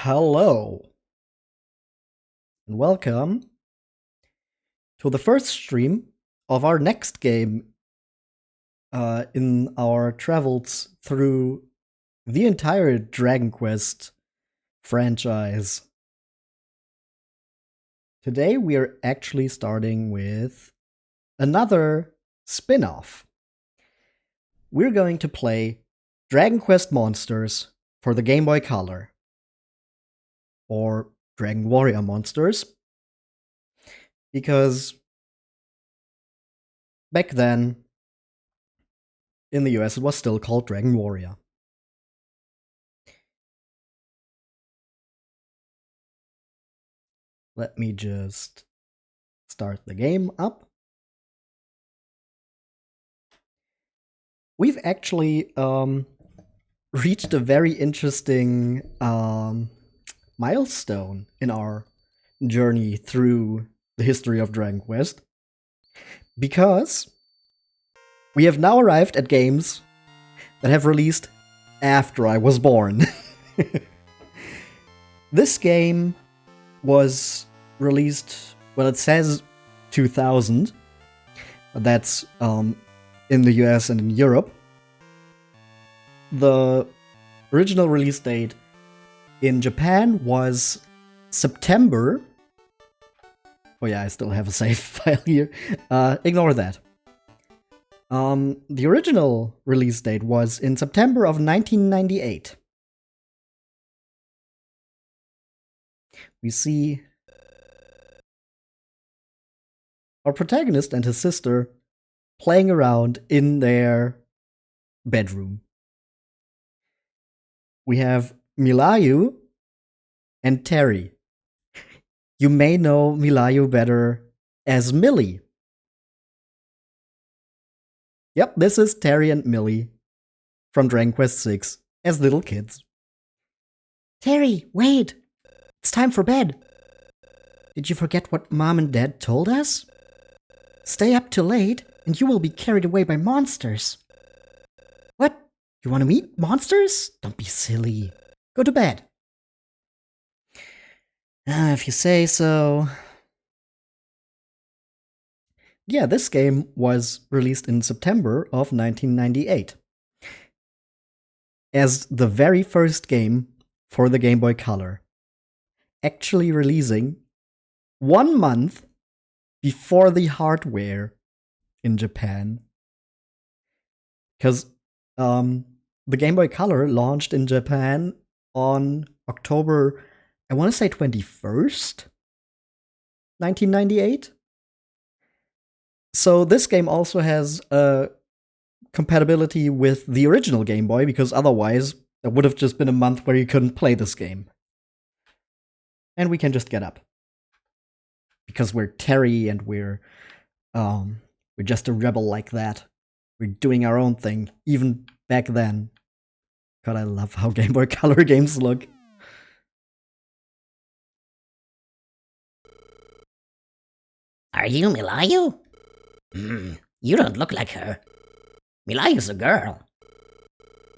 Hello, and welcome to the first stream of our next game in our travels through the entire Dragon Quest franchise. Today we are actually starting with another spin off. We're going to play Dragon Quest Monsters for the Game Boy Color, or Dragon Warrior Monsters, because back then in the US it was still called Dragon Warrior. Let me just start the game up. We've actually reached a very interesting milestone in our journey through the history of Dragon Quest, because we have now arrived at games that have released after I was born. This game was released, well, it says 2000, but that's in the US and in Europe. The original release date in Japan was September. Oh yeah, I still have a save file here. Ignore that. The original release date was in September of 1998. We see our protagonist and his sister playing around in their bedroom. We have Milayu and Terry. You may know Milayu better as Millie. Yep, this is Terry and Millie from Dragon Quest VI as little kids. Terry, wait! It's time for bed. Did you forget what Mom and Dad told us? Stay up till late, and you will be carried away by monsters. What? You want to meet monsters? Don't be silly. Go to bed. If you say so. Yeah, this game was released in September of 1998 as the very first game for the Game Boy Color, actually releasing 1 month before the hardware in Japan. Because the Game Boy Color launched in Japan on October, I want to say 21st, 1998. So this game also has compatibility with the original Game Boy, because otherwise there would have just been a month where you couldn't play this game. And we can just get up, because we're Terry and we're just a rebel like that. We're doing our own thing, even back then. God, I love how Game Boy Color games look. Are you Milayu? You don't look like her. Milayu's a girl.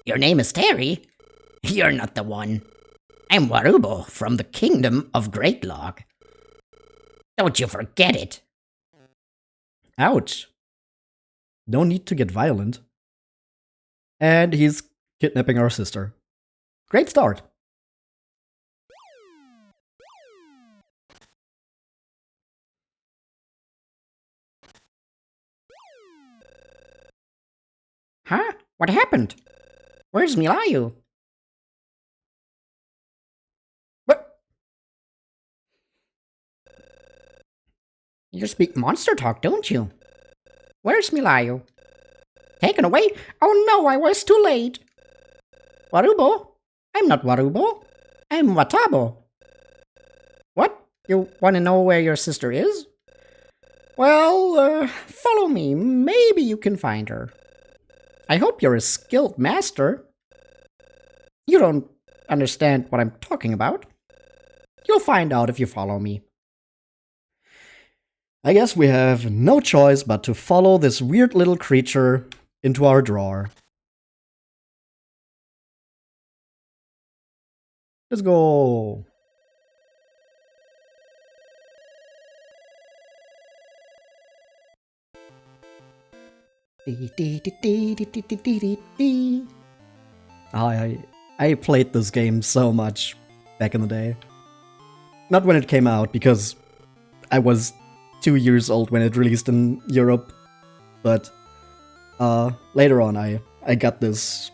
Your name is Terry? You're not the one. I'm Warubo from the Kingdom of Great Log. Don't you forget it. Ouch. No need to get violent. And he's kidnapping our sister. Great start. Huh? What happened? Where's Milayu? What? You speak monster talk, don't you? Where's Milayu? Taken away? Oh no, I was too late. Warubo? I'm not Warubo. I'm Watabo. What? You want to know where your sister is? Well, follow me. Maybe you can find her. I hope you're a skilled master. You don't understand what I'm talking about. You'll find out if you follow me. I guess we have no choice but to follow this weird little creature into our drawer. Let's go. I played this game so much back in the day. Not when it came out, because I was 2 years old when it released in Europe. But later on, I got this.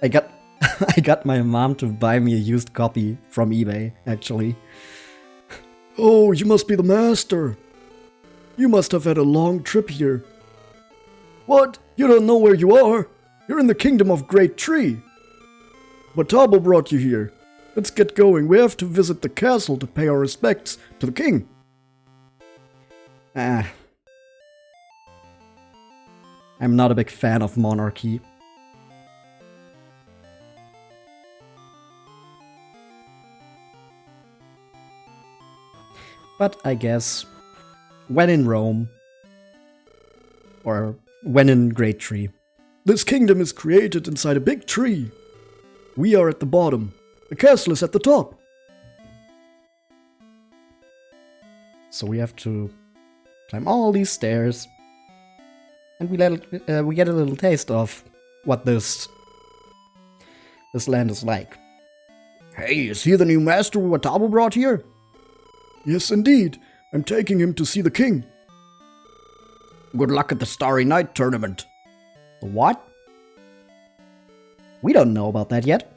I got I got my mom to buy me a used copy from eBay, actually. Oh, you must be the master. You must have had a long trip here. What? You don't know where you are? You're in the kingdom of GreatTree. Watabo brought you here. Let's get going. We have to visit the castle to pay our respects to the king. I'm not a big fan of monarchy. But I guess when in Rome, or when in GreatTree. This kingdom is created inside a big tree. We are at the bottom. The castle is at the top. So we have to climb all these stairs. And we get a little taste of what this land is like. Hey, is he the new master Watabo brought here? Yes, indeed. I'm taking him to see the king. Good luck at the Starry Night tournament. The what? We don't know about that yet.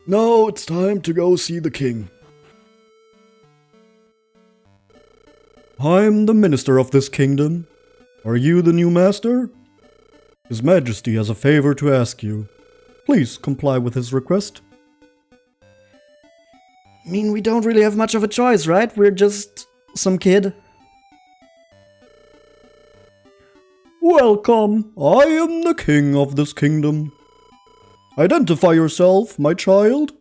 Now it's time to go see the king. I'm the minister of this kingdom. Are you the new master? His Majesty has a favor to ask you. Please comply with his request. I mean, we don't really have much of a choice, right? We're just some kid. Welcome. I am the king of this kingdom. Identify yourself, my child.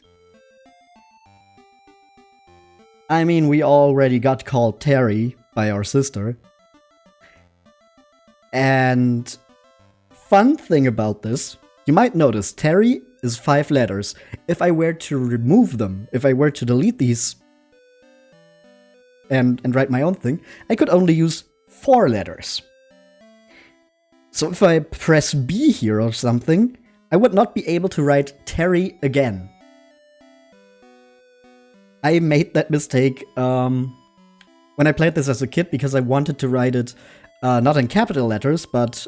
I mean, we already got called Terry by our sister. And fun thing about this, you might notice Terry is 5 letters. If I were to remove them, if I were to delete these and write my own thing, I could only use 4 letters. So if I press B here or something, I would not be able to write Terry again. I made that mistake when I played this as a kid because I wanted to write it not in capital letters, but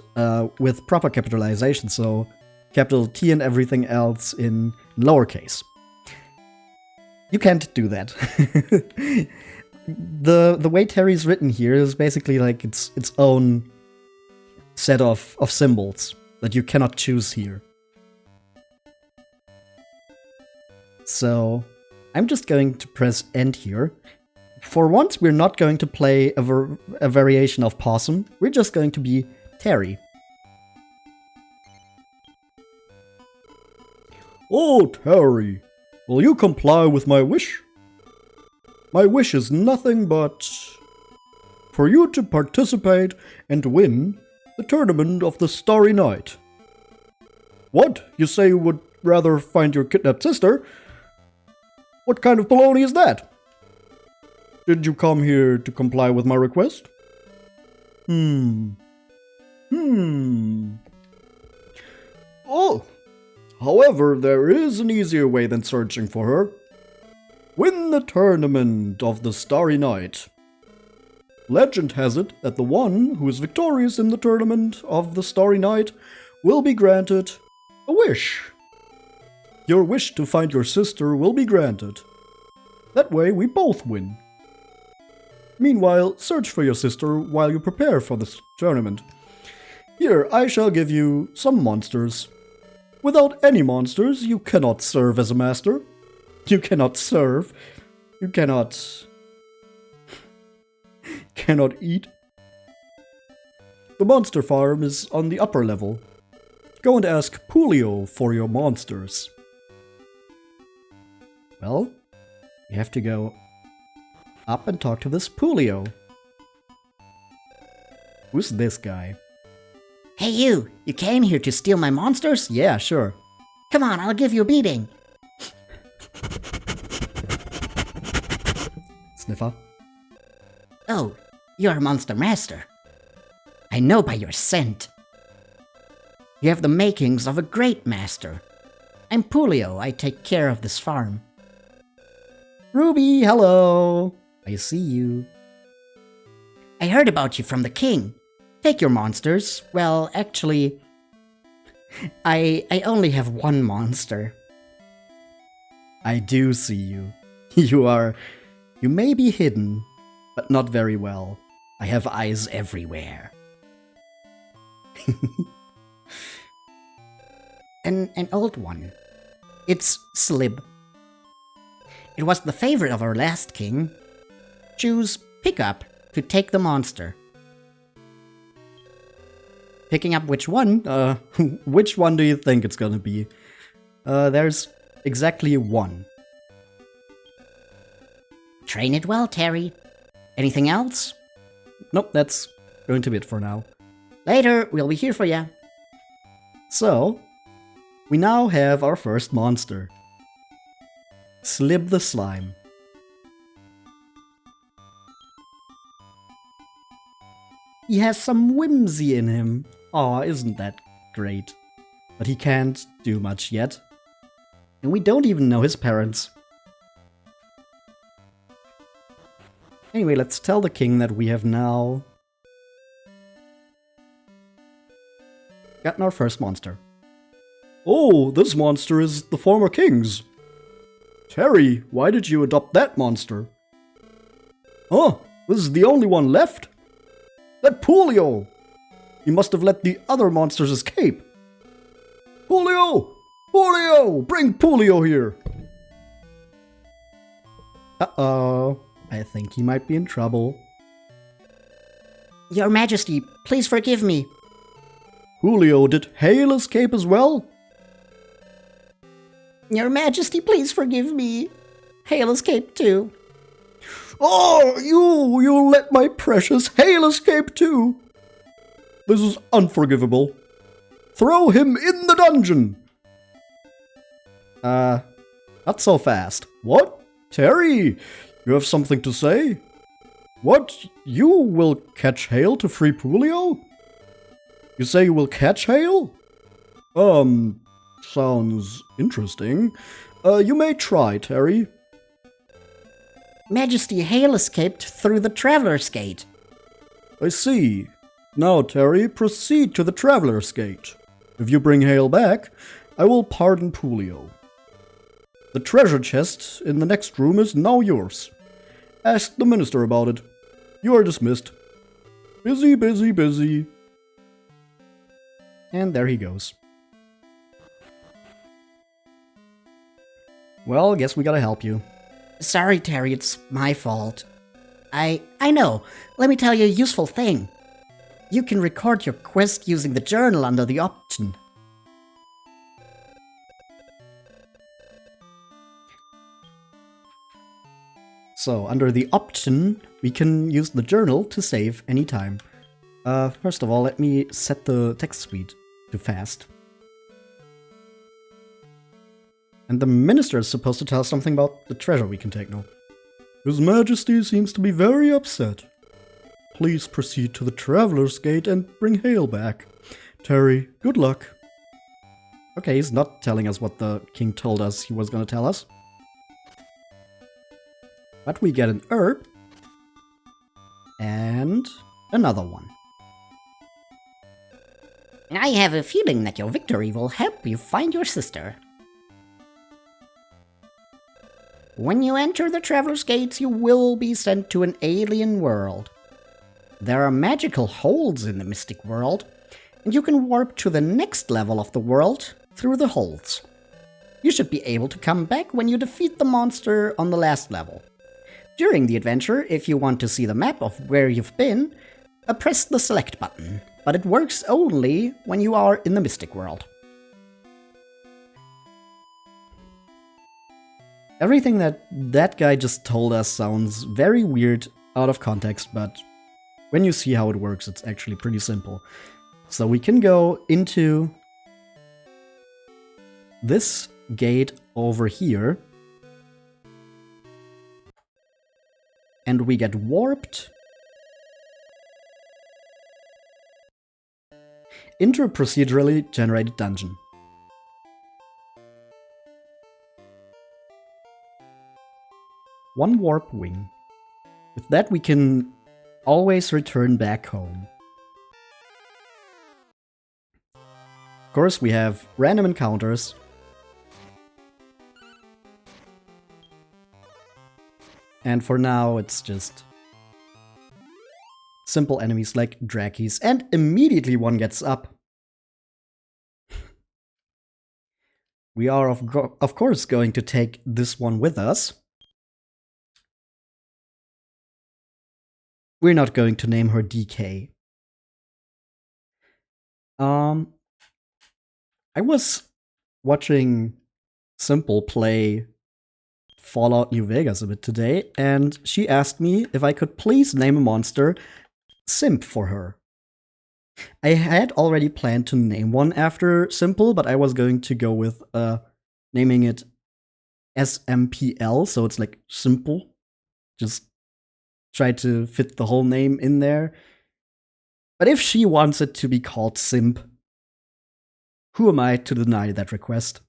with proper capitalization, so capital T and everything else in lowercase. You can't do that. The way Terry's written here is basically like its own set of symbols that you cannot choose here. So I'm just going to press end here. For once, we're not going to play a variation of Possum. We're just going to be Terry. Oh, Terry, will you comply with my wish? My wish is nothing but for you to participate and win the tournament of the Starry Night. What? You say you would rather find your kidnapped sister? What kind of baloney is that? Did you come here to comply with my request? Oh, however, there is an easier way than searching for her. Win the tournament of the Starry Night. Legend has it that the one who is victorious in the tournament of the Starry Night will be granted a wish. Your wish to find your sister will be granted. That way we both win. Meanwhile, search for your sister while you prepare for this tournament. Here, I shall give you some monsters. Without any monsters, you cannot serve as a master. You cannot serve. You cannot eat. The monster farm is on the upper level. Go and ask Pulio for your monsters. Well, you have to go up and talk to this Pulio. Who's this guy? Hey you came here to steal my monsters? Yeah, sure. Come on, I'll give you a beating. Sniffer. Oh, you're a monster master. I know by your scent. You have the makings of a great master. I'm Pulio. I take care of this farm. Ruby, hello. I see you. I heard about you from the king. Take your monsters. Well, actually, I only have one monster. I do see you. You may be hidden, but not very well. I have eyes everywhere. An old one. It's Slib. It was the favorite of our last king. Choose Pickup to take the monster. Picking up which one? Which one do you think it's gonna be? There's exactly one. Train it well, Terry. Anything else? Nope, that's going to be it for now. Later, we'll be here for ya. So, we now have our first monster. Slib the Slime. He has some whimsy in him. Aw, isn't that great? But he can't do much yet. And we don't even know his parents. Anyway, let's tell the king that we have now gotten our first monster. Oh, this monster is the former king's. Terry, why did you adopt that monster? Oh, this is the only one left? That Pulio! You must have let the other monsters escape. Pulio! Pulio! Bring Pulio here! Uh-oh. I think he might be in trouble. Your Majesty, please forgive me. Julio, did Hale escape as well? Your Majesty, please forgive me. Hale escaped too. Oh, you let my precious Hale escape too. This is unforgivable. Throw him in the dungeon. Not so fast. What? Terry, you have something to say? What? You will catch Hale to free Pulio? You say you will catch Hale? Sounds interesting. You may try, Terry. Majesty, Hale escaped through the Traveler's Gate. I see. Now, Terry, proceed to the Traveler's Gate. If you bring Hale back, I will pardon Pulio. The treasure chest in the next room is now yours. Ask the minister about it. You are dismissed. Busy, busy, busy. And there he goes. Well, guess we gotta help you. Sorry, Terry, it's my fault. I know. Let me tell you a useful thing. You can record your quest using the journal under the option. So, under the option, we can use the journal to save anytime. First of all, let me set the text speed to fast. And the minister is supposed to tell us something about the treasure we can take now. His Majesty seems to be very upset. Please proceed to the Traveler's Gate and bring Hale back. Terry, good luck. Okay, he's not telling us what the king told us he was going to tell us. But we get an herb. And another one. I have a feeling that your victory will help you find your sister. When you enter the Traveler's Gates, you will be sent to an alien world. There are magical holes in the mystic world, and you can warp to the next level of the world through the holes. You should be able to come back when you defeat the monster on the last level. During the adventure, if you want to see the map of where you've been, press the select button, but it works only when you are in the mystic world. Everything that guy just told us sounds very weird out of context, but when you see how it works, it's actually pretty simple. So we can go into this gate over here. And we get warped into a procedurally generated dungeon. One warp wing. With that, we can always return back home. Of course, we have random encounters. And for now, it's just simple enemies like Drakis, and immediately one gets up. We are, of course, going to take this one with us. We're not going to name her DK. I was watching Simple play Fallout New Vegas a bit today, and she asked me if I could please name a monster Simp for her. I had already planned to name one after Simple, but I was going to go with naming it SMPL, so it's like Simple. Just try to fit the whole name in there. But if she wants it to be called Simp, who am I to deny that request?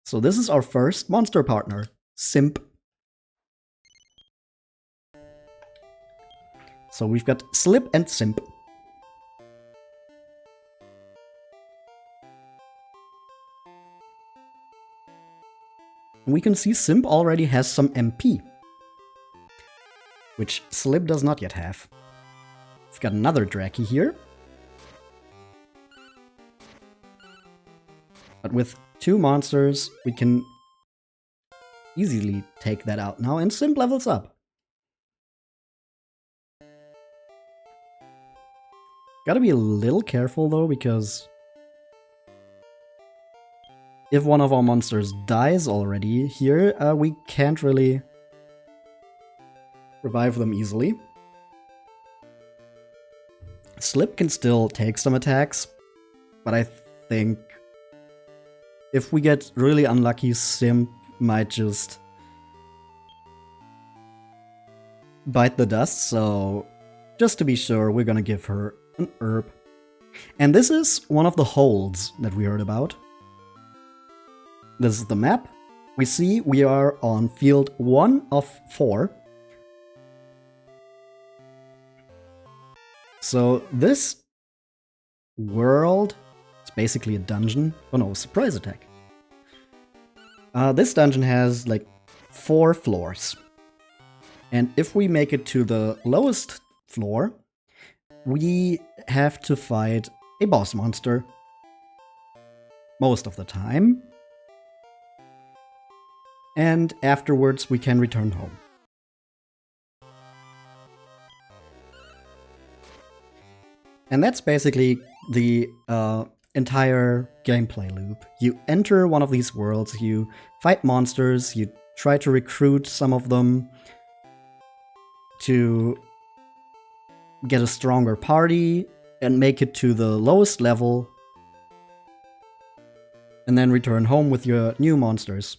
So this is our first monster partner, Simp. So we've got Slip and Simp. And we can see Simp already has some MP, which Slip does not yet have. We've got another Draki here. But with two monsters, we can easily take that out now, and Simp levels up. Gotta be a little careful though, because if one of our monsters dies already here, we can't really revive them easily. Slip can still take some attacks, but I think if we get really unlucky, Simp might just bite the dust, so just to be sure, we're gonna give her an herb. And this is one of the holds that we heard about. This is the map. We see we are on field 1 of 4. So this world is basically a dungeon. Oh no, surprise attack. This dungeon has like 4 floors. And if we make it to the lowest floor, we have to fight a boss monster. Most of the time. And afterwards we can return home. And that's basically the entire gameplay loop. You enter one of these worlds, you fight monsters, you try to recruit some of them to get a stronger party and make it to the lowest level, and then return home with your new monsters.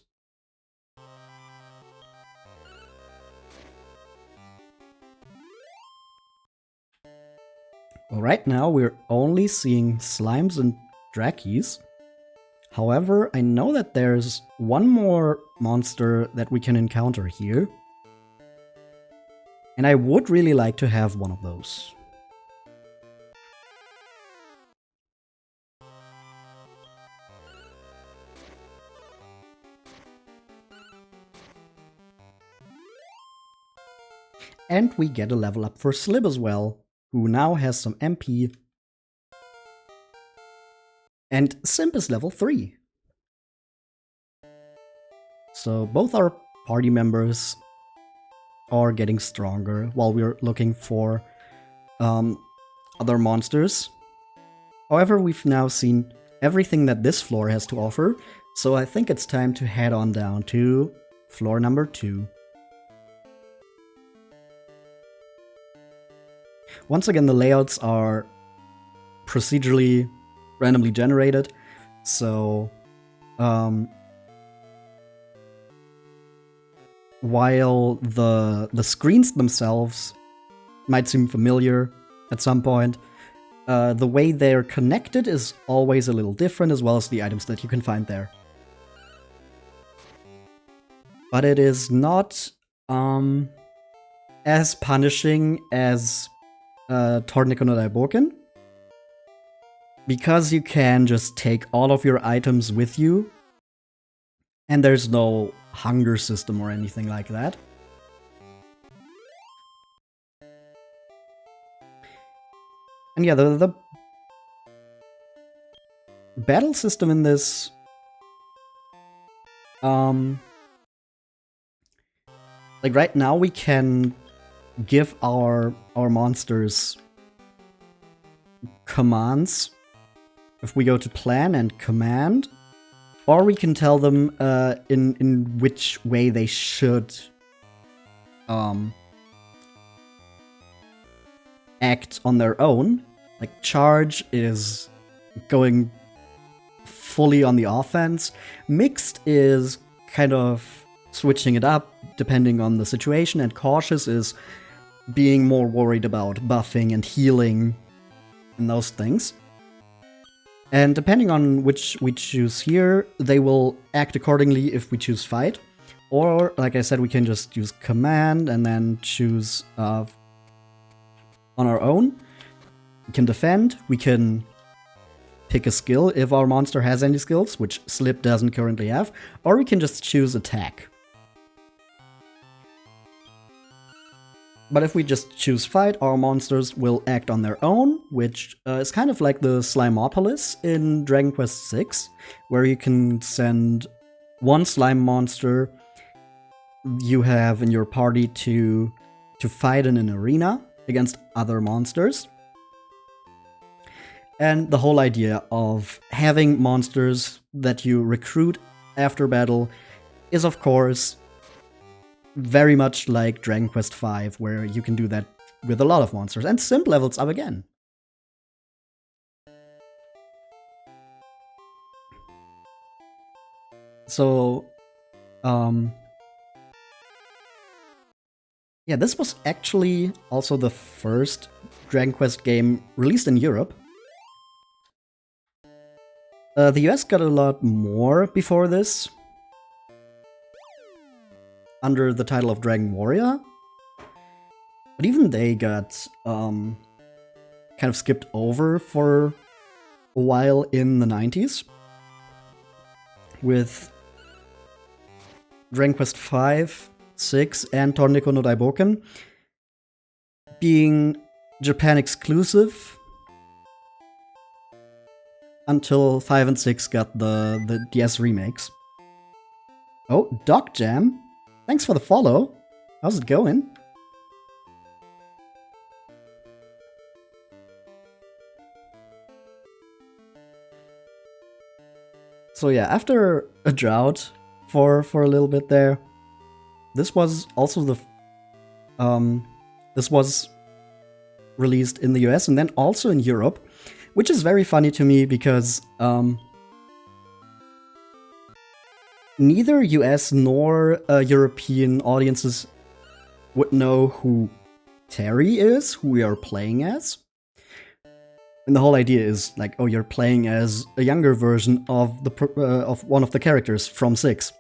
Well, right now we're only seeing slimes and Drakis. However, I know that there's one more monster that we can encounter here. And I would really like to have one of those. And we get a level up for Slip as well, who now has some MP. And Simp is level 3. So both our party members are getting stronger while we're looking for other monsters. However, we've now seen everything that this floor has to offer, so I think it's time to head on down to floor number 2. Once again, the layouts are procedurally randomly generated. So while the screens themselves might seem familiar at some point, the way they're connected is always a little different, as well as the items that you can find there. But it is not as punishing as Torneko no Daiboken, because you can just take all of your items with you, and there's no hunger system or anything like that. And yeah, the battle system in this, like right now we can give our monsters commands if we go to plan and command, or we can tell them in which way they should act on their own. Like charge is going fully on the offense. Mixed is kind of switching it up depending on the situation, and cautious is being more worried about buffing and healing and those things. And depending on which we choose here, they will act accordingly if we choose fight. Or, like I said, we can just use command and then choose on our own. We can defend, we can pick a skill if our monster has any skills, which Slip doesn't currently have, or we can just choose attack. But if we just choose fight, our monsters will act on their own, which is kind of like the Slimeopolis in Dragon Quest VI, where you can send one slime monster you have in your party to fight in an arena against other monsters. And the whole idea of having monsters that you recruit after battle is, of course, very much like Dragon Quest V, where you can do that with a lot of monsters, and Simp levels up again. So, yeah, this was actually also the first Dragon Quest game released in Europe. The US got a lot more before this, under the title of Dragon Warrior. But even they got kind of skipped over for a while in the 90s, with Dragon Quest V, 6, and Torneko no Daiboken being Japan exclusive until 5 and 6 got the DS remakes. Oh, Doc Jam, thanks for the follow. How's it going? So yeah, after a drought for a little bit there, this was also this was released in the US and then also in Europe, which is very funny to me because neither US nor European audiences would know who Terry is, who we are playing as. And the whole idea is like, oh, you're playing as a younger version of of one of the characters from 6.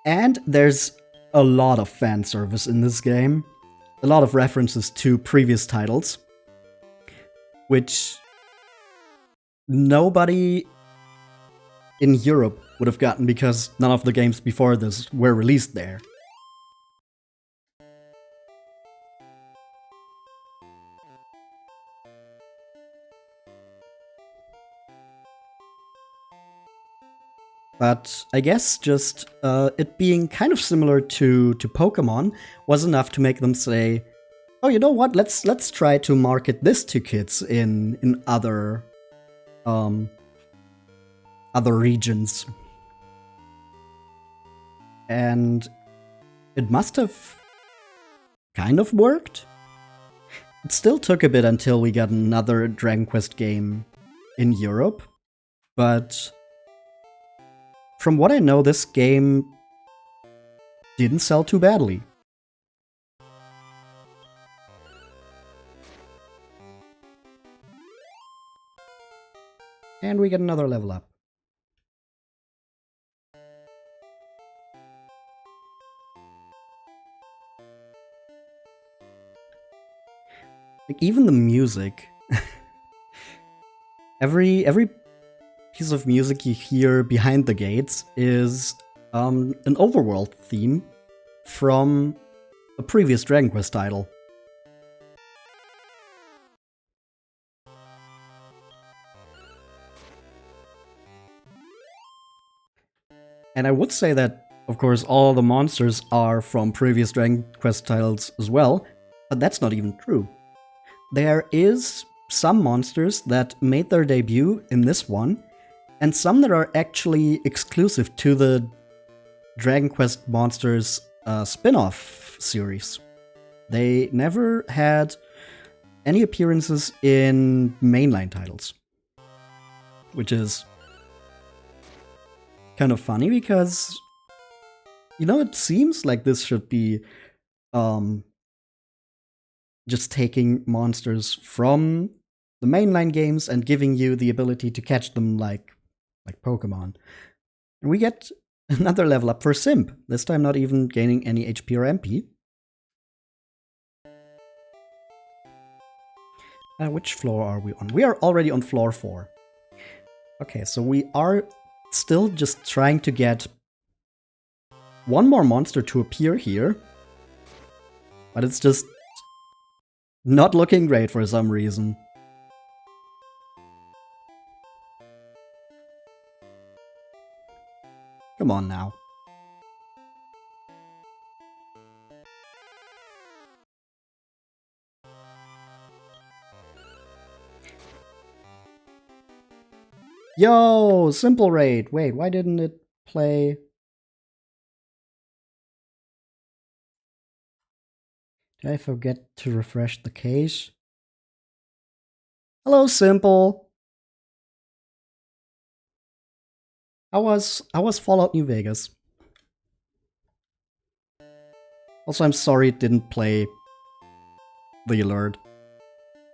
And there's a lot of fan service in this game, a lot of references to previous titles, which nobody in Europe would have gotten because none of the games before this were released there. But I guess just it being kind of similar to Pokemon was enough to make them say, oh, you know what, let's try to market this to kids in other regions. And it must have kind of worked, It still took a bit until we got another Dragon Quest game in Europe, but from what I know, this game didn't sell too badly. And we get another level up. Like, even the music. every piece of music you hear behind the gates is an overworld theme from a previous Dragon Quest title. And I would say that, of course, all the monsters are from previous Dragon Quest titles as well, but that's not even true. There is some monsters that made their debut in this one, and some that are actually exclusive to the Dragon Quest Monsters spin-off series. They never had any appearances in mainline titles, which is kind of funny because, you know, it seems like this should be just taking monsters from the mainline games and giving you the ability to catch them like Pokemon. And we get another level up for Simp, this time not even gaining any HP or MP. Which floor are we on? We are already on floor 4. Okay, so we are still just trying to get one more monster to appear here, but it's just not looking great for some reason. Come on now. Yo, simple raid. Wait, why didn't it play? Did I forget to refresh the cache? Hello, Simple. How was Fallout New Vegas? Also, I'm sorry it didn't play the alert.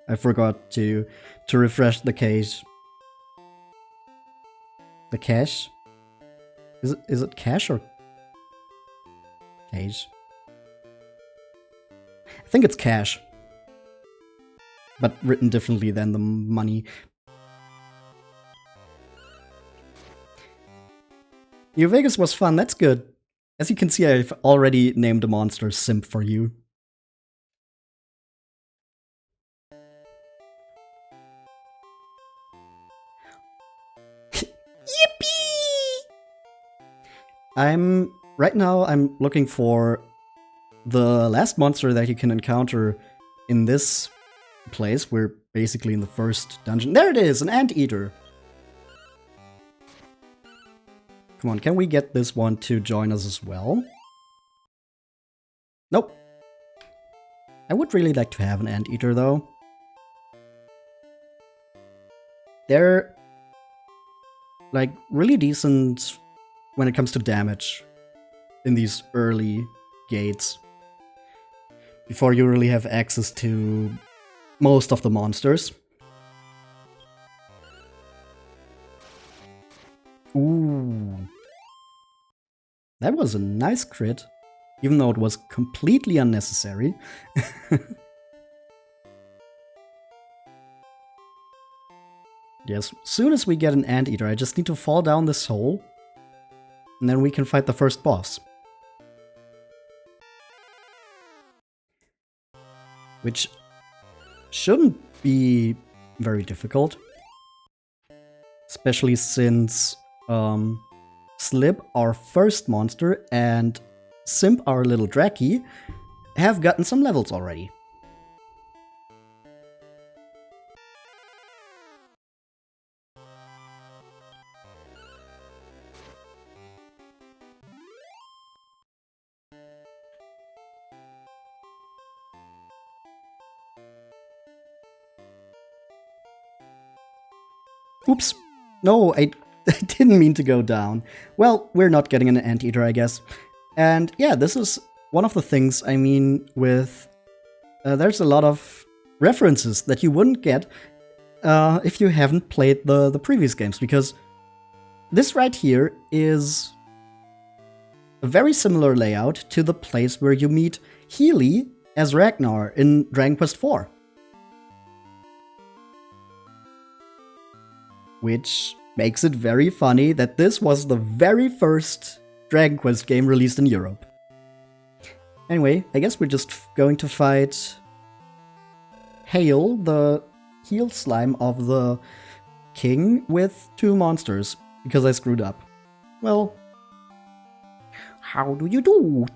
I forgot to refresh the cache. The cache? Is it cache or cache? I think it's cash, but written differently than the money. New Vegas was fun, that's good. As you can see, I've already named a monster Simp for you. Yippee! Right now I'm looking for the last monster that you can encounter in this place. We're basically in the first dungeon. There it is, an anteater. Come on, can we get this one to join us as well? Nope. I would really like to have an anteater though. They're like really decent when it comes to damage in these early gates, before you really have access to most of the monsters. Ooh. That was a nice crit, even though it was completely unnecessary. Yes, soon as we get an anteater, I just need to fall down this hole, and then we can fight the first boss. Which shouldn't be very difficult. Especially since Slip, our first monster, and Simp, our little Draki, have gotten some levels already. Oops. No, I didn't mean to go down. Well, we're not getting an anteater, I guess. And yeah, this is one of the things I mean with... there's a lot of references that you wouldn't get if you haven't played the previous games, because this right here is a very similar layout to the place where you meet Healy as Ragnar in Dragon Quest IV. Which makes it very funny that this was the very first Dragon Quest game released in Europe. Anyway, I guess we're just going to fight Hale, the heel slime of the king, with 2 monsters, because I screwed up. Well, How do you do?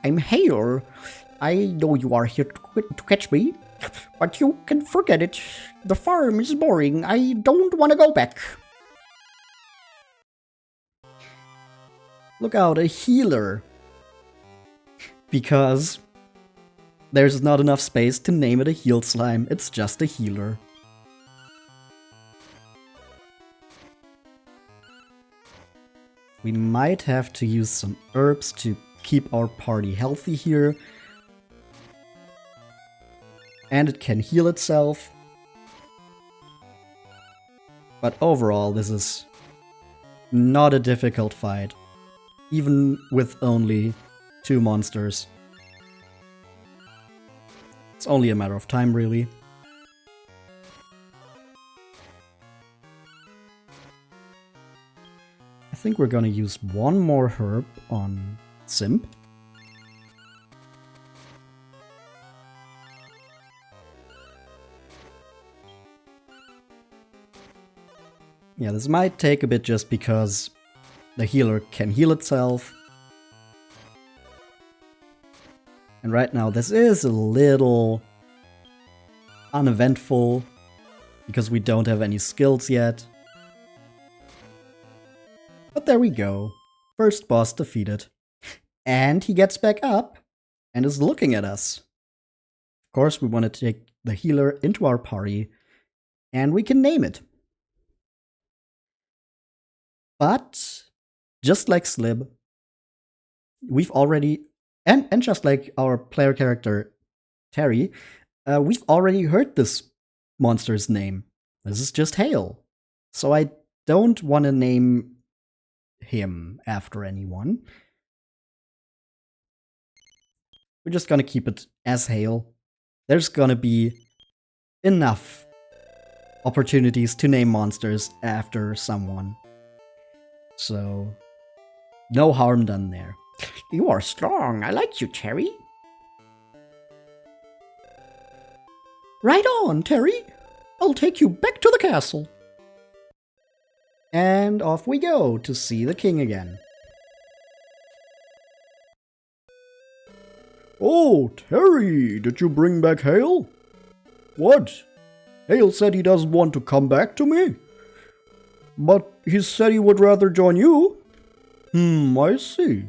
I'm Hale. I know you are here to catch me, but you can forget it. The farm is boring. I don't want to go back. look out, a healer. Because there's not enough space to name it a heal slime, it's just a healer. We might have to use some herbs to keep our party healthy here. And it can heal itself. But overall, this is not a difficult fight, even with only 2 monsters. It's only a matter of time, really. I think we're gonna use 1 more herb on Simp. Yeah, this might take a bit just because the healer can heal itself. And right now this is a little uneventful because we don't have any skills yet. But there we go. First boss defeated. And he gets back up and is looking at us. Of course, we want to take the healer into our party and we can name it. But just like Slib, we've already, and just like our player character Terry, we've already heard this monster's name. This is just Hale. So I don't want to name him after anyone. We're just gonna keep it as Hale. There's gonna be enough opportunities to name monsters after someone. So, no harm done there. You are strong. I like you, Terry. Right on, Terry. I'll take you back to the castle. And off we go to see the king again. Oh, Terry, did you bring back Hale? What? Hale said he doesn't want to come back to me. But he said he would rather join you. I see.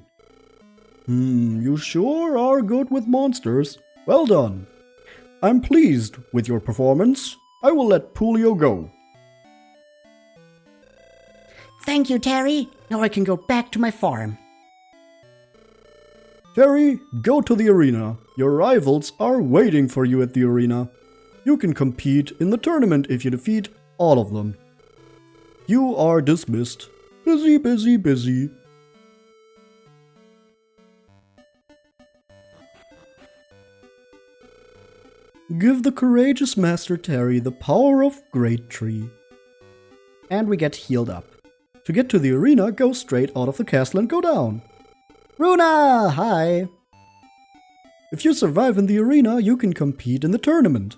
You sure are good with monsters. Well done. I'm pleased with your performance. I will let Pulio go. Thank you, Terry. Now I can go back to my farm. Terry, go to the arena. Your rivals are waiting for you at the arena. You can compete in the tournament if you defeat all of them. You are dismissed. Busy, busy, busy. Give the courageous Master Terry the power of GreatTree. And we get healed up. To get to the arena, go straight out of the castle and go down. Runa, hi! If you survive in the arena, you can compete in the tournament.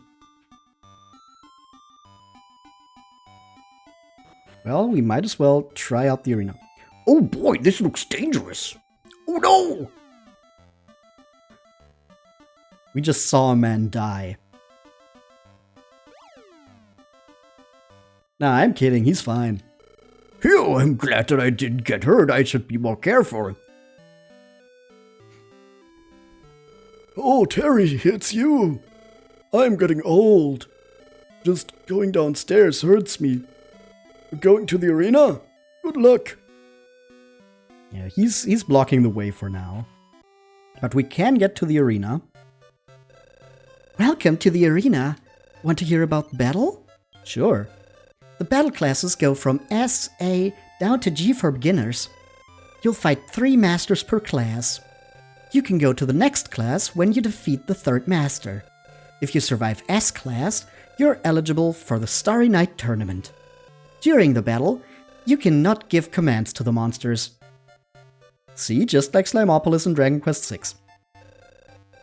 Well, we might as well try out the arena. Oh boy, this looks dangerous. Oh no! We just saw a man die. Nah, I'm kidding, he's fine. Phew, I'm glad that I didn't get hurt. I should be more careful. Oh, Terry, it's you. I'm getting old. Just going downstairs hurts me. Going to the arena? Good luck. Yeah, he's blocking the way for now. But we can get to the arena. Welcome to the arena. Want to hear about battle? Sure. The battle classes go from S, A, down to G for beginners. You'll fight 3 masters per class. You can go to the next class when you defeat the 3rd master. If you survive S class, you're eligible for the Starry Night tournament. During the battle, you cannot give commands to the monsters. See, just like Slimopolis in Dragon Quest VI.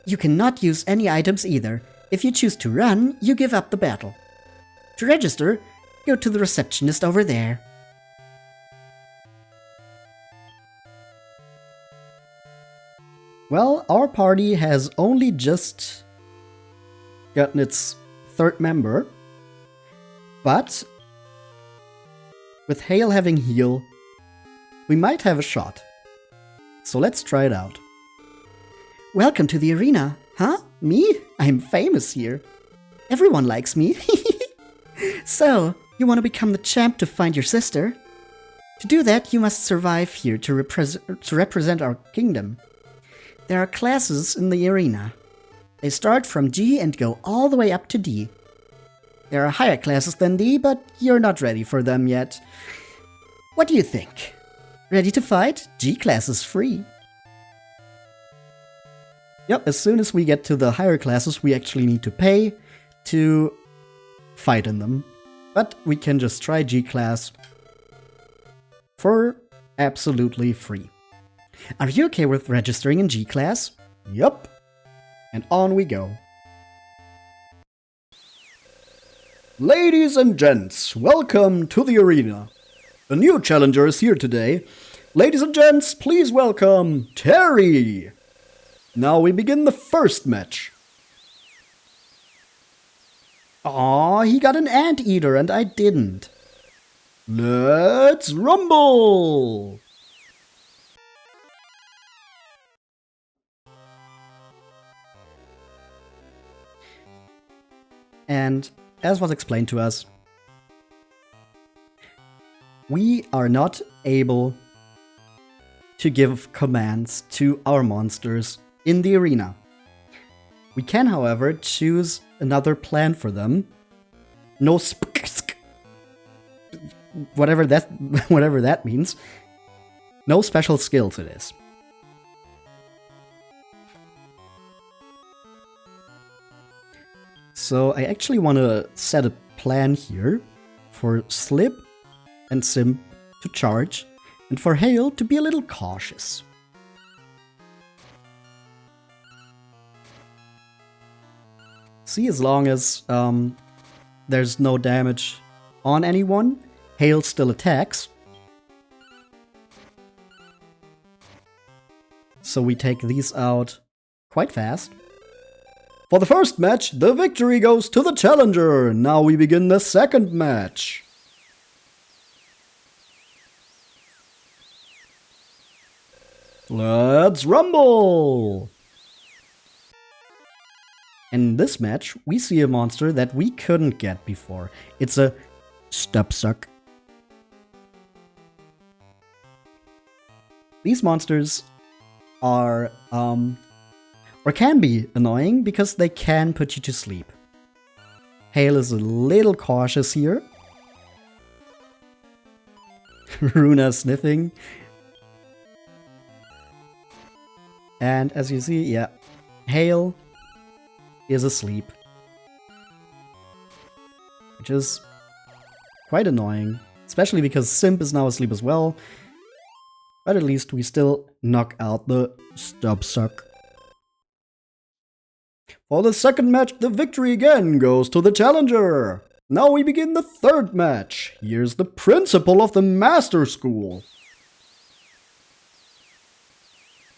You cannot use any items either. If you choose to run, you give up the battle. To register, go to the receptionist over there. Well, our party has only just gotten its 3rd member, but with Hale having heal, we might have a shot. So let's try it out. Welcome to the arena. Huh? Me? I'm famous here. Everyone likes me. So, you want to become the champ to find your sister? To do that, you must survive here to represent our kingdom. There are classes in the arena. They start from G and go all the way up to D. There are higher classes than D, but you're not ready for them yet. What do you think? Ready to fight? G class is free. Yep, as soon as we get to the higher classes, we actually need to pay to fight in them. But we can just try G class for absolutely free. Are you okay with registering in G class? Yup. And on we go. Ladies and gents, welcome to the arena. A new challenger is here today. Ladies and gents, please welcome Terry. Now we begin the first match. Aw, he got an anteater and I didn't. Let's rumble! And as was explained to us, we are not able to give commands to our monsters in the arena. We can, however, choose another plan for them. No whatever that means. No special skills it is. So I actually want to set a plan here for Slip and Simp to charge, and for Hale to be a little cautious. See, as long as there's no damage on anyone, Hale still attacks. So we take these out quite fast. For the first match, the victory goes to the challenger. Now we begin the second match. Let's rumble! In this match, we see a monster that we couldn't get before. It's a Stubsuck. These monsters are, or can be annoying because they can put you to sleep. Hale is a little cautious here. Runa sniffing. And as you see, yeah, Hale is asleep. Which is quite annoying. Especially because Simp is now asleep as well. But at least we still knock out the Stubsuck. For the second match, the victory again goes to the challenger. Now we begin the third match. Here's the principal of the Master School,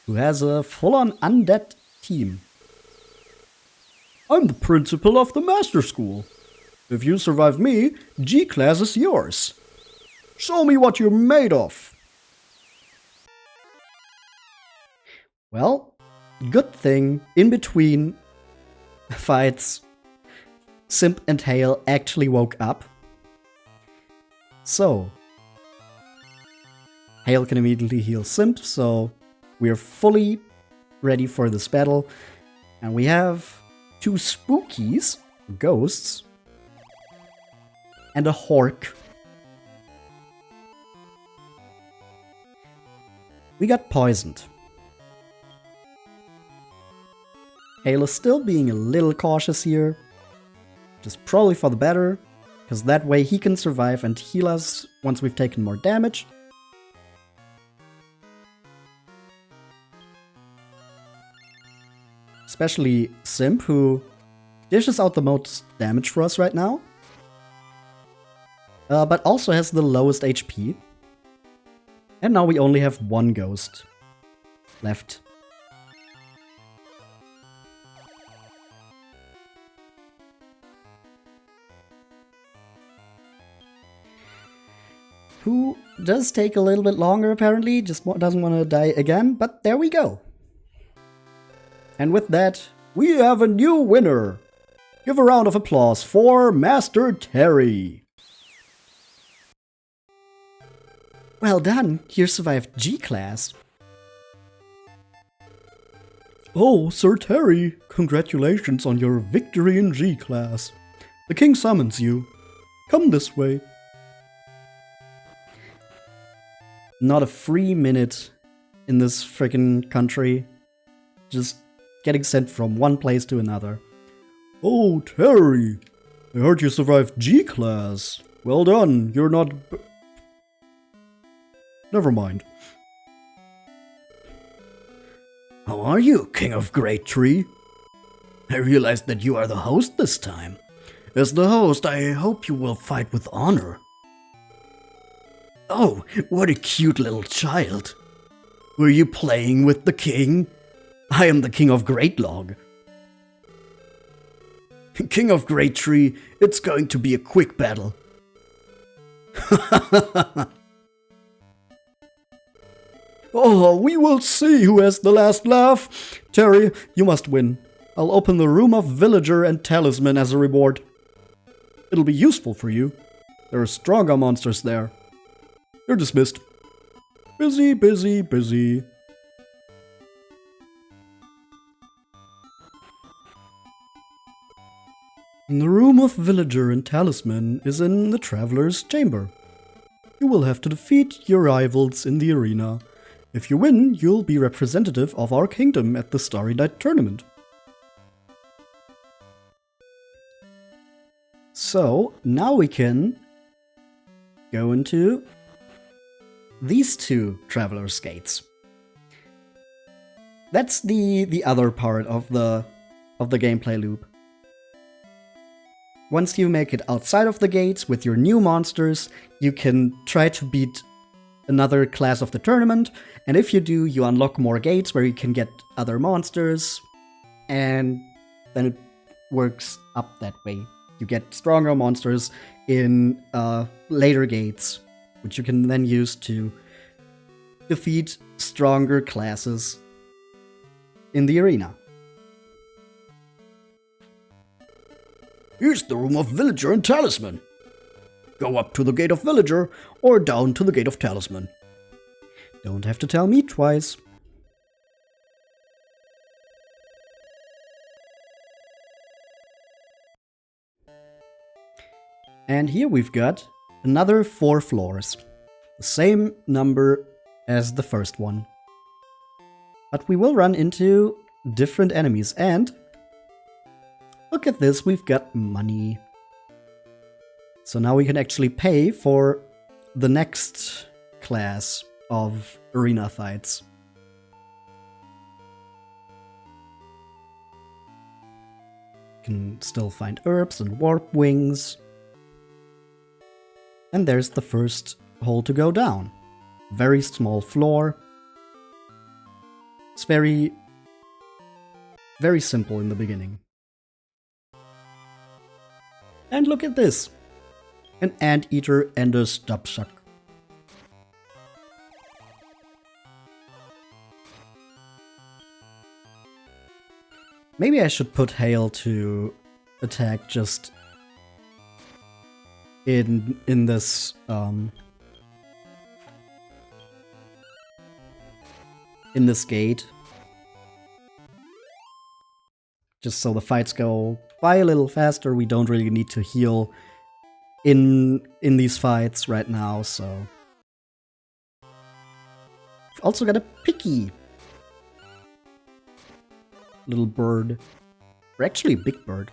who has a full-on undead team. I'm the principal of the Master School. If you survive me, G-Class is yours. Show me what you're made of. Well, good thing, in between fights, Simp and Hale actually woke up. So, Hale can immediately heal Simp, so we are fully ready for this battle. And we have 2 spookies, ghosts, and a Hork. We got poisoned. Hale is still being a little cautious here, which is probably for the better, because that way he can survive and heal us once we've taken more damage. Especially Simp, who dishes out the most damage for us right now, but also has the lowest HP. And now we only have 1 ghost left. Who does take a little bit longer apparently, just doesn't want to die again, but there we go. And with that, we have a new winner! Give a round of applause for Master Terry! Well done, you survived G-Class. Oh, Sir Terry, congratulations on your victory in G-Class. The king summons you. Come this way. Not a free minute in this frickin' country. Just getting sent from one place to another. Oh, Terry, I heard you survived G-Class. Well done, you're not... Never mind. How are you, King of GreatTree? I realized that you are the host this time. As the host, I hope you will fight with honor. Oh, what a cute little child. Were you playing with the king? I am the King of Greatlog. King of GreatTree, it's going to be a quick battle. Oh, we will see who has the last laugh. Terry, you must win. I'll open the room of Villager and Talisman as a reward. It'll be useful for you. There are stronger monsters there. You're dismissed. Busy, busy, busy. The room of Villager and Talisman is in the Traveler's Chamber. You will have to defeat your rivals in the arena. If you win, you'll be representative of our kingdom at the Starry Night tournament. So, now we can go into these 2 Traveler's Gates. That's the other part of the gameplay loop. Once you make it outside of the gates with your new monsters, you can try to beat another class of the tournament, and if you do, you unlock more gates where you can get other monsters, and then it works up that way. You get stronger monsters in later gates, which you can then use to defeat stronger classes in the arena. Here's the room of Villager and Talisman. Go up to the gate of Villager, or down to the gate of Talisman. Don't have to tell me twice. And here we've got another 4 floors. The same number as the first one. But we will run into different enemies, and look at this, we've got money. So now we can actually pay for the next class of arena fights. Can still find herbs and warp wings. And there's the first hole to go down. Very small floor. It's very simple in the beginning. And look at this. An anteater and a stubsuck. Maybe I should put Hale to attack just in this gate. Just so the fights go by a little faster. We don't really need to heal in these fights right now, so. We've also got a picky little bird. Or actually a big bird.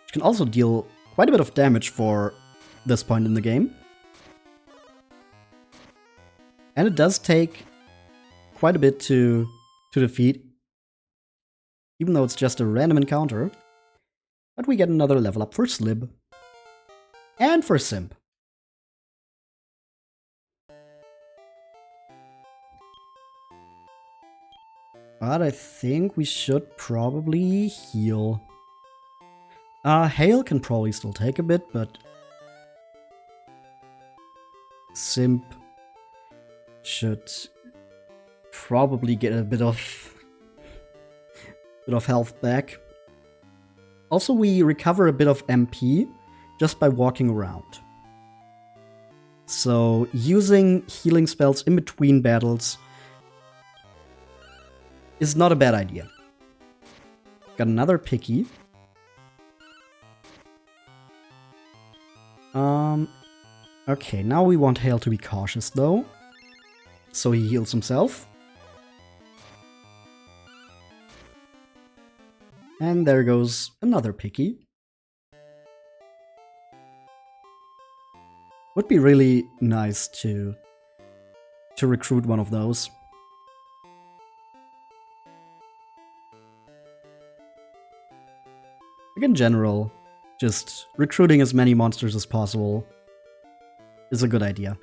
Which can also deal quite a bit of damage for this point in the game. And it does take quite a bit to defeat. Even though it's just a random encounter. But we get another level up for Slib. And for Simp. But I think we should probably heal. Hail can probably still take a bit, but Simp should probably get a bit of health back. Also, we recover a bit of MP just by walking around. So, using healing spells in between battles is not a bad idea. Got another picky. Okay, now we want Hale to be cautious though. So he heals himself. And there goes another picky. Would be really nice to recruit one of those. Like in general, just recruiting as many monsters as possible is a good idea.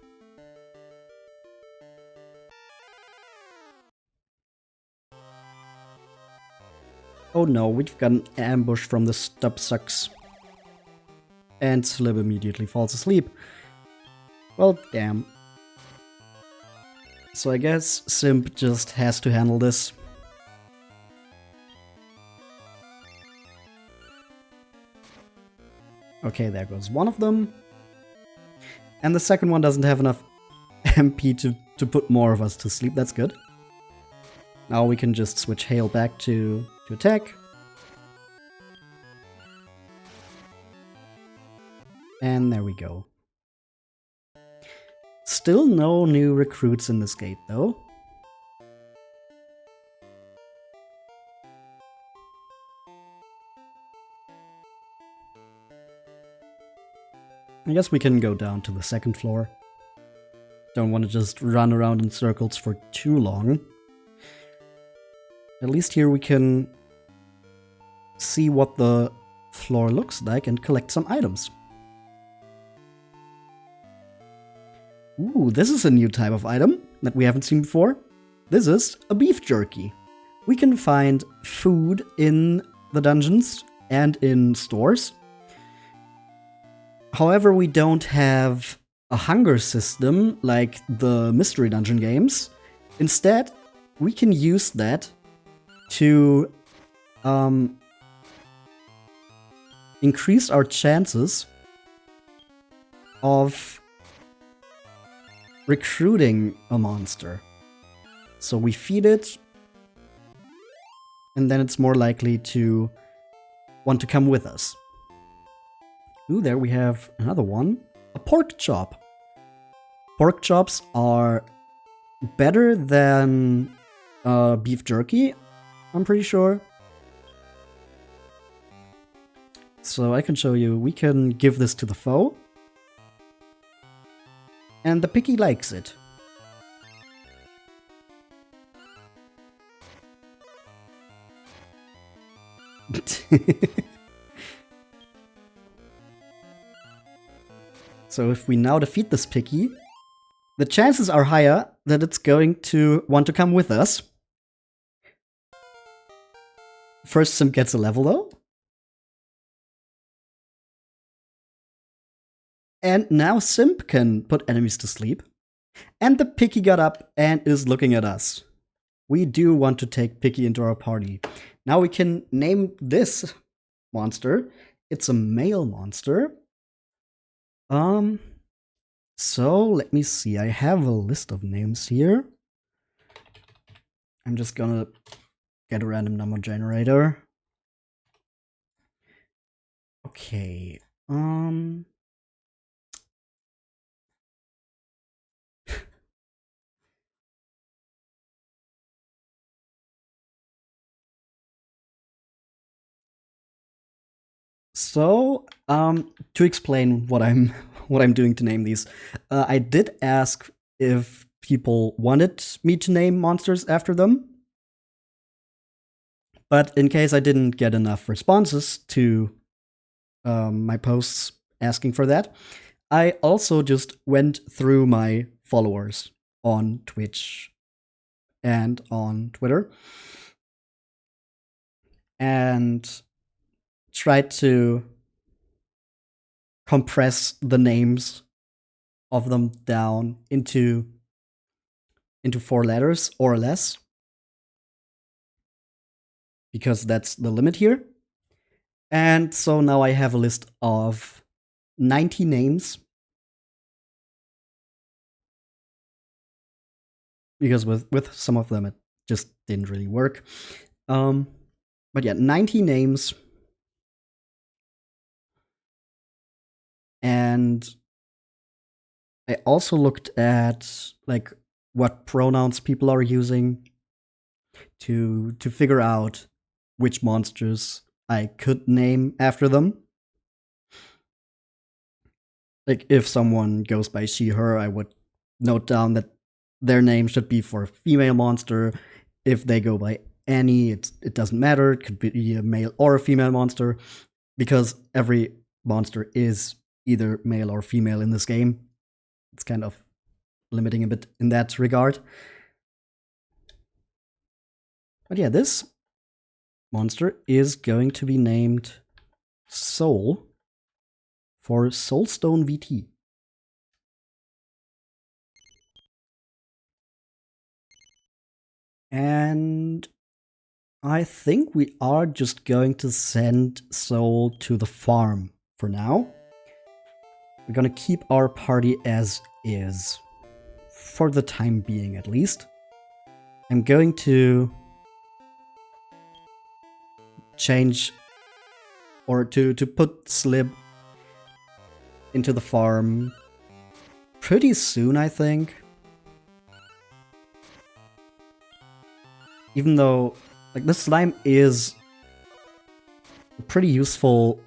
Oh no, we've got an ambush from the Stubsucks. And Slib immediately falls asleep. Well, damn. So I guess Simp just has to handle this. Okay, there goes one of them. And the second one doesn't have enough MP to put more of us to sleep. That's good. Now we can just switch Hale back to attack. And there we go. Still no new recruits in this gate, though. I guess we can go down to the second floor. Don't want to just run around in circles for too long. At least here we can see what the floor looks like and collect some items. Ooh, this is a new type of item that we haven't seen before. This is a beef jerky. We can find food in the dungeons and in stores. However, we don't have a hunger system like the mystery dungeon games. Instead, we can use that to increase our chances of recruiting a monster. So we feed it, and then it's more likely to want to come with us. Ooh, there we have another one. A pork chop. Pork chops are better than beef jerky, I'm pretty sure. So I can show you, we can give this to the foe. And the picky likes it. So if we now defeat this picky, the chances are higher that it's going to want to come with us. First Simp gets a level though. And now Simp can put enemies to sleep. And the picky got up and is looking at us. We do want to take Picky into our party. Now we can name this monster. It's a male monster. Um, so let me see. I have a list of names here. I'm just gonna get a random number generator. Okay. So, to explain what I'm what I'm doing to name these, I did ask if people wanted me to name monsters after them, but in case I didn't get enough responses to my posts asking for that, I also just went through my followers on Twitch and on Twitter and tried to compress the names of them down into 4 letters or less, because that's the limit here. And so now I have a list of 90 names, because with some of them it just didn't really work. But yeah, 90 names. And I also looked at like what pronouns people are using to figure out which monsters I could name after them. Like if someone goes by she, her, I would note down that their name should be for a female monster. If they go by any, it doesn't matter. It could be a male or a female monster, because every monster is either male or female in this game. It's kind of limiting a bit in that regard. But yeah, this monster is going to be named Soul for Soulstone VT. And I think we are just going to send Soul to the farm for now. We're gonna keep our party as is, for the time being at least. I'm going to change, or to put Slib into the farm pretty soon, I think. Even though, like, this slime is a pretty useful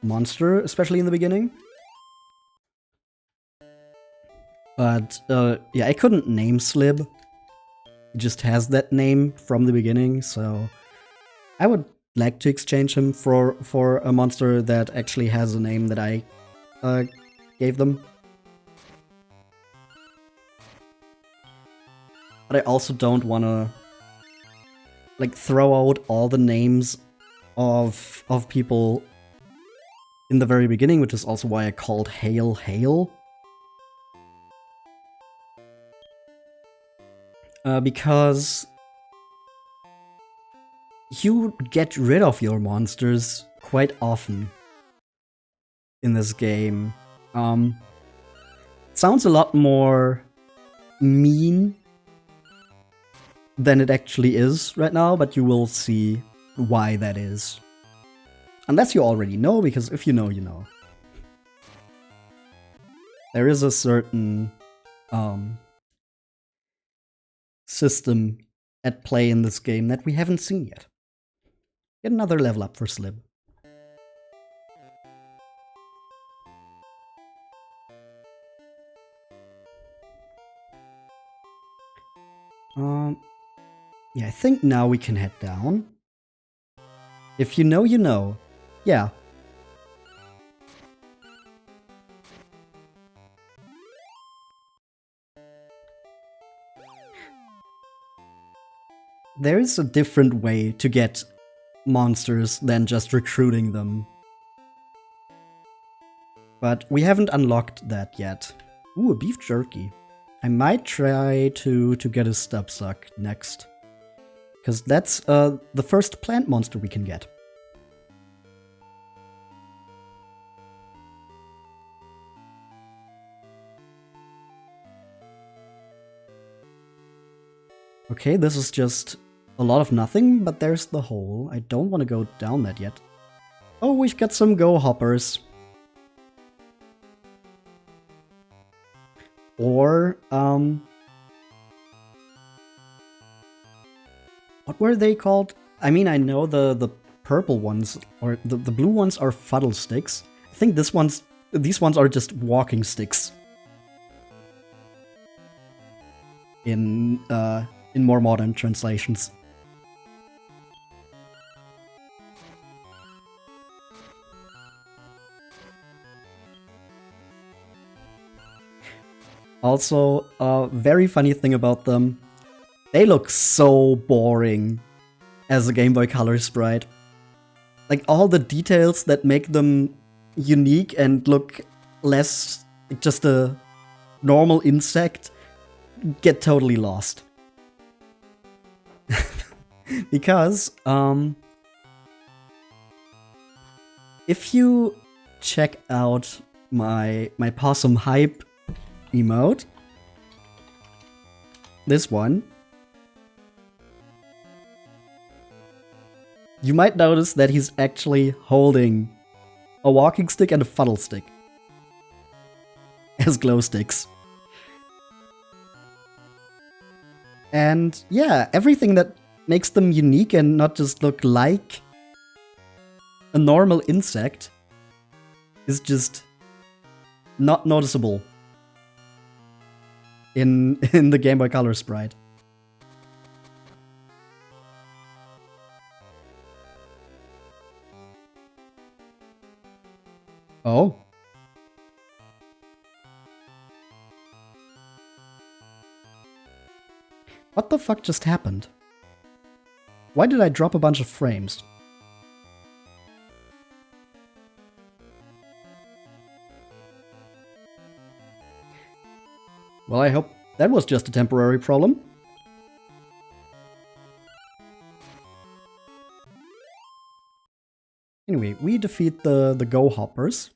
monster, especially in the beginning. But, yeah, I couldn't name Slib. He just has that name from the beginning, so I would like to exchange him for a monster that actually has a name that I gave them. But I also don't want to like throw out all the names of people in the very beginning, which is also why I called Hail Hail. Because you get rid of your monsters quite often in this game. It sounds a lot more mean than it actually is right now, but you will see why that is. Unless you already know, because if you know, you know. There is a certain system at play in this game that we haven't seen yet. Get another level up for Slib. Yeah, I think now we can head down. If you know, you know. Yeah. There is a different way to get monsters than just recruiting them. But we haven't unlocked that yet. Ooh, a beef jerky. I might try to get a stub suck next. Because that's the first plant monster we can get. Okay, this is just a lot of nothing, but there's the hole. I don't want to go down that yet. Oh, we've got some go hoppers. Or, what were they called? I mean, I know the purple ones, or the blue ones are fuddle sticks. I think these ones are just walking sticks. In more modern translations. Also, a very funny thing about them, they look so boring as a Game Boy Color sprite. Like, all the details that make them unique and look less like just a normal insect get totally lost. Because, if you check out my possum hype emote, this one, you might notice that he's actually holding a walking stick and a funnel stick as glow sticks. And yeah, everything that makes them unique and not just look like a normal insect is just not noticeable in the Game Boy Color sprite. Oh. What the fuck just happened? Why did I drop a bunch of frames? Well, I hope that was just a temporary problem. Anyway, we defeat the Go Hoppers.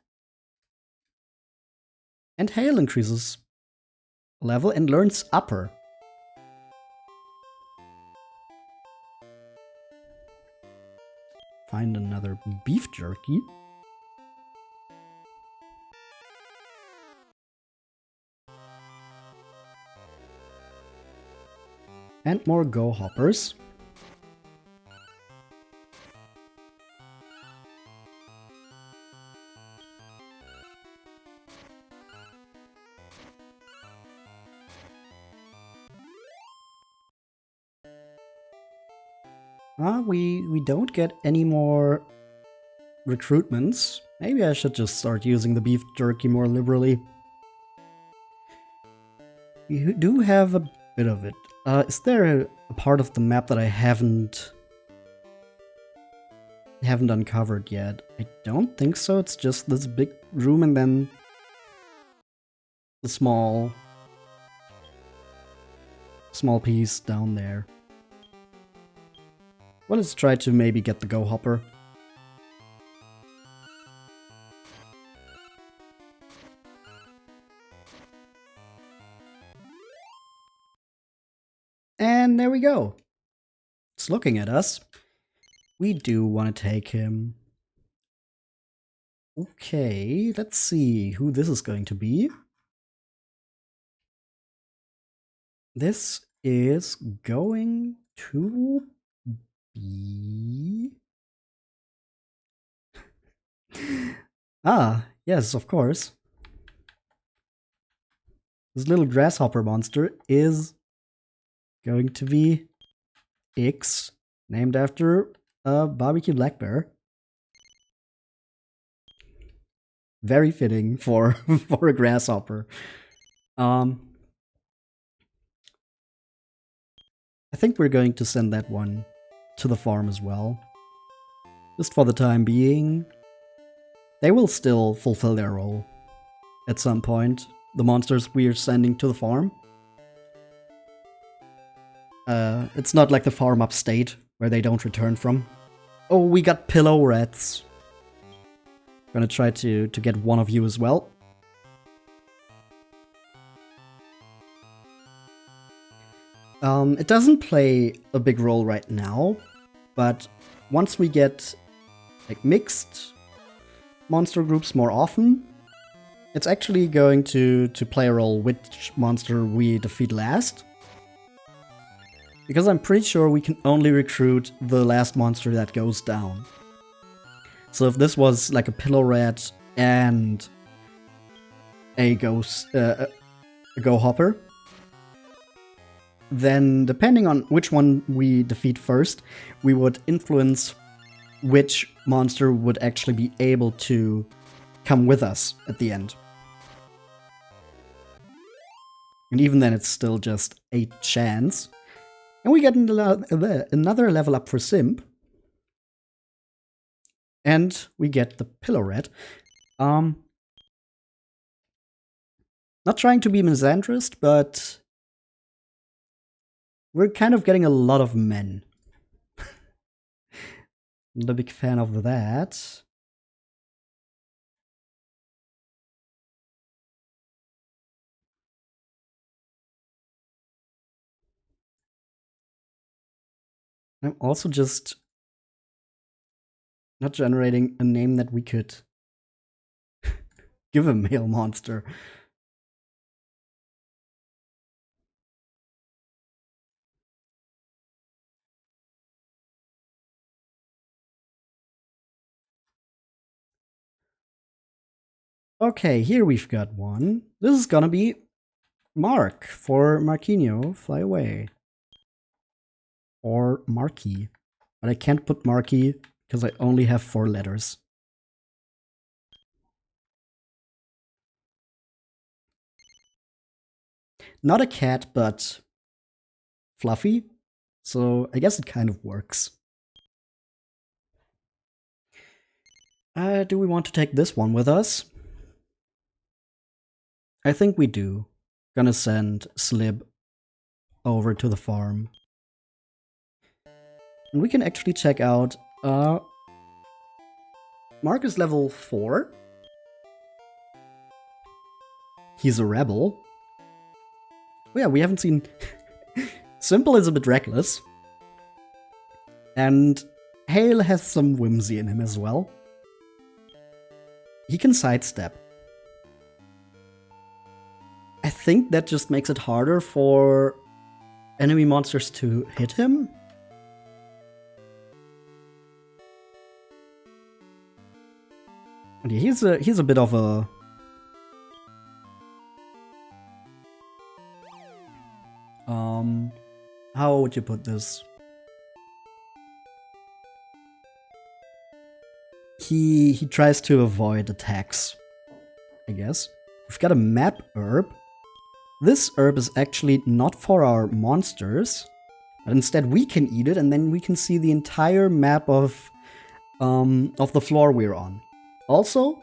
And Hail increases level and learns Upper. Find another beef jerky. And more Go Hoppers. We don't get any more recruitments. Maybe I should just start using the beef jerky more liberally. We do have a bit of it. Is there a part of the map that I haven't uncovered yet? I don't think so. It's just this big room and then the small piece down there. Well, let's try to maybe get the Go Hopper. And there we go. It's looking at us. We do want to take him. Okay, let's see who this is going to be. This is going to be... Ah, yes, of course. This little grasshopper monster is going to be X, named after a barbecue black bear. Very fitting for for a grasshopper. I think we're going to send that one to the farm as well. Just for the time being. They will still fulfill their role at some point. The monsters we are sending to the farm. It's not like the farm upstate where they don't return from. Oh, we got pillow rats. Gonna try to get one of you as well. It doesn't play a big role right now, but once we get like mixed monster groups more often, it's actually going to play a role which monster we defeat last. Because I'm pretty sure we can only recruit the last monster that goes down. So if this was like a pillow rat and a ghost, a go hopper, then depending on which one we defeat first, we would influence which monster would actually be able to come with us at the end. And even then, it's still just a chance. And we get another level up for Simp. And we get the Pillow Rat. Not trying to be misandrist, but we're kind of getting a lot of men. Not a big fan of that. I'm also just not generating a name that we could give a male monster. Okay, here we've got one. This is gonna be Mark for Marquinho, Fly Away. Or Marky. But I can't put Marky because I only have 4 letters. Not a cat, but fluffy. So I guess it kind of works. Do we want to take this one with us? I think we do. Gonna send Slib over to the farm. And we can actually check out Mark is level 4. He's a rebel. Oh yeah, we haven't seen... Simple is a bit reckless. And Hale has some whimsy in him as well. He can sidestep. I think that just makes it harder for enemy monsters to hit him. And he's a bit of a... how would you put this? He tries to avoid attacks, I guess. We've got a map herb. This herb is actually not for our monsters, but instead we can eat it, and then we can see the entire map of the floor we're on. Also,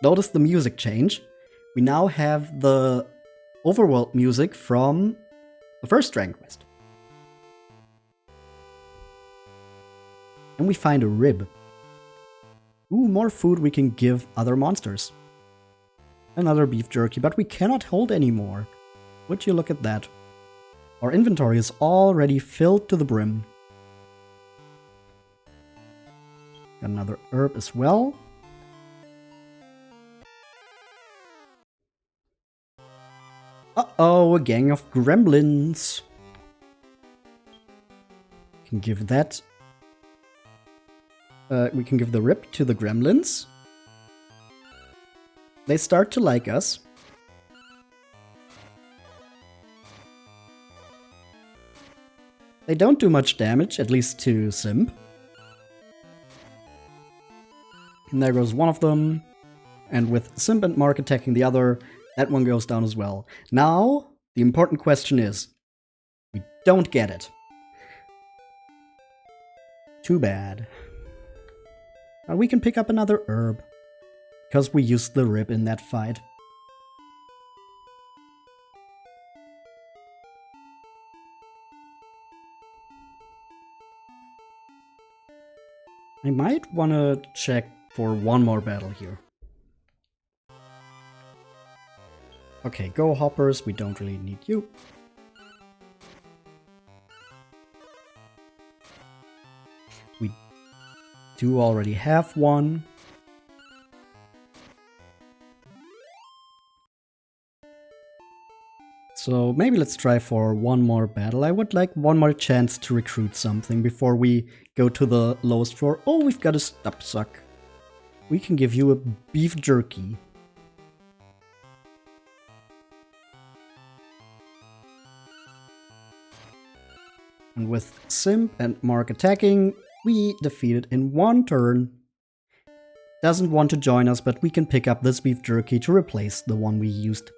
notice the music change. We now have the overworld music from the first Dragon Quest. And we find a rib. Ooh, more food we can give other monsters. Another beef jerky, but we cannot hold any more. Would you look at that? Our inventory is already filled to the brim. Got another herb as well. Uh-oh, a gang of gremlins. Can give that. We can give the rib to the gremlins. They start to like us. They don't do much damage, at least to Simp. And there goes one of them. And with Simp and Mark attacking the other, that one goes down as well. Now, the important question is, we don't get it. Too bad. But we can pick up another herb, because we used the rib in that fight. I might want to check for one more battle here. Okay, go hoppers, we don't really need you. do already have one. So maybe let's try for one more battle. I would like one more chance to recruit something before we go to the lowest floor. Oh, we've got a stub suck. We can give you a beef jerky. And with Simp and Mark attacking, we defeat it in one turn. Doesn't want to join us, but we can pick up this beef jerky to replace the one we used.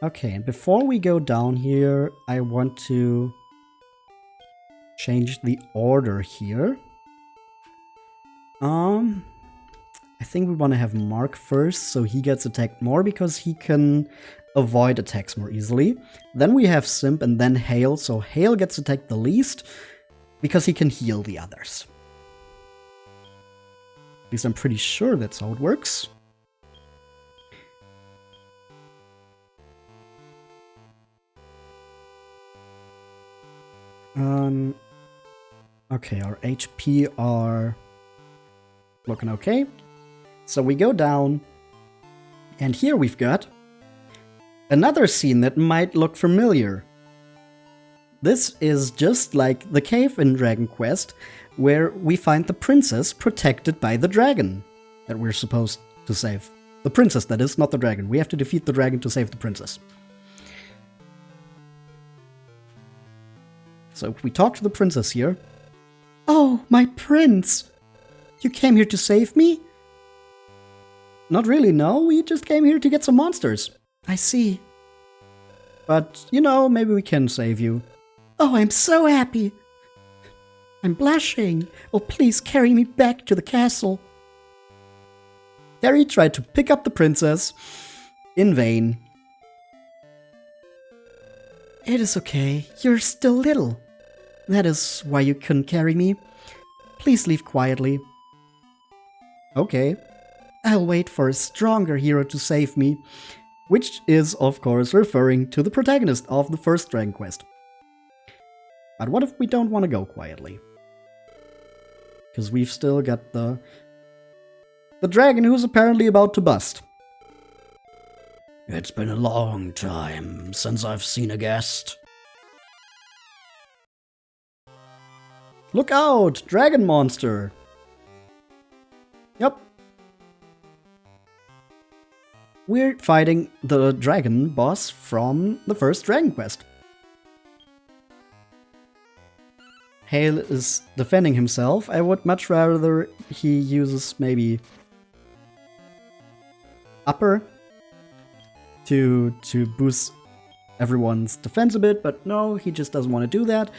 Okay, and before we go down here, I want to change the order here. I think we want to have Mark first, so he gets attacked more because he can avoid attacks more easily. Then we have Simp and then Hale, so Hale gets attacked the least because he can heal the others. At least I'm pretty sure that's how it works. Okay, our HP are looking okay. So we go down, and here we've got another scene that might look familiar. This is just like the cave in Dragon Quest, where we find the princess protected by the dragon that we're supposed to save. The princess, that is, not the dragon. We have to defeat the dragon to save the princess. So if we talk to the princess here. Oh, my prince! You came here to save me? Not really, no. We just came here to get some monsters. I see. But, you know, maybe we can save you. Oh, I'm so happy. I'm blushing. Oh, please carry me back to the castle. Terry tried to pick up the princess. In vain. It is okay. You're still little. That is why you couldn't carry me. Please leave quietly. Okay. I'll wait for a stronger hero to save me. Which is, of course, referring to the protagonist of the first Dragon Quest. But what if we don't want to go quietly? Because we've still got the dragon who's apparently about to bust. It's been a long time since I've seen a guest. Look out! Dragon monster! Yep. We're fighting the dragon boss from the first Dragon Quest. Hale is defending himself. I would much rather he uses maybe upper to boost everyone's defense a bit, but no, he just doesn't want to do that.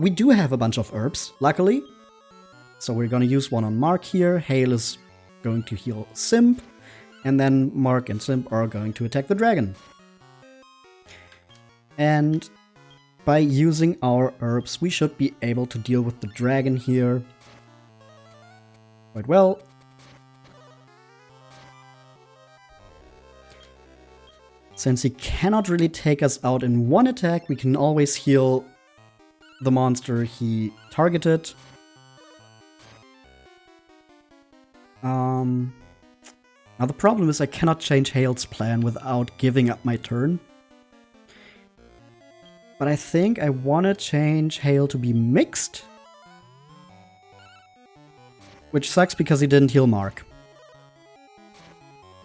We do have a bunch of herbs, luckily. So we're gonna use one on Mark here. Hale is going to heal Simp. And then Mark and Simp are going to attack the dragon. And by using our herbs, we should be able to deal with the dragon here quite well. Since he cannot really take us out in one attack, we can always heal the monster he targeted. Now the problem is I cannot change Hale's plan without giving up my turn. But I think I want to change Hale to be mixed. Which sucks because he didn't heal Mark.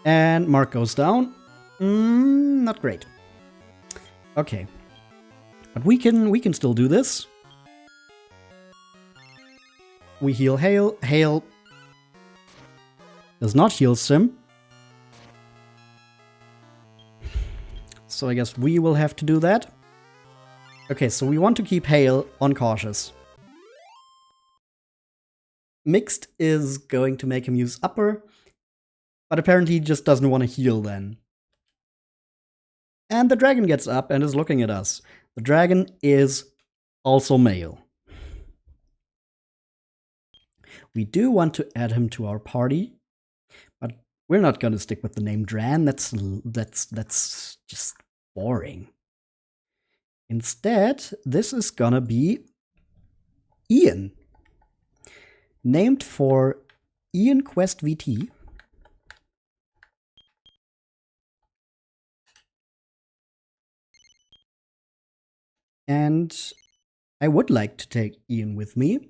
And Mark goes down. Not great. Okay. But we can still do this. We heal Hale. Hale does not heal Sim. So I guess we will have to do that. Okay, so we want to keep Hale on cautious. Mixed is going to make him use upper, but apparently he just doesn't want to heal then. And the dragon gets up and is looking at us. The dragon is also male. We do want to add him to our party, but we're not going to stick with the name Dran. That's just boring. Instead, this is gonna be Ian. Named for Ian Quest VT. And I would like to take Ian with me.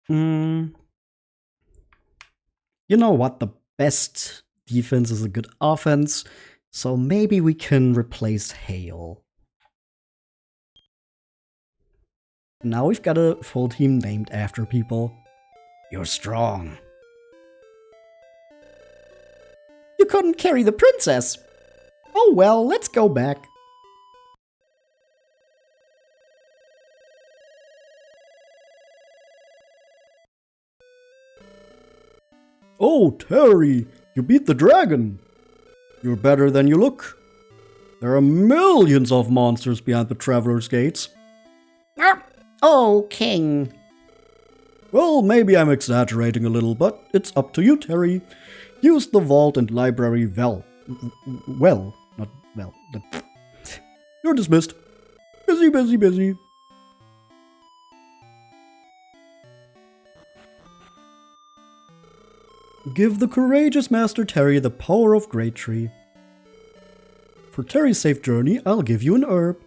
You know what? The best defense is a good offense. So maybe we can replace Hale. Now we've got a full team named after people. You're strong. You couldn't carry the princess. Oh well, let's go back. Oh, Terry, you beat the dragon. You're better than you look. There are millions of monsters behind the Traveler's Gates. Oh, King. Well, maybe I'm exaggerating a little, but it's up to you, Terry. Use the vault and library well. Not well. You're dismissed. Busy, busy, busy. Give the courageous Master Terry the power of GreatTree. For Terry's safe journey, I'll give you an herb.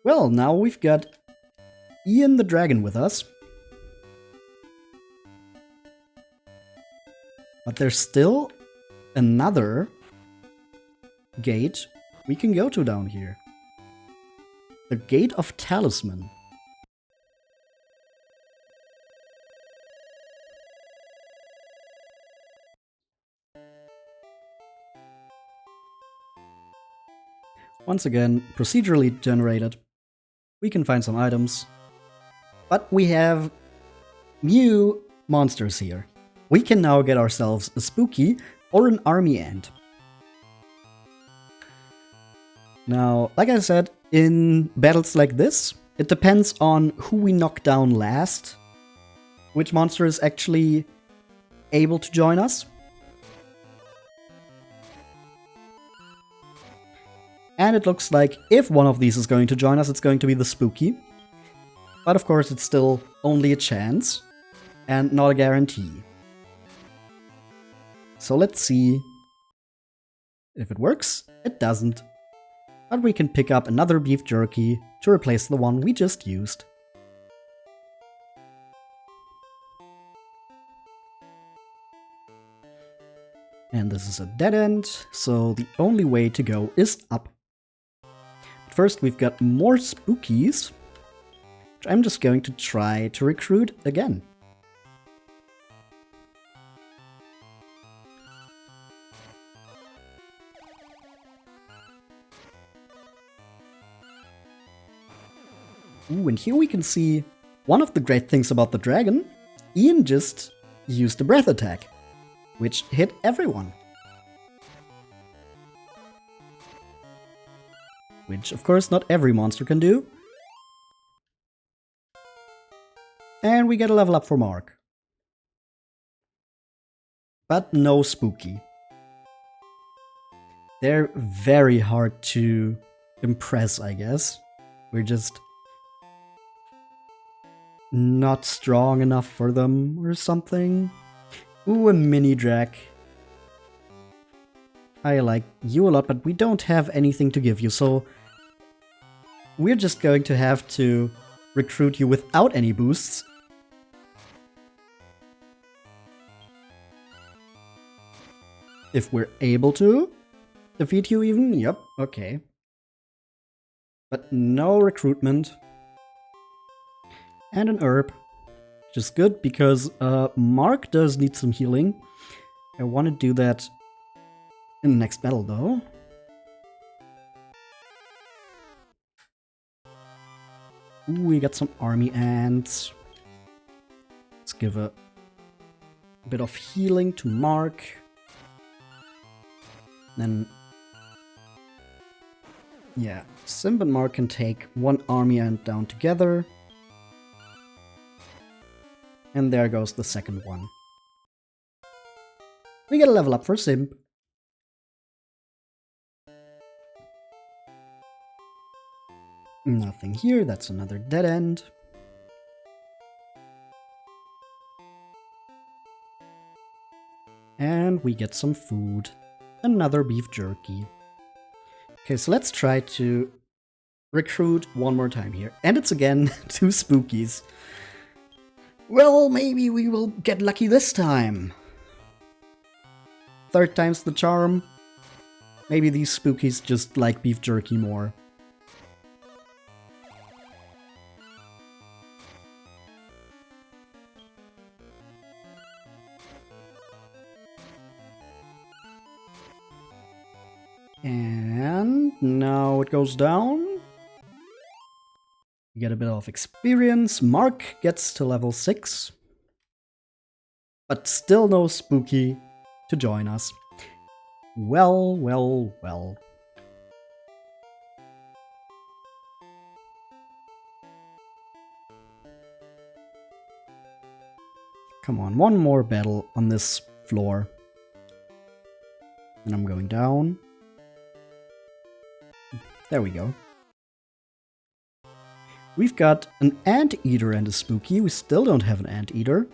Well, now we've got Ian the Dragon with us. But there's still another gate we can go to down here. The Gate of Talisman. Once again, procedurally generated. We can find some items. But we have new monsters here. We can now get ourselves a spooky or an army ant. Now, like I said, in battles like this, it depends on who we knock down last, which monster is actually able to join us. And it looks like if one of these is going to join us, it's going to be the spooky. But of course, it's still only a chance and not a guarantee. So let's see if it works. It doesn't. But we can pick up another beef jerky to replace the one we just used. And this is a dead end, so the only way to go is up. First, we've got more spookies, which I'm just going to try to recruit again. Ooh, and here we can see one of the great things about the dragon. Ian just used a breath attack, which hit everyone. Which, of course, not every monster can do. And we get a level up for Mark. But no spooky. They're very hard to impress, I guess. We're just not strong enough for them or something. Ooh, a mini Drac. I like you a lot, but we don't have anything to give you, so we're just going to have to recruit you without any boosts. If we're able to defeat you even, yep, okay. But no recruitment. And an herb, which is good because Mark does need some healing. I want to do that in the next battle, though. Ooh, we got some army ants. Let's give a bit of healing to Mark. Then, yeah, Simp and Mark can take one army ant down together. And there goes the second one. We get a level up for Simp. Nothing here, that's another dead end. And we get some food. Another beef jerky. Okay, so let's try to recruit one more time here. And it's again 2 spookies. Well, maybe we will get lucky this time. 3rd time's the charm. Maybe these spookies just like beef jerky more. And now it goes down. We get a bit of experience. Mark gets to level 6. But still no spooky to join us. Well, well, well. Come on, one more battle on this floor. And I'm going down. There we go. We've got an anteater and a spooky. We still don't have an anteater.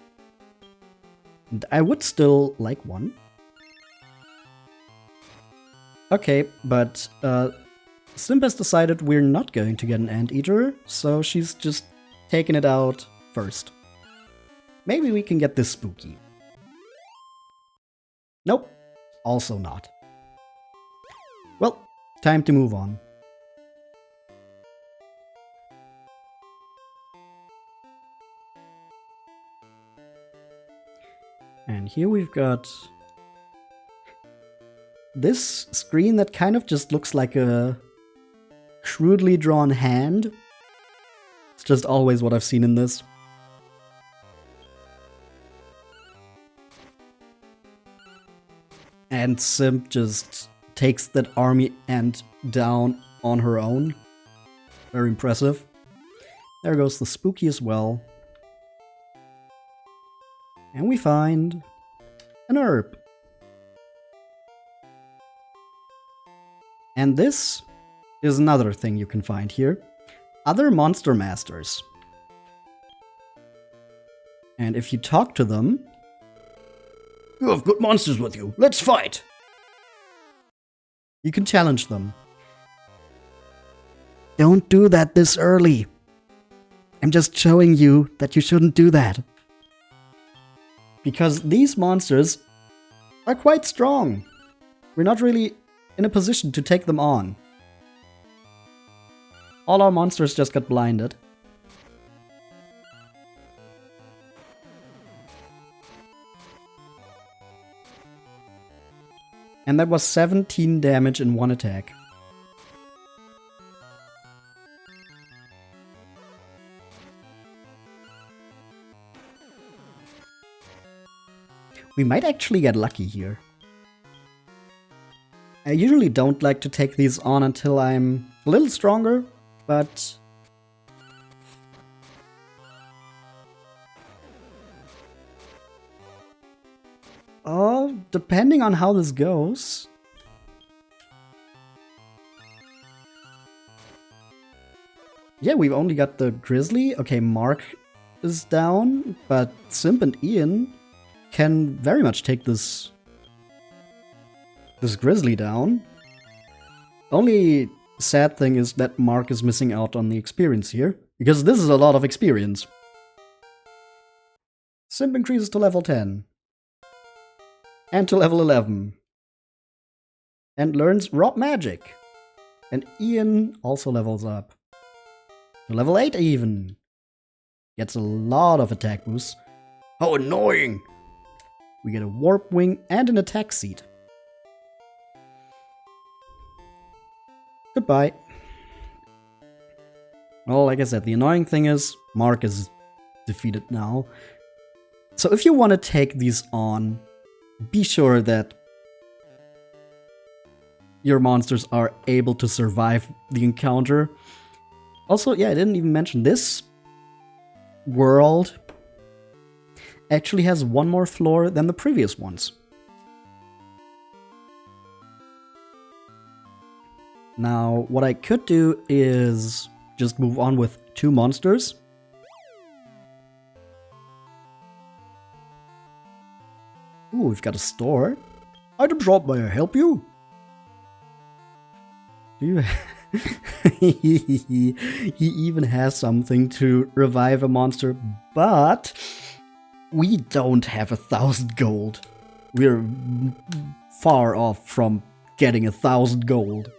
And I would still like one. Okay, but Simp has decided we're not going to get an anteater, so she's just taking it out first. Maybe we can get this spooky. Nope, also not. Well, time to move on. And here we've got this screen that kind of just looks like a crudely drawn hand. It's just always what I've seen in this. And Simp just takes that army ant down on her own. Very impressive. There goes the spooky as well. And we find an herb. And this is another thing you can find here. Other monster masters. And if you talk to them... You have good monsters with you. Let's fight! You can challenge them. Don't do that this early. I'm just showing you that you shouldn't do that. Because these monsters are quite strong. We're not really in a position to take them on. All our monsters just got blinded. And that was 17 damage in one attack. We might actually get lucky here. I usually don't like to take these on until I'm a little stronger, but... Oh, depending on how this goes... Yeah, we've only got the Grizzly. Okay, Mark is down, but Simp and Ian can very much take this Grizzly down. Only sad thing is that Mark is missing out on the experience here, because this is a lot of experience. Simp increases to level 10. And to level 11. And learns Rob Magic. And Ian also levels up. To level 8 even. Gets a lot of attack boosts. How annoying! We get a Warp Wing and an attack seed. Goodbye. Well, like I said, the annoying thing is Mark is defeated now. So if you want to take these on, be sure that your monsters are able to survive the encounter. Also, yeah, I didn't even mention this world actually has one more floor than the previous ones. Now, what I could do is just move on with 2 monsters. Ooh, we've got a store. Item shop, may I help you? Do you... he even has something to revive a monster, but we don't have 1,000 gold. We're far off from getting 1,000 gold.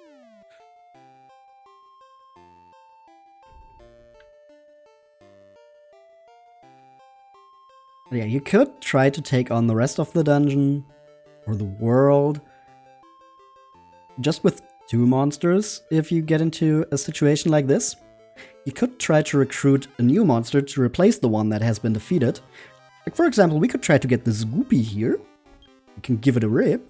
Yeah, you could try to take on the rest of the dungeon or the world just with 2 monsters if you get into a situation like this. You could try to recruit a new monster to replace the one that has been defeated. Like, for example, we could try to get this Goopy here. We can give it a rip.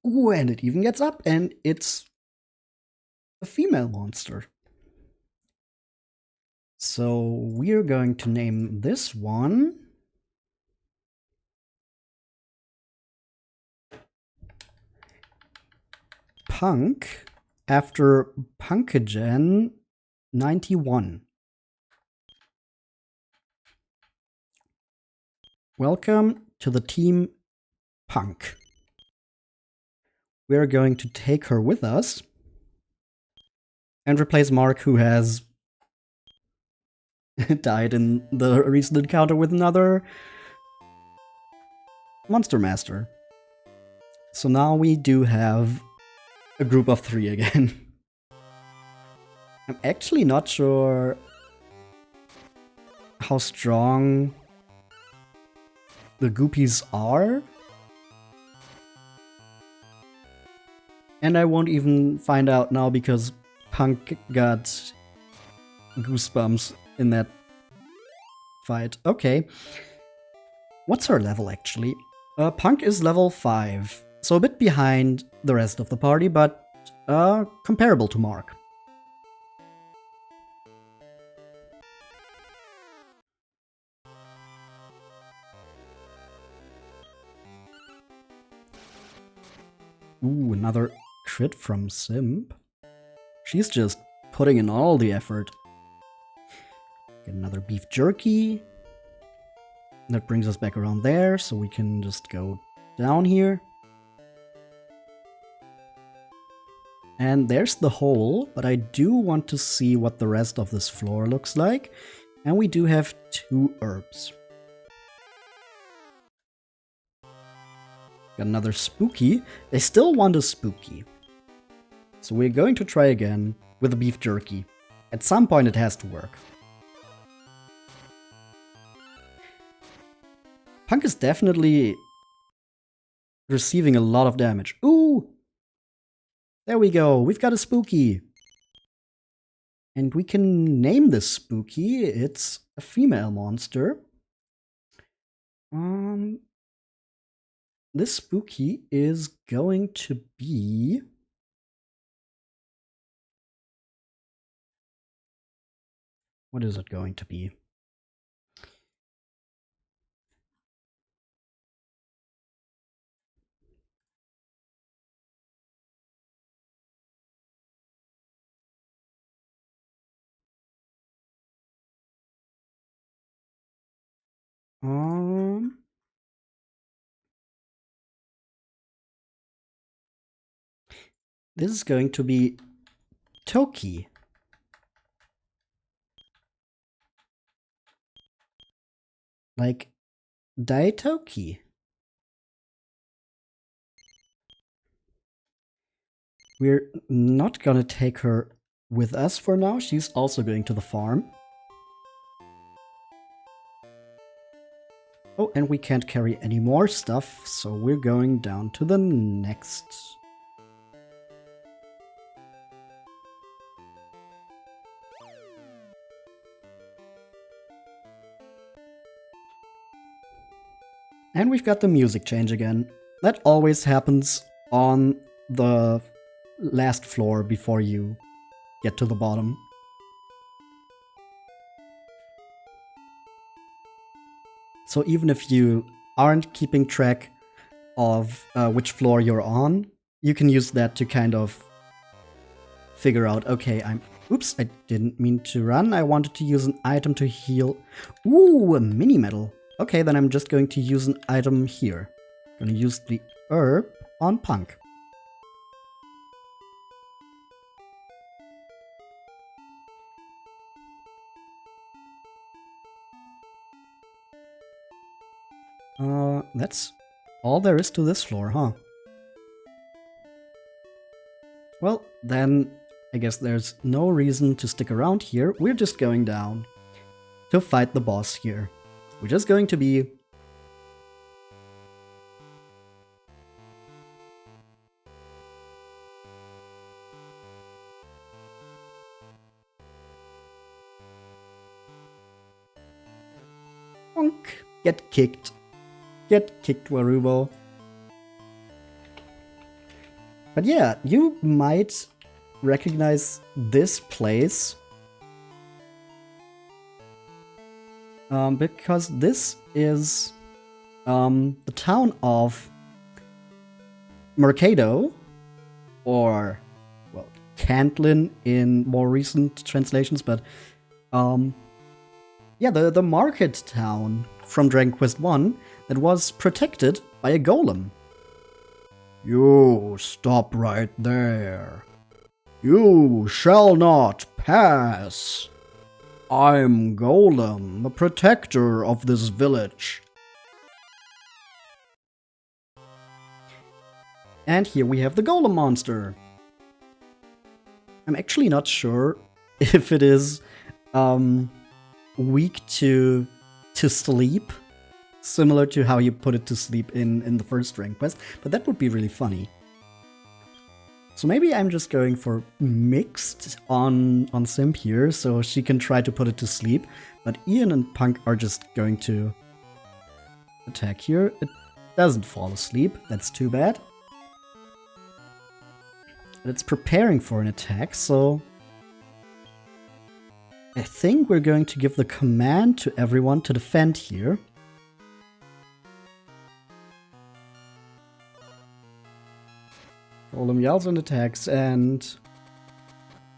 Ooh, and it even gets up, and it's a female monster. So we're going to name this one Punk, after Punkagen 91. Welcome to the team Punk. We're going to take her with us and replace Mark, who has died in the recent encounter with another Monster Master. So now we do have a group of 3 again. I'm actually not sure how strong the Goopies are. And I won't even find out now because Punk got goosebumps in that fight. Okay. What's her level, actually? Punk is level 5. So a bit behind the rest of the party, but comparable to Mark. Ooh, another crit from Simp. She's just putting in all the effort. Get another beef jerky. That brings us back around there, so we can just go down here. And there's the hole, but I do want to see what the rest of this floor looks like. And we do have 2 herbs. Got another spooky. They still want a spooky. So we're going to try again with the beef jerky. At some point it has to work. Punk is definitely receiving a lot of damage. Ooh! There we go. We've got a spooky. And we can name this spooky. It's a female monster. This spooky is going to be... What is it going to be? This is going to be Toki. Like Daitoki. We're not gonna take her with us for now. She's also going to the farm. Oh, and we can't carry any more stuff, so we're going down to the next. And we've got the music change again. That always happens on the last floor before you get to the bottom. So even if you aren't keeping track of which floor you're on, you can use that to kind of figure out, okay, oops, I didn't mean to run. I wanted to use an item to heal. Ooh, a mini medal. Okay, then I'm just going to use an item here. Gonna use the herb on Punk. That's all there is to this floor, huh? Well, then I guess there's no reason to stick around here. We're just going down to fight the boss here, which is going to be Bonk. Get kicked. Get kicked, Warubo. But yeah, you might recognize this place. Because this is the town of Mercado, or, well, Cantlin in more recent translations, but yeah, the market town from Dragon Quest 1 that was protected by a golem. You stop right there. You shall not pass. I'm Golem, the protector of this village. And here we have the golem monster. I'm actually not sure if it is weak to sleep, similar to how you put it to sleep in the first Dragon Quest, but that would be really funny. So maybe I'm just going for mixed on Simp here, so she can try to put it to sleep, but Ian and Punk are just going to attack here. It doesn't fall asleep, that's too bad. But it's preparing for an attack, so I think we're going to give the command to everyone to defend here. Golem yells and attacks and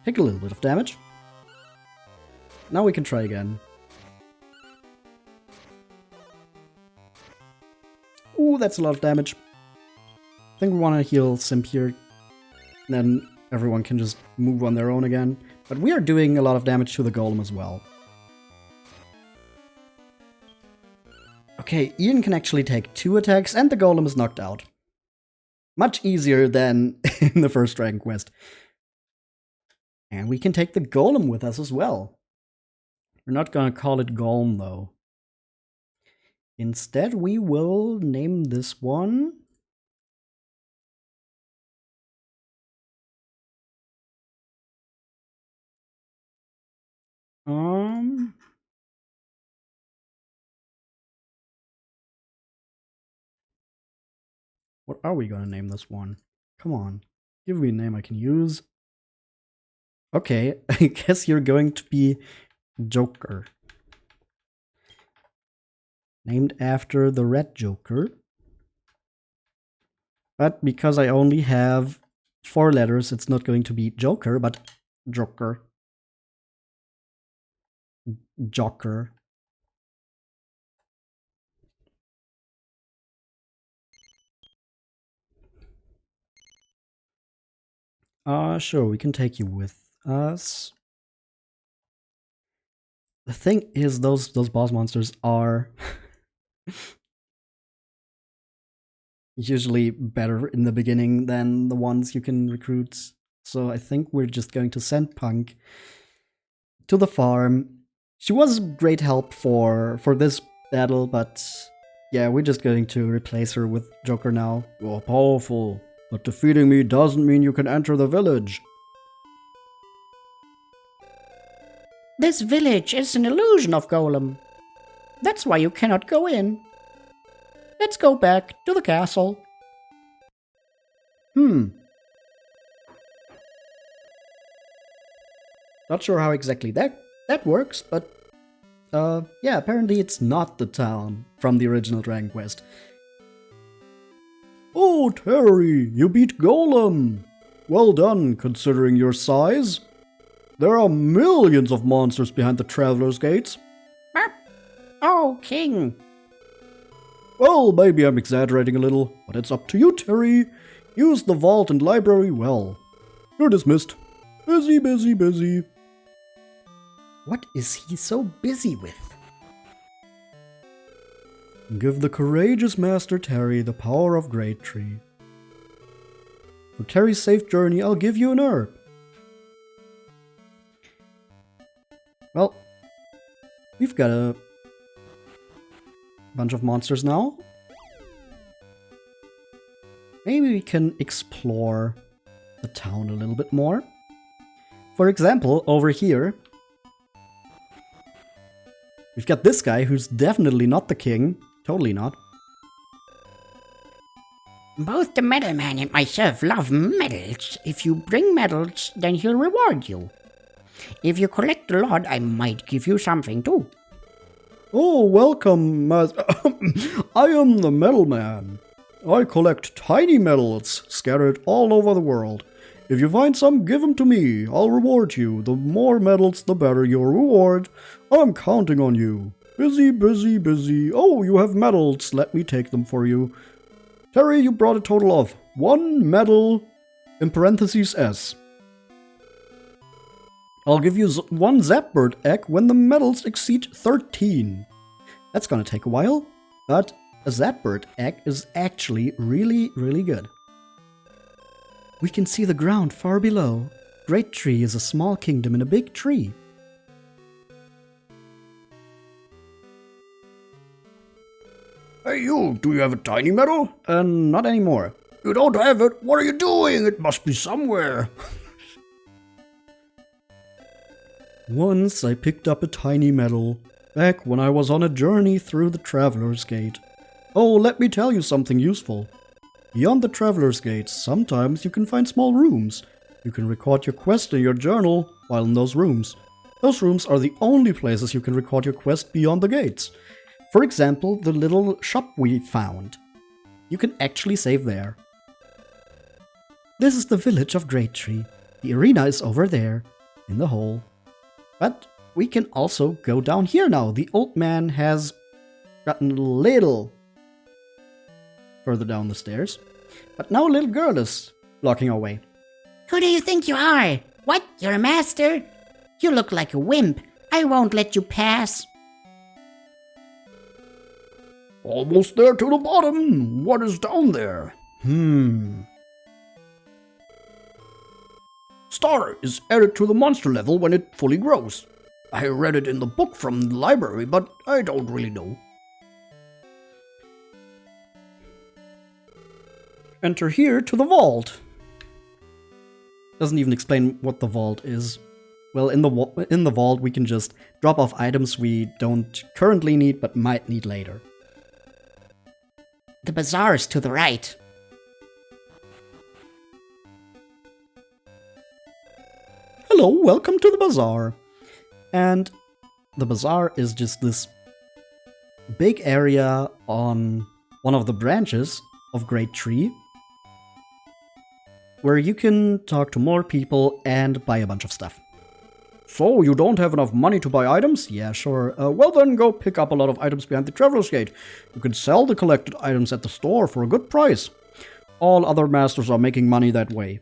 take a little bit of damage. Now we can try again. Ooh, that's a lot of damage. I think we want to heal Simp here. Then everyone can just move on their own again. But we are doing a lot of damage to the golem as well. Okay, Ian can actually take 2 attacks and the golem is knocked out. Much easier than in the first Dragon Quest. And we can take the golem with us as well. We're not gonna call it golem though. Instead, we will name this one what are we gonna name this one? Come on, give me a name I can use. Okay, I guess you're going to be Joker. Named after the Red Joker. But because I only have 4 letters, it's not going to be Joker, but Joker. Joker. Sure, we can take you with us. The thing is, those boss monsters are usually better in the beginning than the ones you can recruit. So I think we're just going to send Punk to the farm. She was great help for this battle, but yeah, we're just going to replace her with Joker now. You're powerful, but defeating me doesn't mean you can enter the village. This village is an illusion of Golem. That's why you cannot go in. Let's go back to the castle. Not sure how exactly that works, but yeah, apparently it's not the town from the original Dragon Quest. Oh, Terry, you beat Golem! Well done, considering your size. There are millions of monsters behind the Traveler's Gates. Oh, King. Well, maybe I'm exaggerating a little, but it's up to you, Terry. Use the vault and library well. You're dismissed. Busy, busy, busy. What is he so busy with? Give the courageous Master Terry the power of GreatTree. For Terry's safe journey, I'll give you an herb. Well, we've got a bunch of monsters now. Maybe we can explore the town a little bit more. For example, over here, we've got this guy who's definitely not the king. Totally not. Both the Metal Man and myself love medals. If you bring medals, then he'll reward you. If you collect a lot, I might give you something too. Oh, welcome, I am the Metal Man. I collect tiny medals scattered all over the world. If you find some, give them to me. I'll reward you. The more medals, the better your reward. I'm counting on you. Busy, busy, busy. Oh, you have medals. Let me take them for you. Terry, you brought a total of 1 medal, in parentheses S. I'll give you 1 Zapbird egg when the medals exceed 13. That's gonna take a while, but a Zapbird egg is actually really, really good. We can see the ground far below. GreatTree is a small kingdom in a big tree. Hey you, do you have a tiny medal? Not anymore. You don't have it? What are you doing? It must be somewhere. Once I picked up a tiny medal, back when I was on a journey through the Traveler's Gate. Oh, let me tell you something useful. Beyond the Traveler's Gate, sometimes you can find small rooms. You can record your quest in your journal while in those rooms. Those rooms are the only places you can record your quest beyond the gates. For example, the little shop we found. You can actually save there. This is the village of GreatTree. The arena is over there, in the hole. But we can also go down here now. The old man has gotten a little further down the stairs. But now a little girl is blocking our way. Who do you think you are? What? You're a master? You look like a wimp. I won't let you pass. Almost there to the bottom. What is down there? Star is added to the monster level when it fully grows. I read it in the book from the library, but I don't really know. Enter here to the vault. Doesn't even explain what the vault is. Well, in the vault we can just drop off items we don't currently need but might need later. The bazaar is to the right. Hello, welcome to the bazaar. And the bazaar is just this big area on one of the branches of GreatTree where you can talk to more people and buy a bunch of stuff. So, you don't have enough money to buy items? Yeah, sure. Well then, go pick up a lot of items behind the Traveler's Gate. You can sell the collected items at the store for a good price. All other masters are making money that way.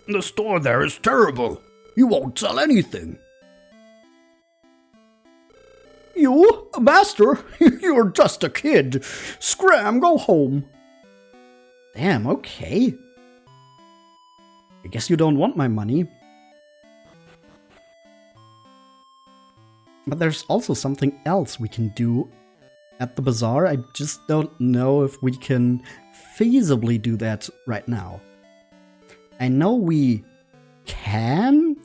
The store there is terrible. You won't sell anything. You? A master? You're just a kid. Scram, go home. Damn, okay. I guess you don't want my money. But there's also something else we can do at the bazaar. I just don't know if we can feasibly do that right now. I know we can,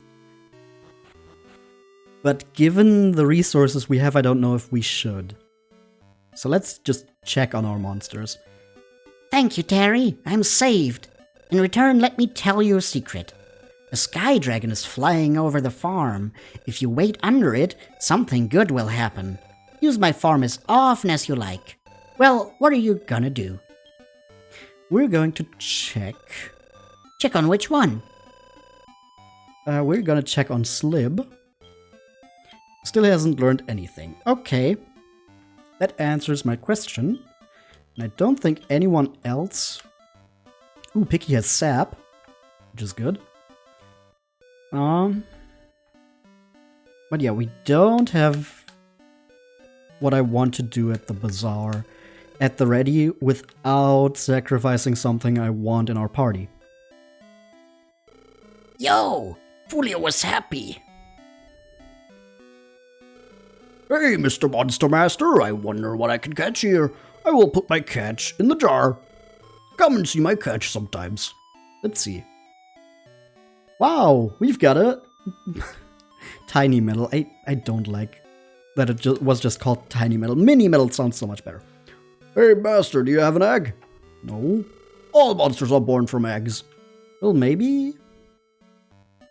but given the resources we have, I don't know if we should. So let's just check on our monsters. Thank you, Terry. I'm saved. In return, let me tell you a secret. A sky dragon is flying over the farm. If you wait under it, something good will happen. Use my farm as often as you like. Well, what are you gonna do? We're going to check. Check on which one? We're gonna check on Slib. Still hasn't learned anything. Okay. That answers my question. And I don't think anyone else... Ooh, Picky has Sap, which is good. But yeah, we don't have what I want to do at the bazaar at the ready without sacrificing something I want in our party. Yo! Fulio was happy. Hey, Mr. Monster Master, I wonder what I can catch here. I will put my catch in the jar. Come and see my catch sometimes. Let's see. Wow, we've got a tiny metal. I don't like that it was just called tiny metal. Mini metal sounds so much better. Hey, Master, do you have an egg? No. All monsters are born from eggs. Well, maybe...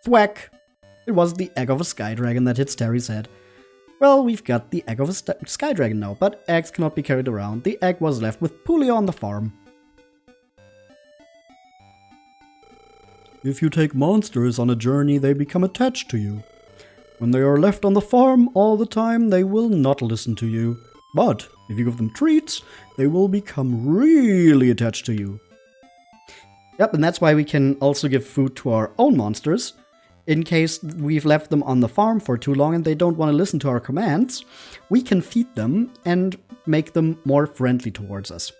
Thwack! It was the egg of a sky dragon that hits Terry's head. Well, we've got the egg of a sky dragon now, but eggs cannot be carried around. The egg was left with Pulio on the farm. If you take monsters on a journey, they become attached to you. When they are left on the farm all the time, they will not listen to you. But if you give them treats, they will become really attached to you. Yep, and that's why we can also give food to our own monsters. In case we've left them on the farm for too long and they don't want to listen to our commands, we can feed them and make them more friendly towards us.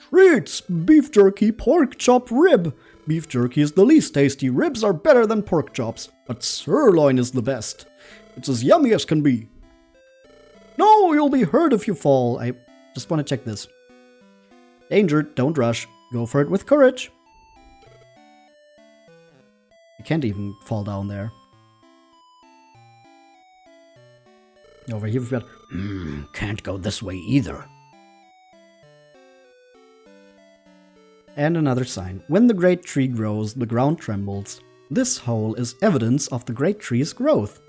Treats! Beef jerky, pork chop, rib! Beef jerky is the least tasty, ribs are better than pork chops, but sirloin is the best. It's as yummy as can be. No, you'll be hurt if you fall. I just want to check this. Danger, don't rush. Go for it with courage. You can't even fall down there. Over here we've got... can't go this way either. And another sign. When the great tree grows, the ground trembles. This hole is evidence of the great tree's growth.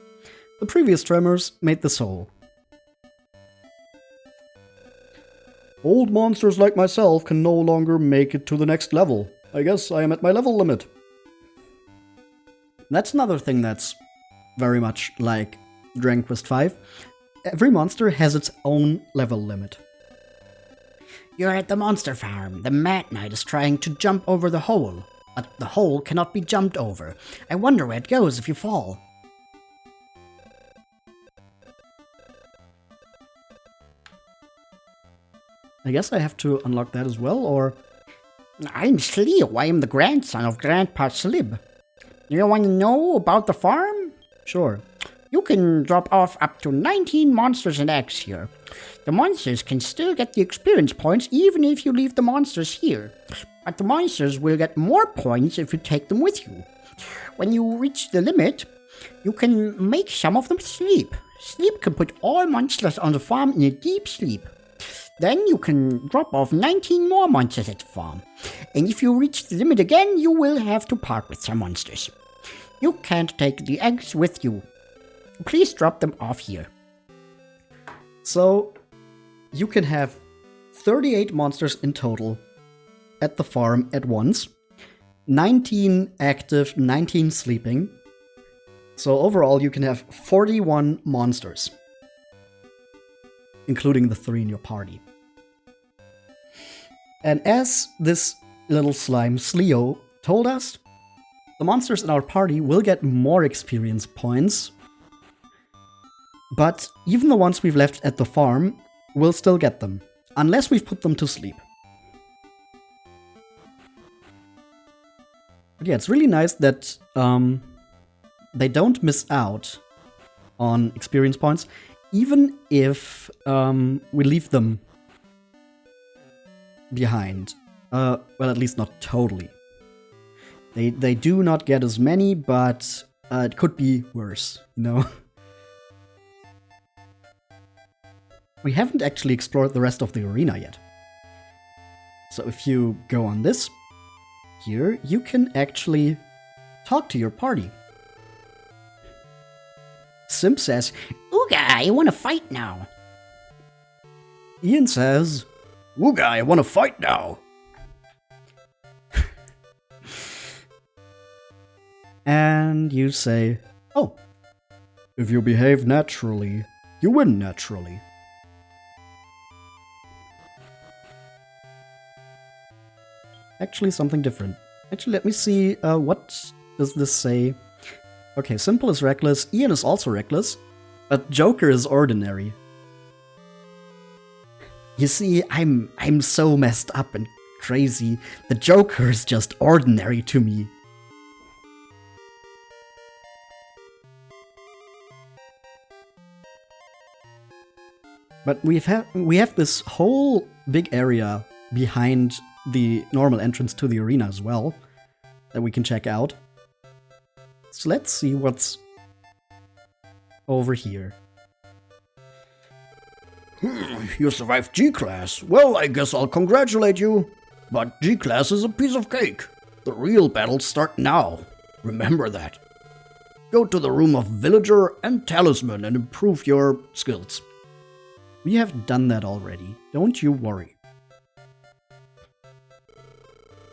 The previous tremors made this hole. Old monsters like myself can no longer make it to the next level. I guess I am at my level limit. That's another thing that's very much like Dragon Quest V. Every monster has its own level limit. You're at the monster farm. The Mad Knight is trying to jump over the hole, but the hole cannot be jumped over. I wonder where it goes if you fall. I guess I have to unlock that as well, or... I'm Sleo. I am the grandson of Grandpa Slib. You want to know about the farm? Sure. You can drop off up to 19 monsters and eggs here. The monsters can still get the experience points even if you leave the monsters here. But the monsters will get more points if you take them with you. When you reach the limit, you can make some of them sleep. Sleep can put all monsters on the farm in a deep sleep. Then you can drop off 19 more monsters at the farm. And if you reach the limit again, you will have to part with some monsters. You can't take the eggs with you. Please drop them off here. So, you can have 38 monsters in total at the farm at once. 19 active, 19 sleeping. So overall you can have 41 monsters. Including the 3 in your party. And as this little slime, Sleo, told us, the monsters in our party will get more experience points. But even the ones we've left at the farm will still get them, unless we've put them to sleep. But yeah, it's really nice that they don't miss out on experience points, even if we leave them behind. Well, at least not totally. They do not get as many, but it could be worse, you know? We haven't actually explored the rest of the arena yet. So if you go on this, here, you can actually talk to your party. Simp says, Ooga, I want to fight now. Ian says, Ooga, I want to fight now. and you say, oh, If you behave naturally, you win naturally. actually something different. Actually, let me see, what does this say? Okay, Simple is reckless, Ian is also reckless, but Joker is ordinary. You see, I'm so messed up and crazy. The Joker is just ordinary to me. But we have this whole big area behind the normal entrance to the arena as well that we can check out. So let's see what's over here. You survived G-Class. Well, I guess I'll congratulate you. But G-Class is a piece of cake. The real battles start now. Remember that. Go to the room of Villager and Talisman and improve your skills. We have done that already, don't you worry.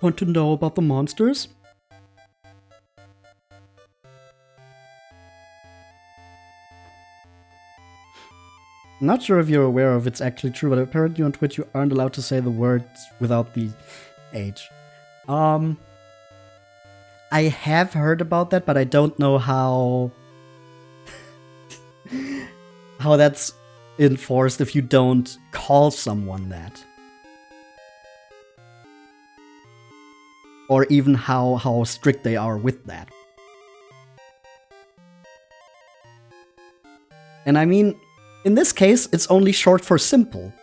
Want to know about the monsters? Not sure if you're aware of it's actually true, but apparently on Twitch you aren't allowed to say the words without the H. I have heard about that, but I don't know how that's enforced if you don't call someone that. Or even how strict they are with that. And I mean, in this case, it's only short for simple.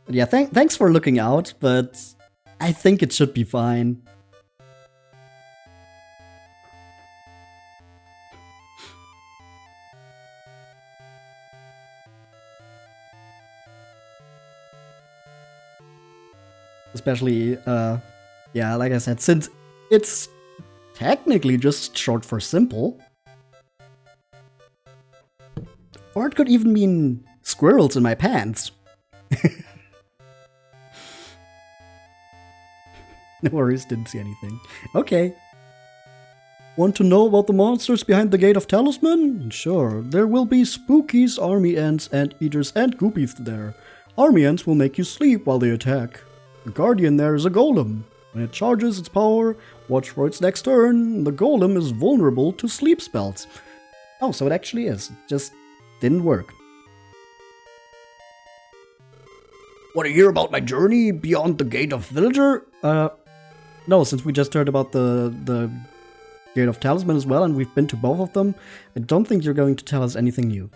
But yeah, thanks for looking out, but I think it should be fine. Especially, yeah, like I said, since it's technically just short for simple. Or it could even mean squirrels in my pants. No worries, didn't see anything. Okay. Want to know about the monsters behind the Gate of Talisman? Sure, there will be spookies, army ants, anteaters, and goopies there. Army ants will make you sleep while they attack. The guardian there is a golem. When it charges its power, watch for its next turn. The golem is vulnerable to sleep spells. Oh, so it actually is. It just didn't work. Want to hear about my journey beyond the Gate of Villager? No, since we just heard about the Gate of Talisman as well, and we've been to both of them, I don't think you're going to tell us anything new.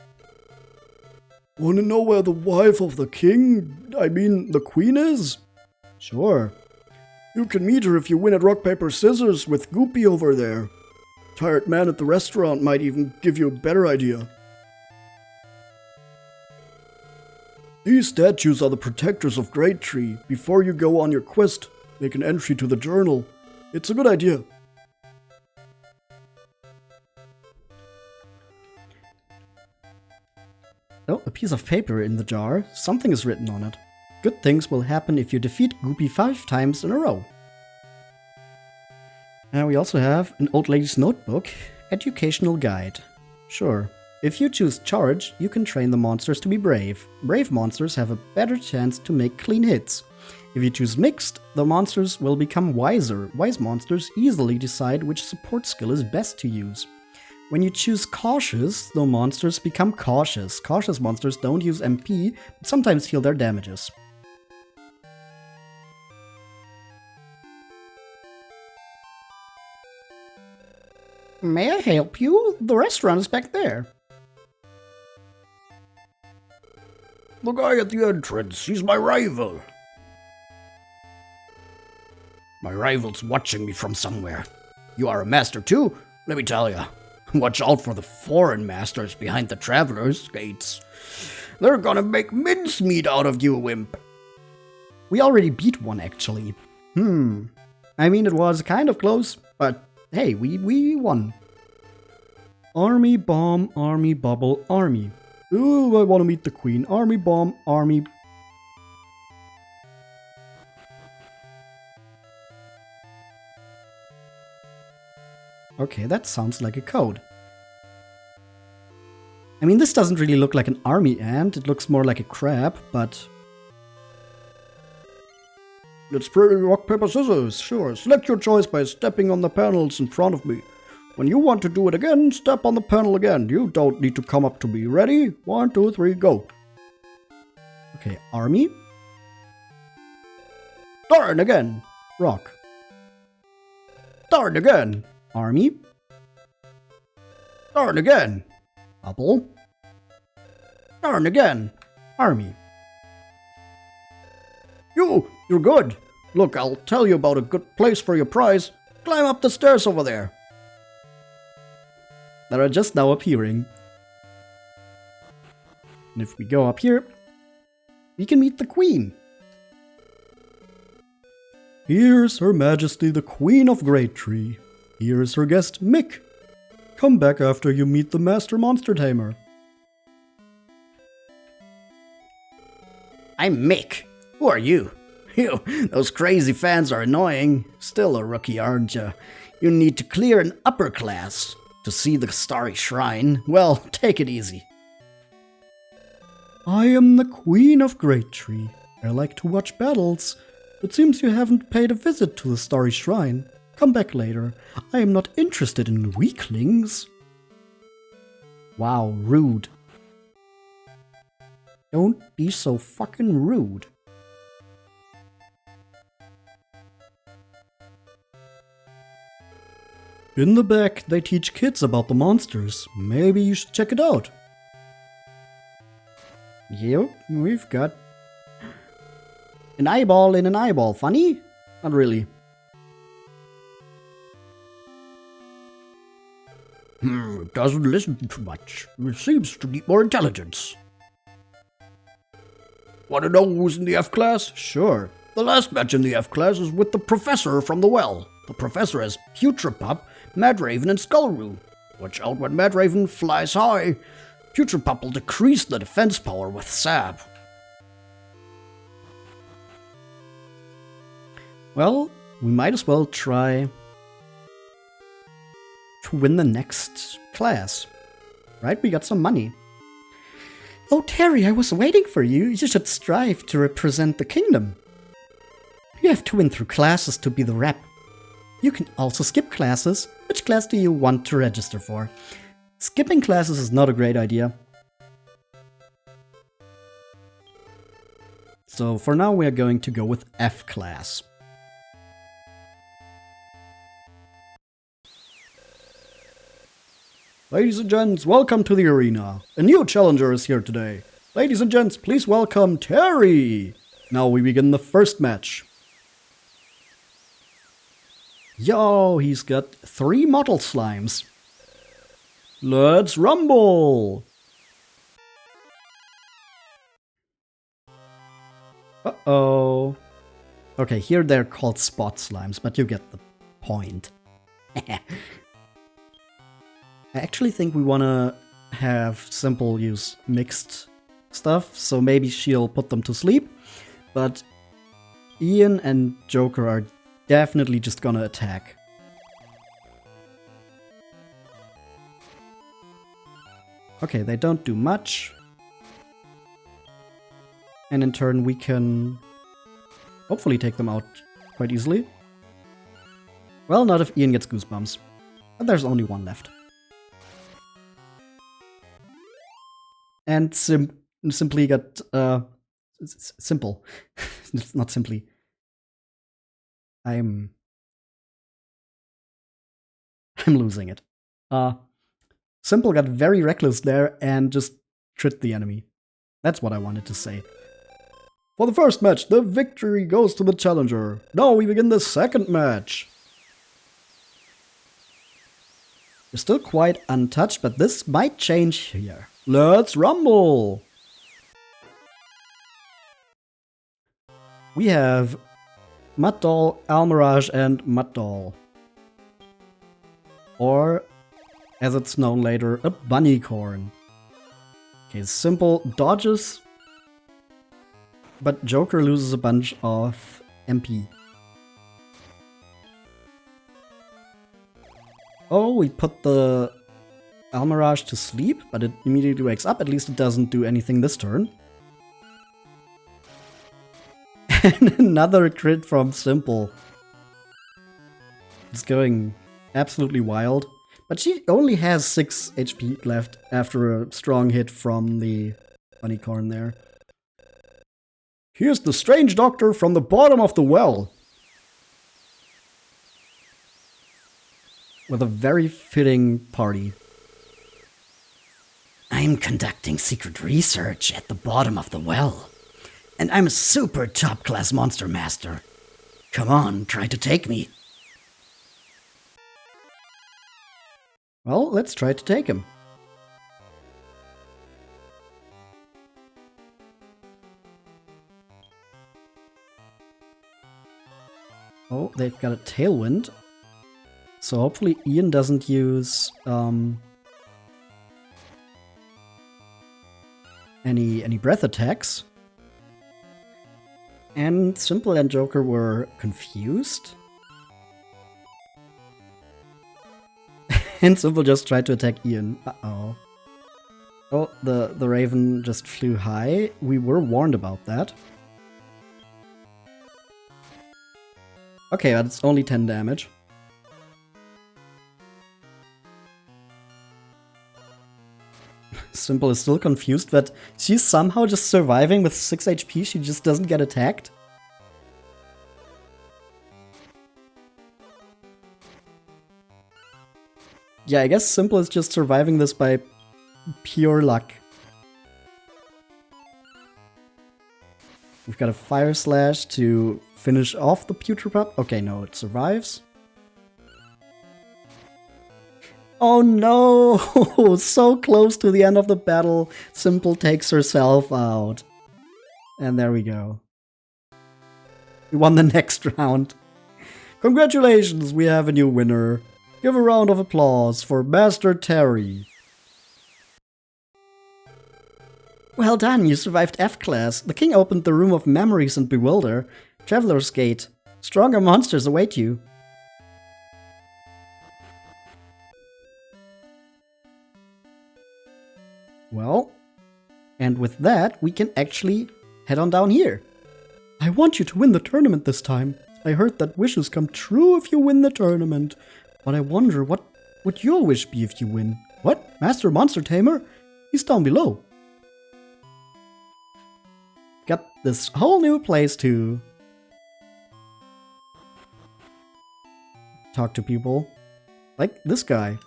Want to know where the wife of the king, the queen is? Sure. You can meet her if you win at rock, paper, scissors with Goopy over there. Tired man at the restaurant might even give you a better idea. These statues are the protectors of GreatTree. Before you go on your quest, make an entry to the journal. It's a good idea. Oh, a piece of paper in the jar. Something is written on it. Good things will happen if you defeat Goopy 5 times in a row. And we also have an old lady's notebook, educational guide. Sure. If you choose charge, you can train the monsters to be brave. Brave monsters have a better chance to make clean hits. If you choose mixed, the monsters will become wiser. Wise monsters easily decide which support skill is best to use. When you choose cautious, the monsters become cautious. Cautious monsters don't use MP, but sometimes heal their damages. May I help you? The restaurant is back there. The guy at the entrance, he's my rival. My rival's watching me from somewhere. You are a master too? Let me tell ya. Watch out for the foreign masters behind the travelers' gates. They're gonna make mincemeat out of you, wimp. We already beat one, actually. I mean, it was kind of close, but hey, we won. Army bomb, army bubble, army. Ooh, I want to meet the queen. Army bomb, army. Okay, that sounds like a code. I mean, this doesn't really look like an army ant. It looks more like a crab, but... Let's play rock, paper, scissors. Sure, select your choice by stepping on the panels in front of me. When you want to do it again, step on the panel again. You don't need to come up to me. Ready? 1, 2, 3, go. Okay, army. Darn again. Rock. Darn again. Army. Darn again. Bubble. Darn again. Army. You're good. Look, I'll tell you about a good place for your prize. Climb up the stairs over there. That are just now appearing. And if we go up here, we can meet the queen. Here's Her Majesty the Queen of GreatTree. Here's her guest, Mick. Come back after you meet the Master Monster Tamer. I'm Mick. Who are you? Phew, those crazy fans are annoying. Still a rookie, aren't you? You need to clear an upper class to see the Starry Shrine. Well, take it easy. I am the Queen of GreatTree. I like to watch battles. It seems you haven't paid a visit to the Starry Shrine. Come back later. I am not interested in weaklings. Wow, rude. Don't be so fucking rude. In the back, they teach kids about the monsters. Maybe you should check it out. Yep, we've got an eyeball in an eyeball. Funny? Not really. It doesn't listen too much. It seems to need more intelligence. Want to know who's in the F class? Sure. The last match in the F class is with the Professor from the Well. The Professor has Pup, Madraven, and Skullroo. Watch out when Madraven flies high. Pup will decrease the defense power with Sab. Well, we might as well try to win the next class. Right? We got some money. Oh, Terry, I was waiting for you. You should strive to represent the kingdom. You have to win through classes to be the rep. You can also skip classes. Which class do you want to register for? Skipping classes is not a great idea. So for now we are going to go with F class. Ladies and gents, welcome to the arena. A new challenger is here today. Ladies and gents, please welcome Terry. Now we begin the first match. Yo, he's got 3 model slimes. Let's rumble. Uh-oh. Okay, here they're called spot slimes, but you get the point. I actually think we want to have Simple use mixed stuff, so maybe she'll put them to sleep. But Ian and Joker are definitely just gonna attack. Okay, they don't do much. And in turn we can hopefully take them out quite easily. Well, not if Ian gets goosebumps. But there's only one left. And simply got, simple. It's not simply. I'm losing it. Simple got very reckless there and just crit the enemy. That's what I wanted to say. For the first match, the victory goes to the challenger. Now we begin the second match. You're still quite untouched, but this might change here. Let's rumble. We have Mud Doll, Almirage, and Mud Doll. Or, as it's known later, a Bunnycorn. Okay, Simple dodges, but Joker loses a bunch of MP. Oh, we put the Almirage to sleep, but it immediately wakes up. At least it doesn't do anything this turn. And another crit from Simple. It's going absolutely wild. But she only has 6 HP left after a strong hit from the Bunnycorn there. Here's the strange doctor from the bottom of the well. With a very fitting party. I'm conducting secret research at the bottom of the well. And I'm a super top-class monster master. Come on, try to take me. Well, let's try to take him. Oh, they've got a Tailwind. So hopefully Ian doesn't use any breath attacks. And Simple and Joker were confused. And Simple just tried to attack Ian. Uh-oh. Oh, the Raven just flew high. We were warned about that. Okay, but it's only 10 damage. Simple is still confused, but she's somehow just surviving with 6 HP. She just doesn't get attacked. Yeah, I guess Simple is just surviving this by pure luck. We've got a Fire Slash to finish off the Putrepup. Okay, no, it survives. Oh no! So close to the end of the battle, Simple takes herself out. And there we go. We won the next round. Congratulations, we have a new winner. Give a round of applause for Master Terry. Well done, you survived F-Class. The king opened the Room of Memories and Bewilder. Traveler's Gate. Stronger monsters await you. Well, and with that, we can actually head on down here. I want you to win the tournament this time. I heard that wishes come true if you win the tournament. But I wonder, what would your wish be if you win? What? Master Monster Tamer? He's down below. Got this whole new place to talk to people. Like this guy.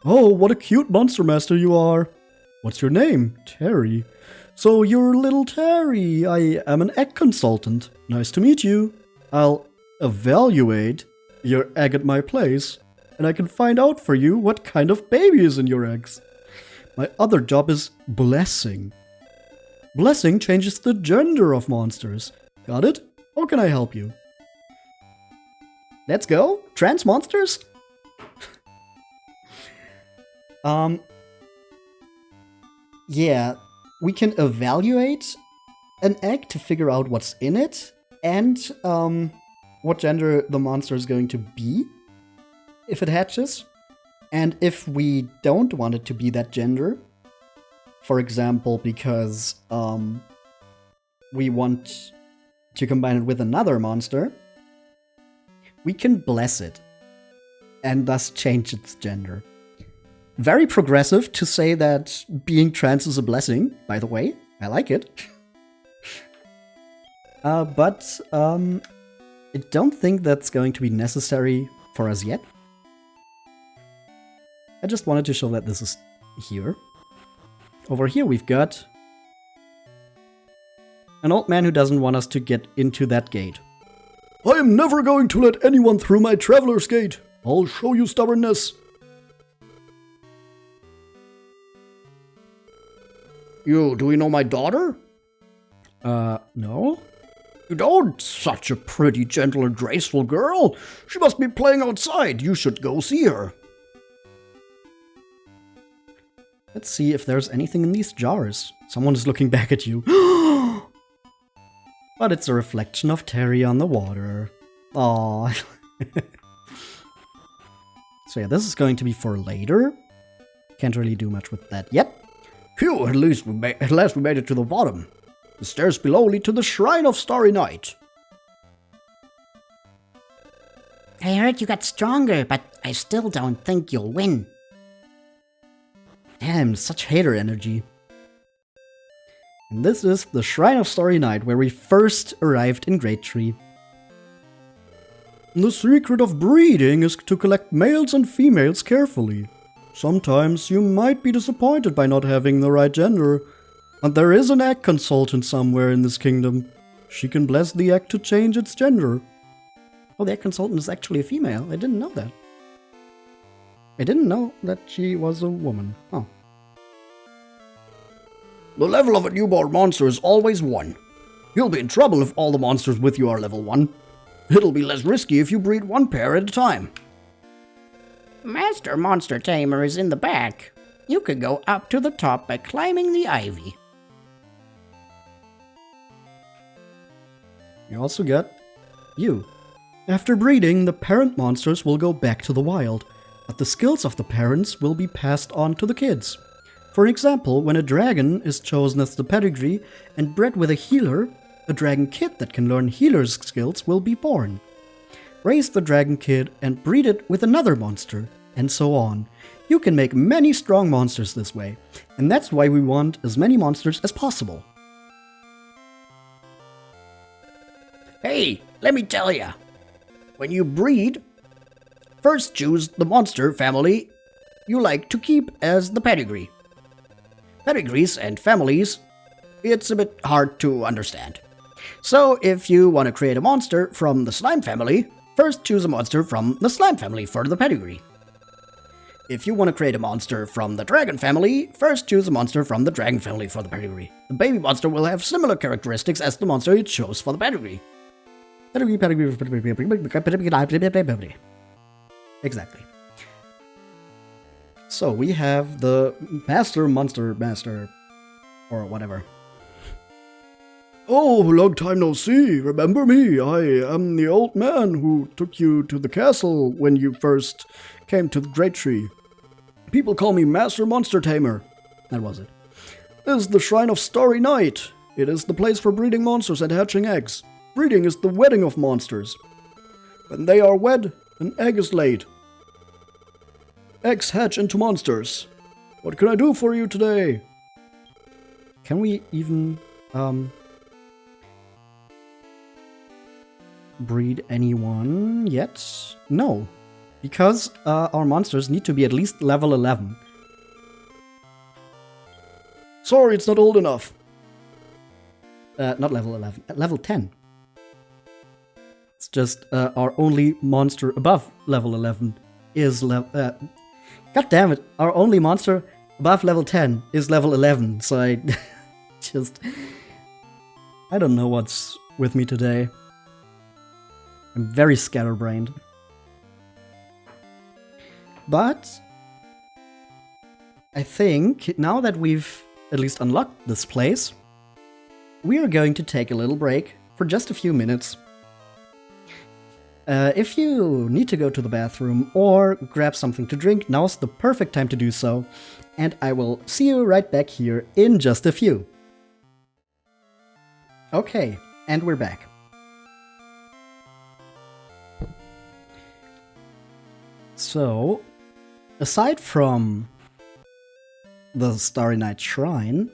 Oh, what a cute monster master you are. What's your name? Terry. So you're little Terry. I am an egg consultant. Nice to meet you. I'll evaluate your egg at my place, and I can find out for you what kind of baby is in your eggs. My other job is blessing. Blessing changes the gender of monsters. Got it? How can I help you? Let's go. Trans monsters? Yeah, we can evaluate an egg to figure out what's in it and what gender the monster is going to be if it hatches. And if we don't want it to be that gender, for example, because we want to combine it with another monster, we can bless it and thus change its gender. Very progressive to say that being trans is a blessing, by the way. I like it. But I don't think that's going to be necessary for us yet. I just wanted to show that this is here. Over here we've got an old man who doesn't want us to get into that gate. I am never going to let anyone through my traveler's gate. I'll show you stubbornness. Do we know my daughter? No? You don't? Such a pretty, gentle, and graceful girl. She must be playing outside. You should go see her. Let's see if there's anything in these jars. Someone is looking back at you. But it's a reflection of Terry on the water. Aww. So yeah, this is going to be for later. Can't really do much with that yet. Phew, at last we made it to the bottom. The stairs below lead to the Shrine of Starry Night. I heard you got stronger, but I still don't think you'll win. Damn, such hater energy. And this is the Shrine of Starry Night, where we first arrived in GreatTree. The secret of breeding is to collect males and females carefully. Sometimes you might be disappointed by not having the right gender, but there is an egg consultant somewhere in this kingdom. She can bless the egg to change its gender. Oh, the egg consultant is actually a female. I didn't know that. I didn't know that she was a woman. Oh. The level of a newborn monster is always 1. You'll be in trouble if all the monsters with you are level 1. It'll be less risky if you breed one pair at a time. Master Monster Tamer is in the back. You could go up to the top by climbing the ivy. You also get you. After breeding, the parent monsters will go back to the wild, but the skills of the parents will be passed on to the kids. For example, when a dragon is chosen as the pedigree and bred with a healer, a dragon kid that can learn healer's skills will be born. Raise the dragon kid and breed it with another monster, and so on. You can make many strong monsters this way, and that's why we want as many monsters as possible. Hey, let me tell ya. When you breed, first choose the monster family you like to keep as the pedigree. Pedigrees and families, it's a bit hard to understand. So if you want to create a monster from the slime family, first choose a monster from the slime family for the pedigree. If you want to create a monster from the dragon family, first choose a monster from the dragon family for the pedigree. The baby monster will have similar characteristics as the monster you chose for the pedigree. Exactly. So we have the Monster Master, or whatever. Oh, long time no see. Remember me? I am the old man who took you to the castle when you first came to the GreatTree. People call me Master Monster Tamer. That was it. This is the Shrine of Starry Night. It is the place for breeding monsters and hatching eggs. Breeding is the wedding of monsters. When they are wed, an egg is laid. Eggs hatch into monsters. What can I do for you today? Can we even breed anyone yet? No, because our monsters need to be at least level 11. Sorry, it's not old enough. Not level 11, level 10. It's just our only monster above level 11 is level. God damn it! Our only monster above level 10 is level 11. So I I don't know what's with me today. I'm very scatterbrained. But I think now that we've at least unlocked this place, we are going to take a little break for just a few minutes. If you need to go to the bathroom or grab something to drink, now's the perfect time to do so, and I will see you right back here in just a few. Okay, and we're back. So, aside from the Starry Night Shrine,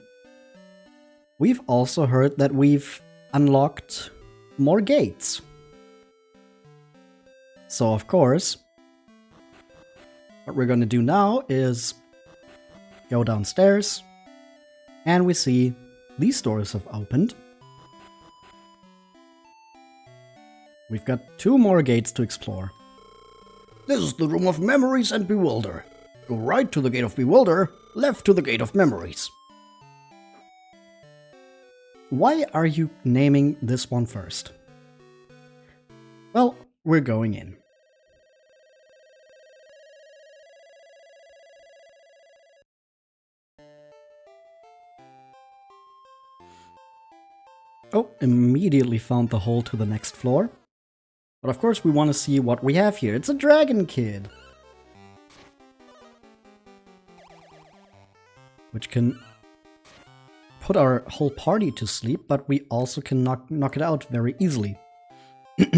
we've also heard that we've unlocked more gates. So, of course, what we're going to do now is go downstairs, and we see these doors have opened. We've got 2 more gates to explore. This is the Room of Memories and Bewilder. Go right to the Gate of Bewilder, left to the Gate of Memories. Why are you naming this one first? Well, we're going in. Oh, immediately found the hole to the next floor. But of course we want to see what we have here. It's a dragon kid. Which can put our whole party to sleep, but we also can knock it out very easily. What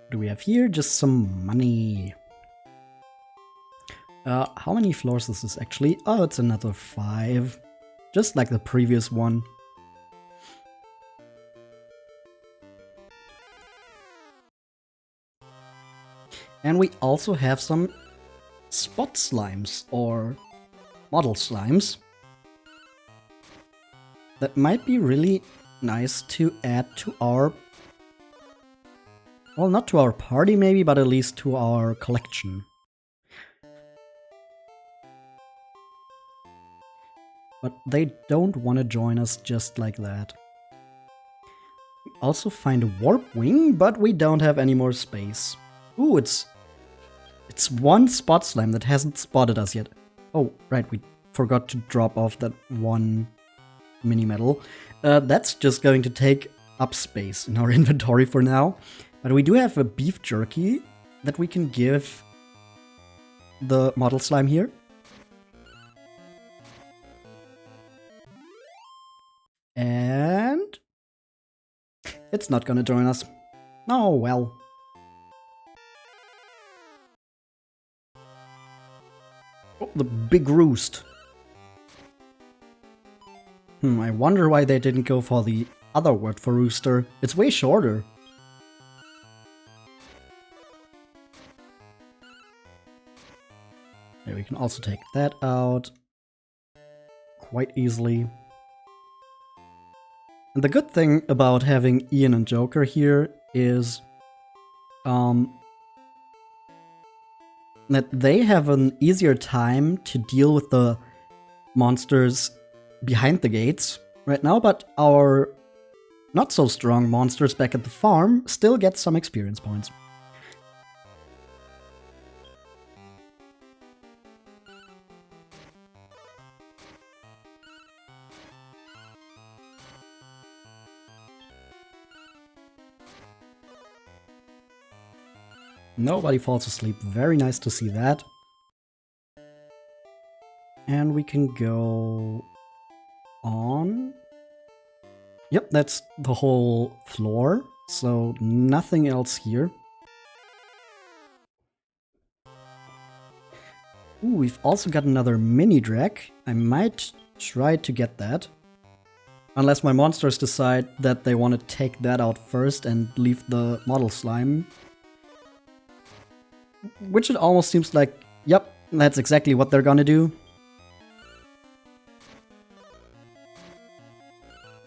do we have here? Just some money. How many floors is this actually? Oh, it's another 5. Just like the previous one. And we also have some spot slimes, or model slimes. That might be really nice to add to our... well, not to our party maybe, but at least to our collection. But they don't want to join us just like that. We also find a warp wing, but we don't have any more space. Ooh, it's one spot slime that hasn't spotted us yet. Oh, right, we forgot to drop off that one mini medal. That's just going to take up space in our inventory for now. But we do have a beef jerky that we can give the model slime here. And it's not gonna join us. Oh, well. Oh, the big roost. I wonder why they didn't go for the other word for rooster. It's way shorter. Yeah, we can also take that out quite easily. And the good thing about having Ian and Joker here is that they have an easier time to deal with the monsters behind the gates right now, but our not so strong monsters back at the farm still get some experience points. Nobody falls asleep. Very nice to see that. And we can go on. Yep, that's the whole floor. So nothing else here. Ooh, we've also got another mini drag. I might try to get that. Unless my monsters decide that they want to take that out first and leave the model slime. Which it almost seems like, yep, that's exactly what they're gonna do.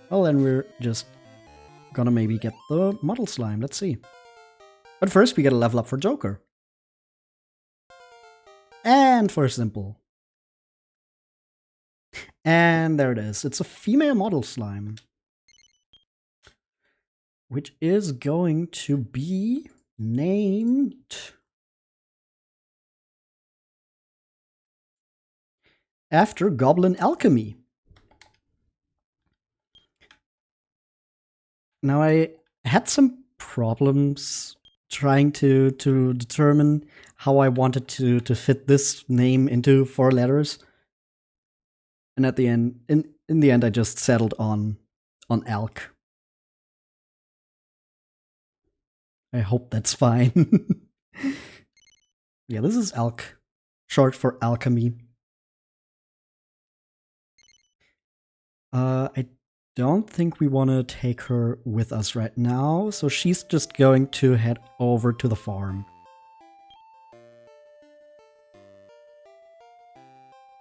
Well, then we're just gonna maybe get the model slime. Let's see. But first, we gotta level up for Joker. And for Simple. And there it is. It's a female model slime. Which is going to be named... after Goblin Alchemy. Now, I had some problems trying to determine how I wanted to fit this name into 4 letters. And at the end, in the end, I just settled on Alch. I hope that's fine. Yeah, this is Alch, short for alchemy. I don't think we want to take her with us right now, so she's just going to head over to the farm.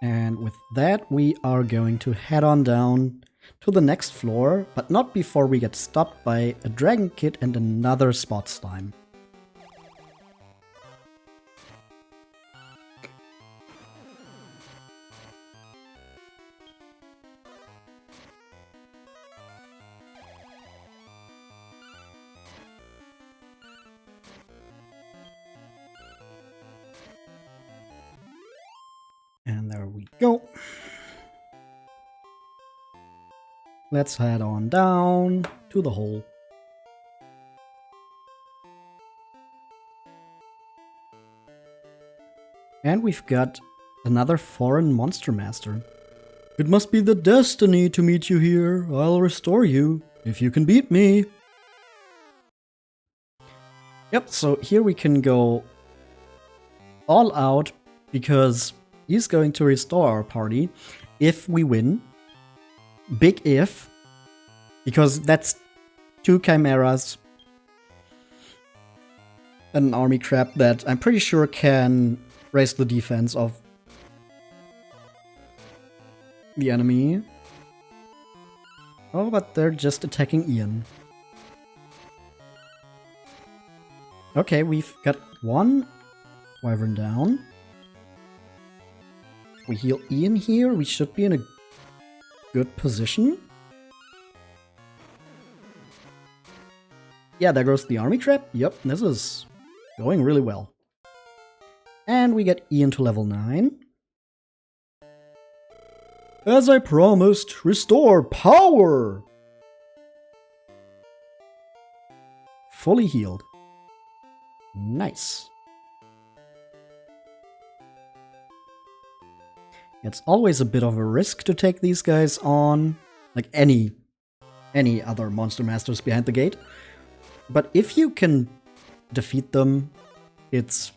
And with that, we are going to head on down to the next floor, but not before we get stopped by a dragon kid and another spot slime. let's head on down to the hole. And we've got another foreign monster master. It must be the destiny to meet you here. I'll restore you if you can beat me. Yep, so here we can go all out because he's going to restore our party if we win. Big if. Because that's 2 chimeras and an army crab that I'm pretty sure can raise the defense of the enemy. Oh, but they're just attacking Ian. Okay, we've got 1 wyvern down. If we heal Ian here, we should be in a good position. Yeah, there goes the army crab. Yep, this is going really well. And we get Ian to level 9. As I promised, restore power! Fully healed. Nice. It's always a bit of a risk to take these guys on, like any other monster masters behind the gate. But if you can defeat them, it's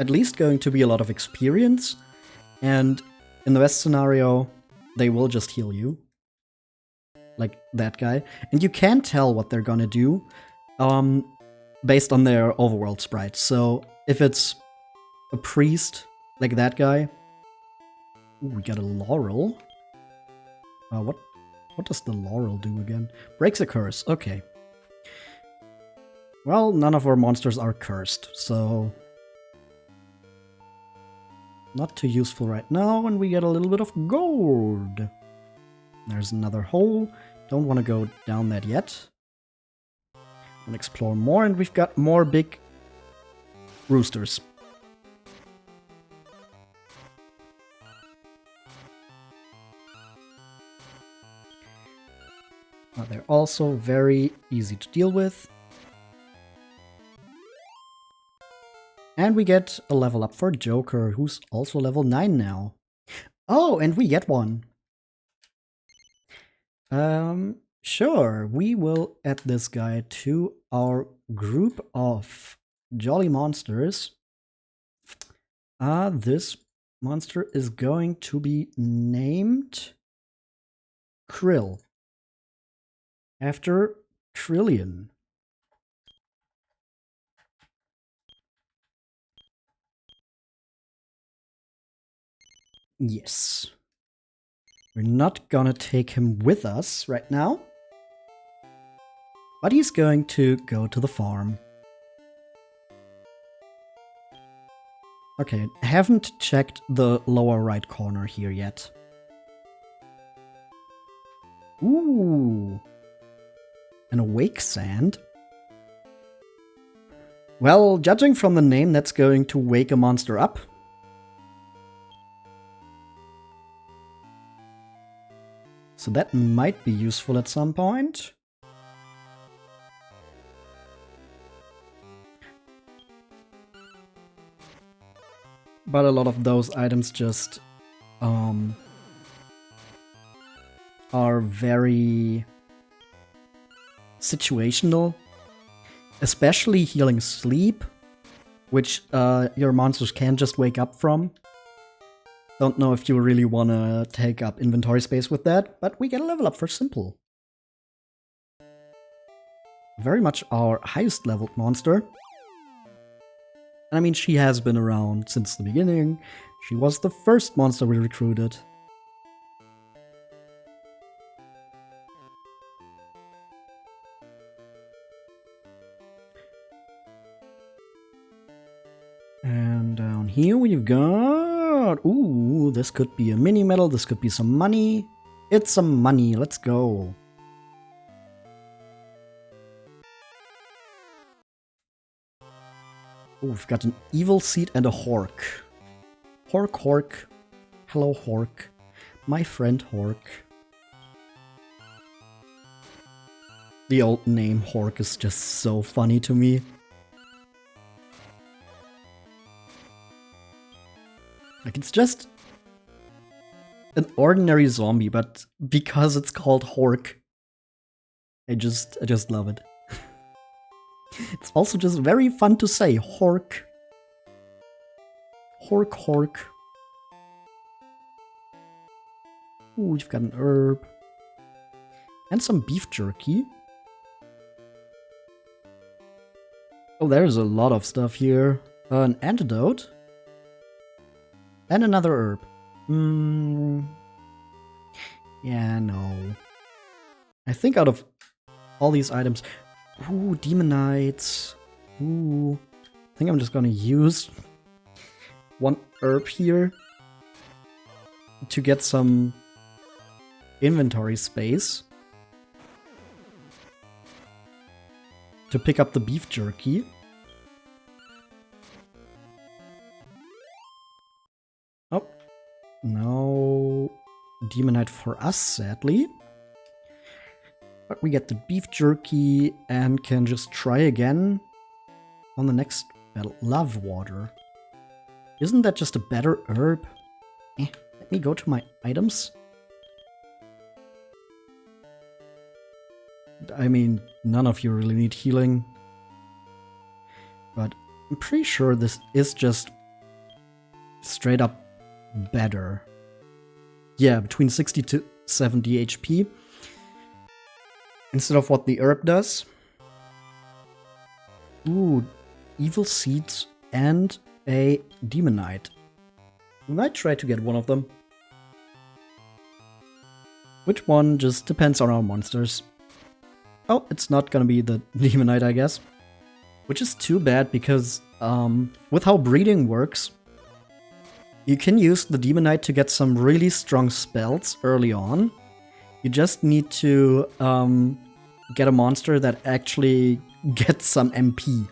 at least going to be a lot of experience, and in the best scenario, they will just heal you. Like that guy. And you can tell what they're gonna do based on their overworld sprite. So if it's a priest, like that guy. Ooh, we got a laurel. What does the laurel do again? Breaks a curse, okay. Well, none of our monsters are cursed, so not too useful right now, and we get a little bit of gold. There's another hole. Don't want to go down that yet. We'll explore more, and we've got more big roosters. They're also very easy to deal with. And we get a level up for Joker, who's also level 9 now. Oh, and we get one. Sure, we will add this guy to our group of jolly monsters. This monster is going to be named Krill. After Trillion. Yes. We're not gonna take him with us right now. But he's going to go to the farm. Okay, haven't checked the lower right corner here yet. Ooh. An awake sand? Well, judging from the name, that's going to wake a monster up. So that might be useful at some point. But a lot of those items just are very situational, especially healing sleep, which your monsters can just wake up from. Don't know if you really want to take up inventory space with that, but we get a level up for simple. Very much our highest leveled monster. I mean, she has been around since the beginning. She was the first monster we recruited. And down here we've got... Ooh, this could be a mini medal, this could be some money. It's some money, let's go. Oh, we've got an evil seed and a hork. Hork. Hello, hork. My friend hork. The old name Hork is just so funny to me. Like, it's just an ordinary zombie, but because it's called Hork, I just love it. It's also just very fun to say, Hork. Hork, Hork. Ooh, we've got an herb. And some beef jerky. Oh, there's a lot of stuff here. An antidote. And another herb. Yeah, no. I think out of all these items... Ooh, demonites. Ooh. I think I'm just gonna use one herb here to get some inventory space. To pick up the beef jerky. Oh. No demonite for us, sadly. But we get the beef jerky and can just try again on the next battle. Love water. Isn't that just a better herb? Let me go to my items. I mean, none of you really need healing. But I'm pretty sure this is just straight up better. Yeah, between 60 to 70 HP. Instead of what the herb does. Ooh, evil seeds and a demonite. We might try to get one of them. Which one just depends on our monsters. Oh, it's not gonna be the demonite, I guess. Which is too bad because with how breeding works, you can use the demonite to get some really strong spells early on. You just need to get a monster that actually gets some MP.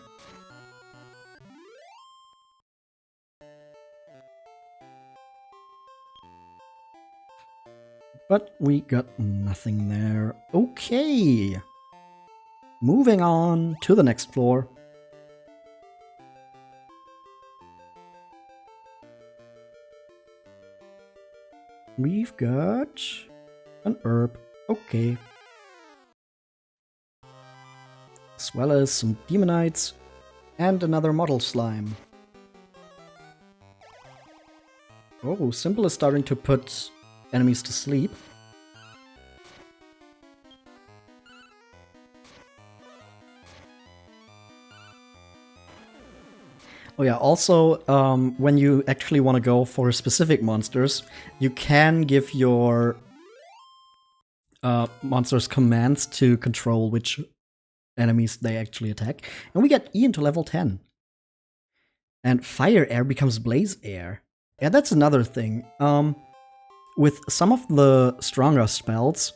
But we got nothing there. Okay. Moving on to the next floor. We've got an herb. Okay. As well as some demonites and another model slime. Oh, Simple is starting to put enemies to sleep. Oh yeah, also, when you actually want to go for specific monsters, you can give your monsters commands to control which enemies they actually attack. And we get Ian to level 10. And Fire Air becomes Blaze Air. Yeah, that's another thing. With some of the stronger spells,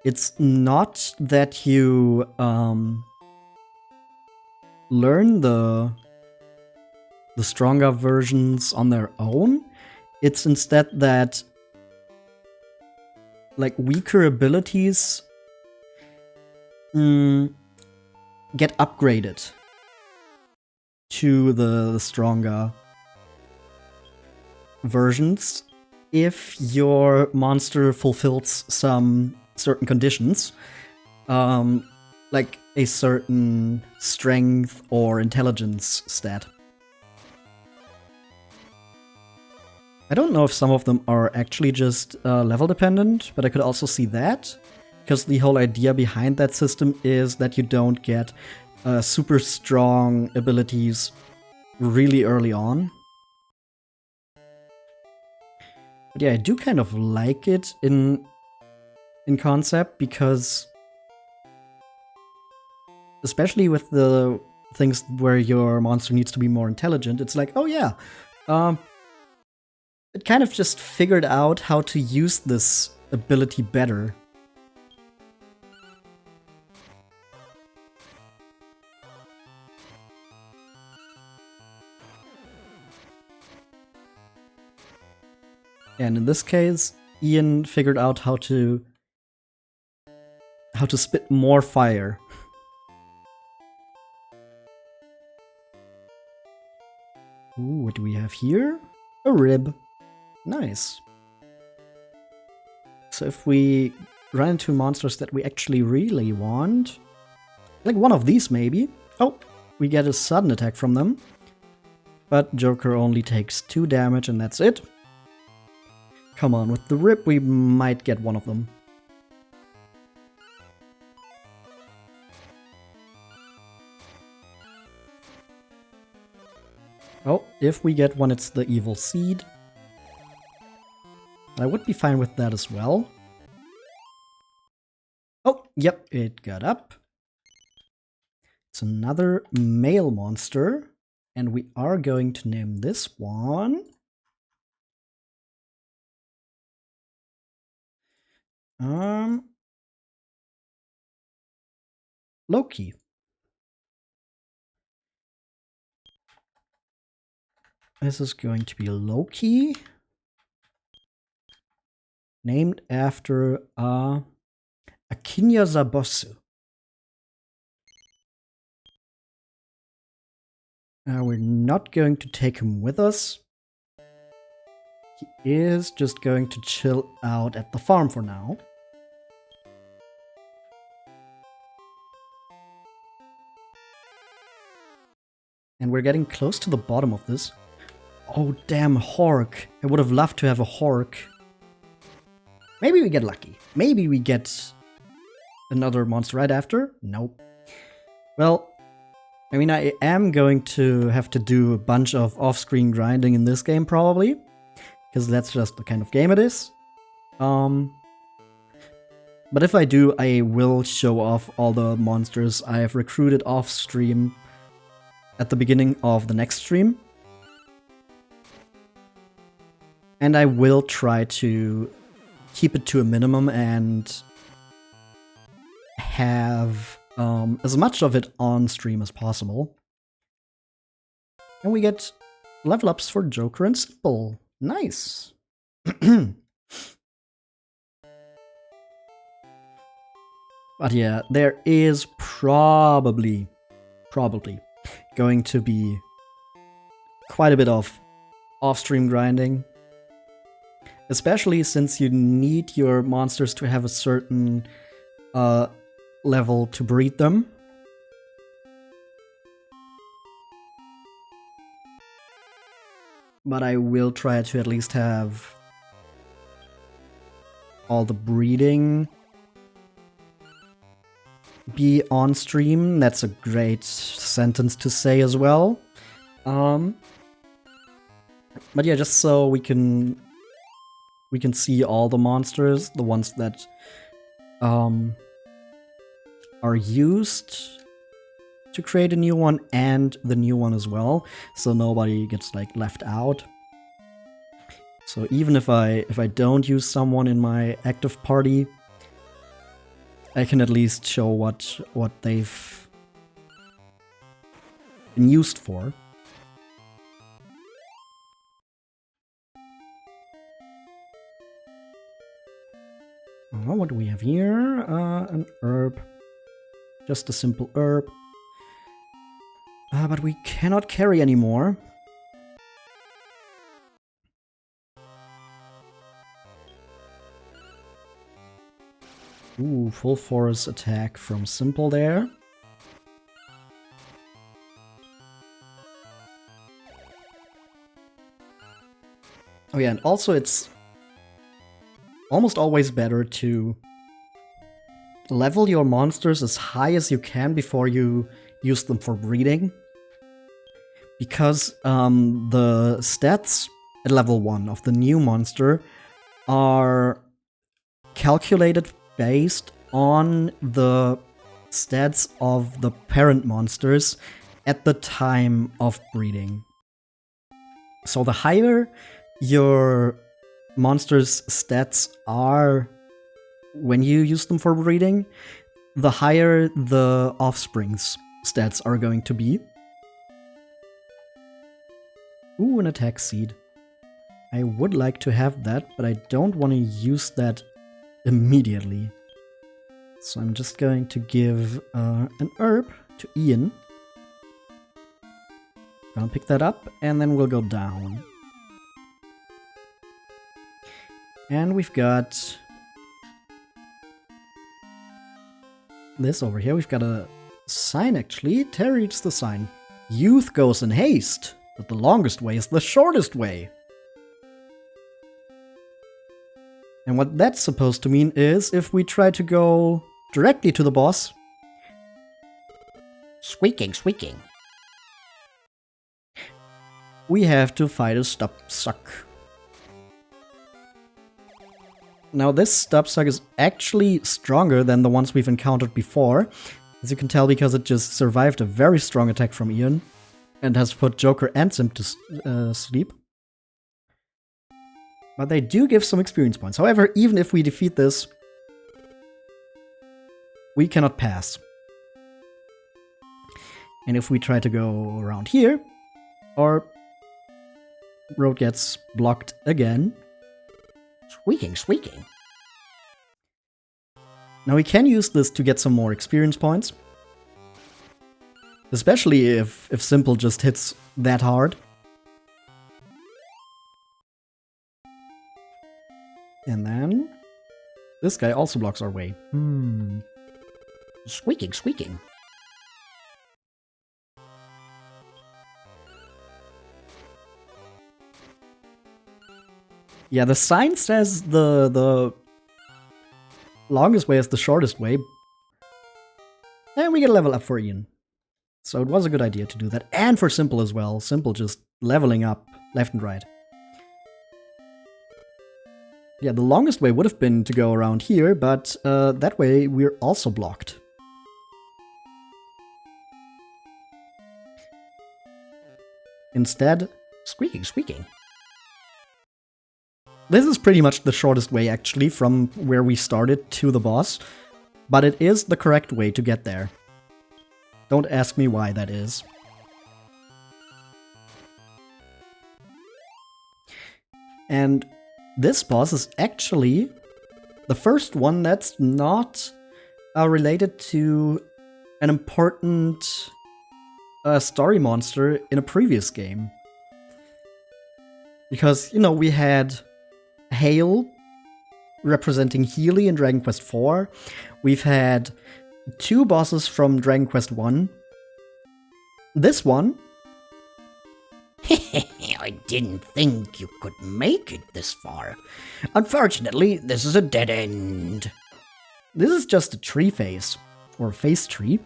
it's not that you learn the stronger versions on their own. It's instead that like weaker abilities get upgraded to the stronger versions if your monster fulfills some certain conditions, like a certain strength or intelligence stat. I don't know if some of them are actually just level dependent, but I could also see that. Because the whole idea behind that system is that you don't get super strong abilities really early on. But yeah, I do kind of like it in concept, because especially with the things where your monster needs to be more intelligent, it's like, oh yeah, it kind of just figured out how to use this ability better. And in this case, Ian figured out how to spit more fire. Ooh, what do we have here? A rib. Nice. So if we run into monsters that we actually really want, like one of these maybe. Oh, we get a sudden attack from them. But Joker only takes 2 damage and that's it. Come on, with the rib we might get one of them. Oh, if we get one, it's the evil seed. I would be fine with that as well. Oh, yep, it got up. It's another male monster. And we are going to name this one Loki. This is going to be Loki, named after Akinya Zabosu. We're not going to take him with us. He is just going to chill out at the farm for now. And we're getting close to the bottom of this. Oh, damn, Hork. I would have loved to have a Hork. Maybe we get lucky. Maybe we get another monster right after. Nope. Well, I mean, I am going to have to do a bunch of off-screen grinding in this game, probably. Because that's just the kind of game it is. But if I do, I will show off all the monsters I have recruited off-stream at the beginning of the next stream. And I will try to keep it to a minimum and have as much of it on stream as possible. And we get level ups for Joker and Simple. Nice. But yeah, there is probably going to be quite a bit of off-stream grinding. Especially since you need your monsters to have a certain level to breed them. But I will try to at least have all the breeding be on stream. That's a great sentence to say as well. But yeah, just so we can see all the monsters, the ones that are used to create a new one and the new one as well, so nobody gets like left out. So even if I don't use someone in my active party, I can at least show what they've been used for. What do we have here? An herb. Just a simple herb. But we cannot carry anymore. Ooh, full force attack from Simple there. Oh yeah, and also it's almost always better to level your monsters as high as you can before you use them for breeding. Because the stats at level 1 of the new monster are calculated based on the stats of the parent monsters at the time of breeding. So the higher your monsters' stats are when you use them for breeding, the higher the offspring's stats are going to be. Ooh, an attack seed. I would like to have that, but I don't want to use that immediately. So I'm just going to give an herb to Ian. Gonna pick that up, and then we'll go down. And we've got this over here. We've got a sign, actually. Terry reads the sign. Youth goes in haste, but the longest way is the shortest way. And what that's supposed to mean is if we try to go directly to the boss... Squeaking, squeaking. We have to fight a stop suck. Now this stop suck is actually stronger than the ones we've encountered before. As you can tell, because it just survived a very strong attack from Ian. And has put Joker and Sim to sleep. But they do give some experience points. However, even if we defeat this, we cannot pass. And if we try to go around here, our road gets blocked again. Squeaking, squeaking. Now we can use this to get some more experience points. Especially if Simple just hits that hard. And then this guy also blocks our way. Squeaking, squeaking. Yeah, the sign says the longest way is the shortest way. And we get a level up for Ian. So it was a good idea to do that. And for Simple as well. Simple just leveling up left and right. Yeah, the longest way would have been to go around here, but that way we're also blocked. Instead, Squeaking, squeaking. this is pretty much the shortest way, actually, from where we started to the boss. But it is the correct way to get there. Don't ask me why that is. And this boss is actually the first one that's not related to an important story monster in a previous game. Because, you know, we had Hail representing Healy in Dragon Quest IV. We've had 2 bosses from Dragon Quest I. This one... I didn't think you could make it this far. Unfortunately, this is a dead end. This is just a tree face, or face tree,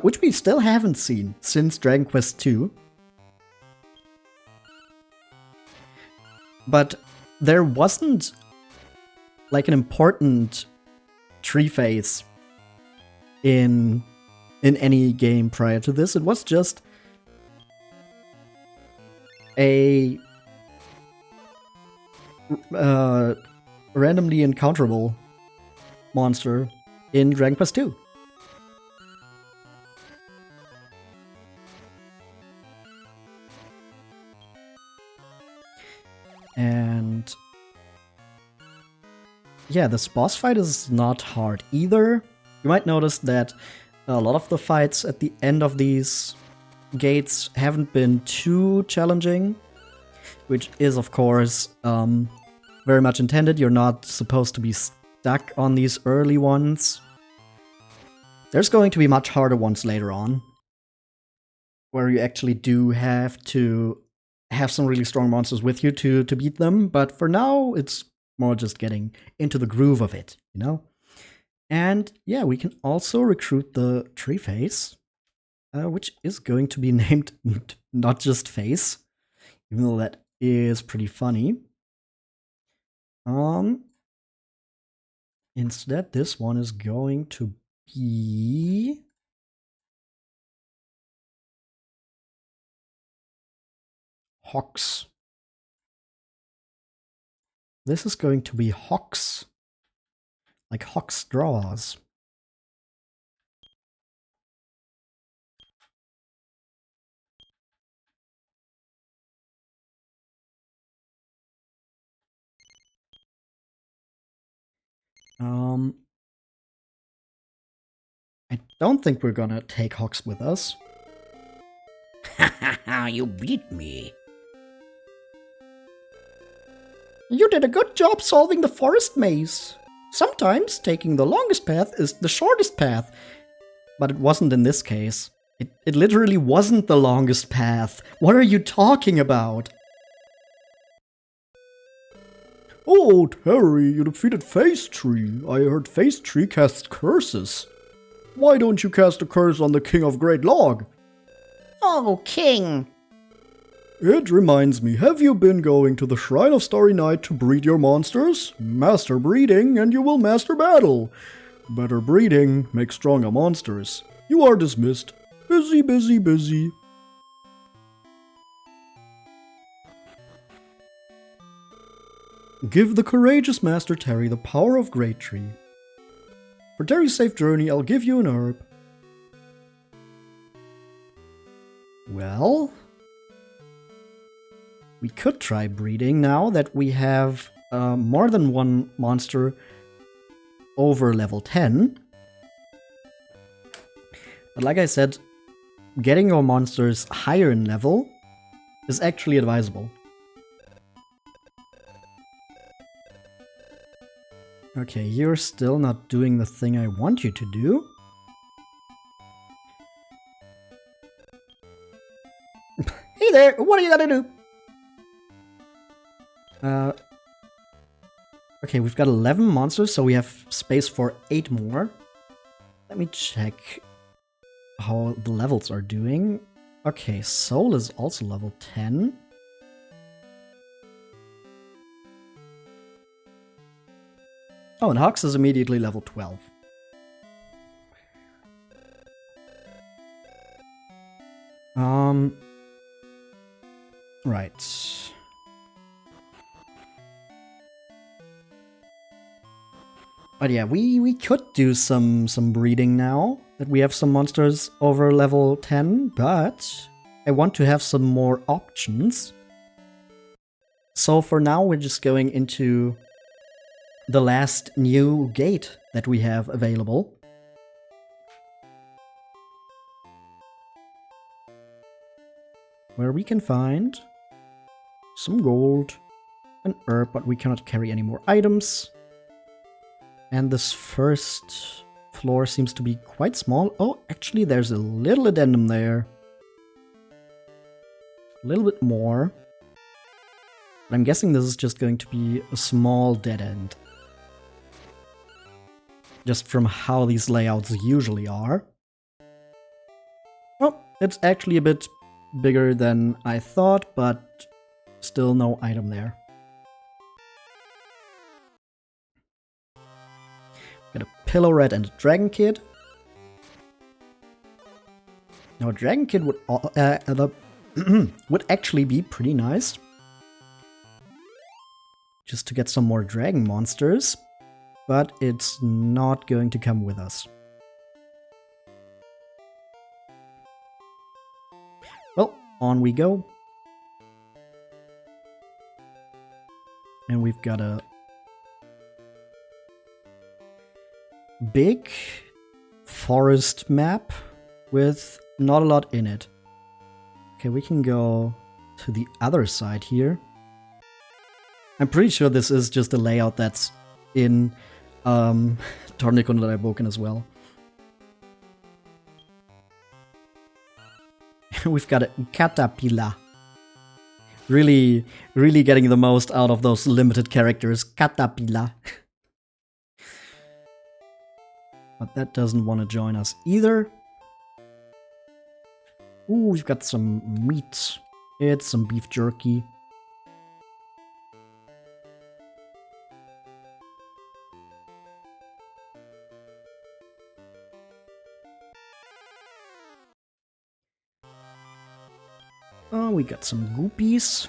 which we still haven't seen since Dragon Quest II. But there wasn't like an important tree face in any game prior to this. It was just a randomly encounterable monster in Dragon Quest II. And yeah, this boss fight is not hard either. You might notice that a lot of the fights at the end of these gates haven't been too challenging, which is, of course, very much intended. You're not supposed to be stuck on these early ones. There's going to be much harder ones later on, where you actually do have to have some really strong monsters with you to beat them, but for now, it's more just getting into the groove of it, you know? And yeah, we can also recruit the tree face, which is going to be named not just face, even though that is pretty funny. Instead, this one is going to be Hawks. This is going to be Hawks, like Hawks draws. I don't think we're gonna take Hawks with us. You beat me. You did a good job solving the forest maze. Sometimes taking the longest path is the shortest path. But it wasn't in this case. It literally wasn't the longest path. What are you talking about? Oh, Terry, you defeated GreatTree. I heard GreatTree casts curses. Why don't you cast a curse on the King of Great Log? Oh, King. It reminds me, have you been going to the Shrine of Starry Night to breed your monsters? Master breeding and you will master battle. Better breeding makes stronger monsters. You are dismissed. Busy, busy, busy. Give the courageous Master Terry the power of GreatTree. For Terry's safe journey, I'll give you an herb. Well, we could try breeding now that we have more than one monster over level 10. But like I said, getting our monsters higher in level is actually advisable. Okay, you're still not doing the thing I want you to do. Hey there, what are you gonna do? Okay, we've got 11 monsters, so we have space for 8 more. Let me check how the levels are doing. Okay, Soul is also level 10. Oh, and Hux is immediately level 12. Right. But yeah, we could do some breeding now that we have some monsters over level 10, but I want to have some more options. So for now, we're just going into the last new gate that we have available. Where we can find some gold, an herb, but we cannot carry any more items. And this first floor seems to be quite small. Oh, actually, there's a little addendum there. A little bit more. But I'm guessing this is just going to be a small dead end. Just from how these layouts usually are. Oh, it's actually a bit bigger than I thought, but still no item there. Got a Pillow Rat and a Dragon Kid. Now, a Dragon Kid would would actually be pretty nice. Just to get some more dragon monsters. But it's not going to come with us. Well, on we go. And we've got a big forest map with not a lot in it. Okay, we can go to the other side here. I'm pretty sure this is just a layout that's in Tornicon that I've broken as well. We've got a Caterpillar. Really getting the most out of those limited characters. Caterpillar. But that doesn't want to join us either. Ooh, we've got some meat. It's some beef jerky. Oh, we got some goopies.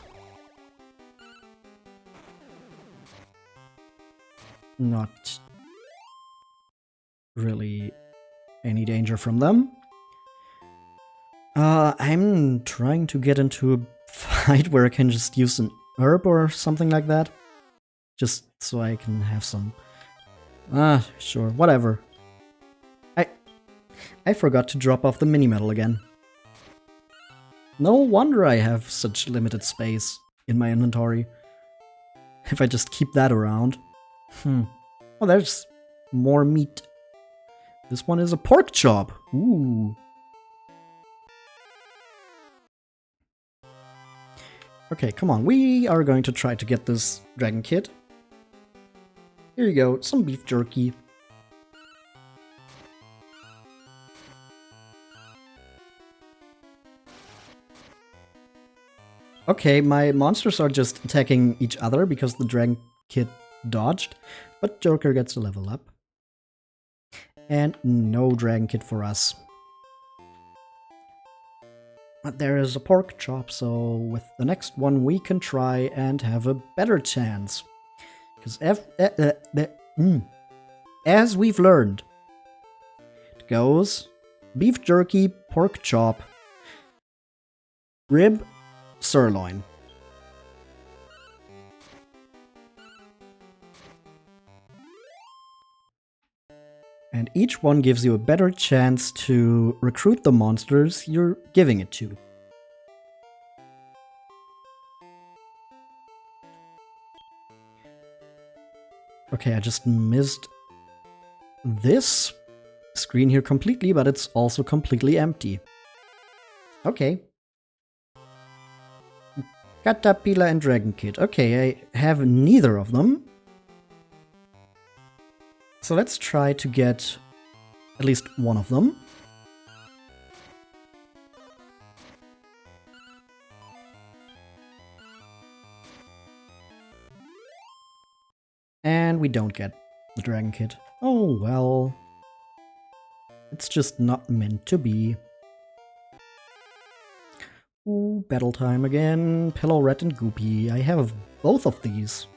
Not really any danger from them. I'm trying to get into a fight where I can just use an herb or something like that. Just so I can have some... sure, whatever. I forgot to drop off the mini medal again. No wonder I have such limited space in my inventory. If I just keep that around. Oh, there's more meat. This one is a pork chop. Ooh. Okay, come on. We are going to try to get this dragon kid. Here you go, some beef jerky. Okay, my monsters are just attacking each other because the dragon kid dodged, but Joker gets a level up. And no dragon kid for us. But there is a pork chop, so with the next one we can try and have a better chance. Because as we've learned, it goes beef jerky, pork chop, rib, sirloin. And each one gives you a better chance to recruit the monsters you're giving it to. Okay, I just missed this screen here completely, but it's also completely empty. Okay. Caterpillar and Dragon Kid. Okay, I have neither of them. So let's try to get at least one of them. And we don't get the Dragon Kid. Oh well. It's just not meant to be. Ooh, battle time again. Pillow Rat and Goopy. I have both of these.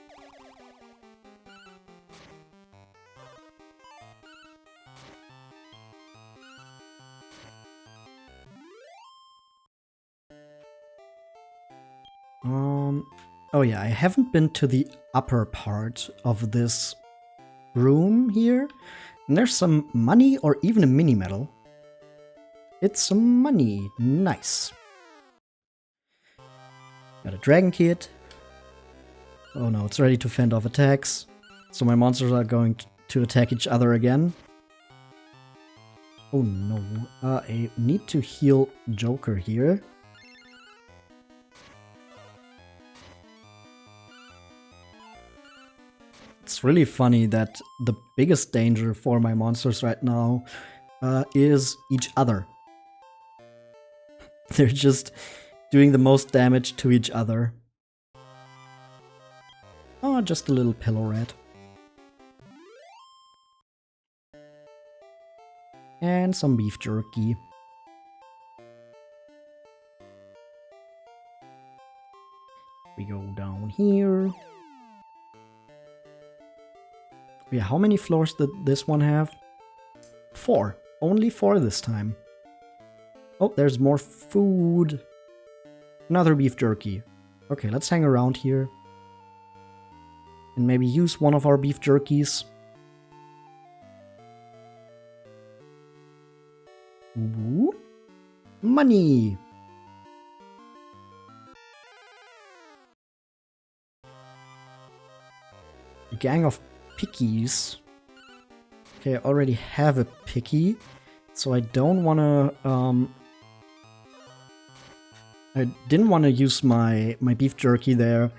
Oh yeah, I haven't been to the upper part of this room here. And there's some money or even a mini medal. It's some money. Nice. Got a dragon kid. Oh no, it's ready to fend off attacks. So my monsters are going to attack each other again. Oh no. I need to heal Joker here. It's really funny that the biggest danger for my monsters right now is each other. They're just doing the most damage to each other. Oh, just a little pillow rat. And some beef jerky. We go down here. Yeah, how many floors did this one have? 4. Only 4 this time. Oh, there's more food. Another beef jerky. Okay, let's hang around here. And maybe use one of our beef jerkies. Ooh. Money! A gang of pickies. Okay, I already have a picky, so I don't wanna, I didn't want to use my beef jerky there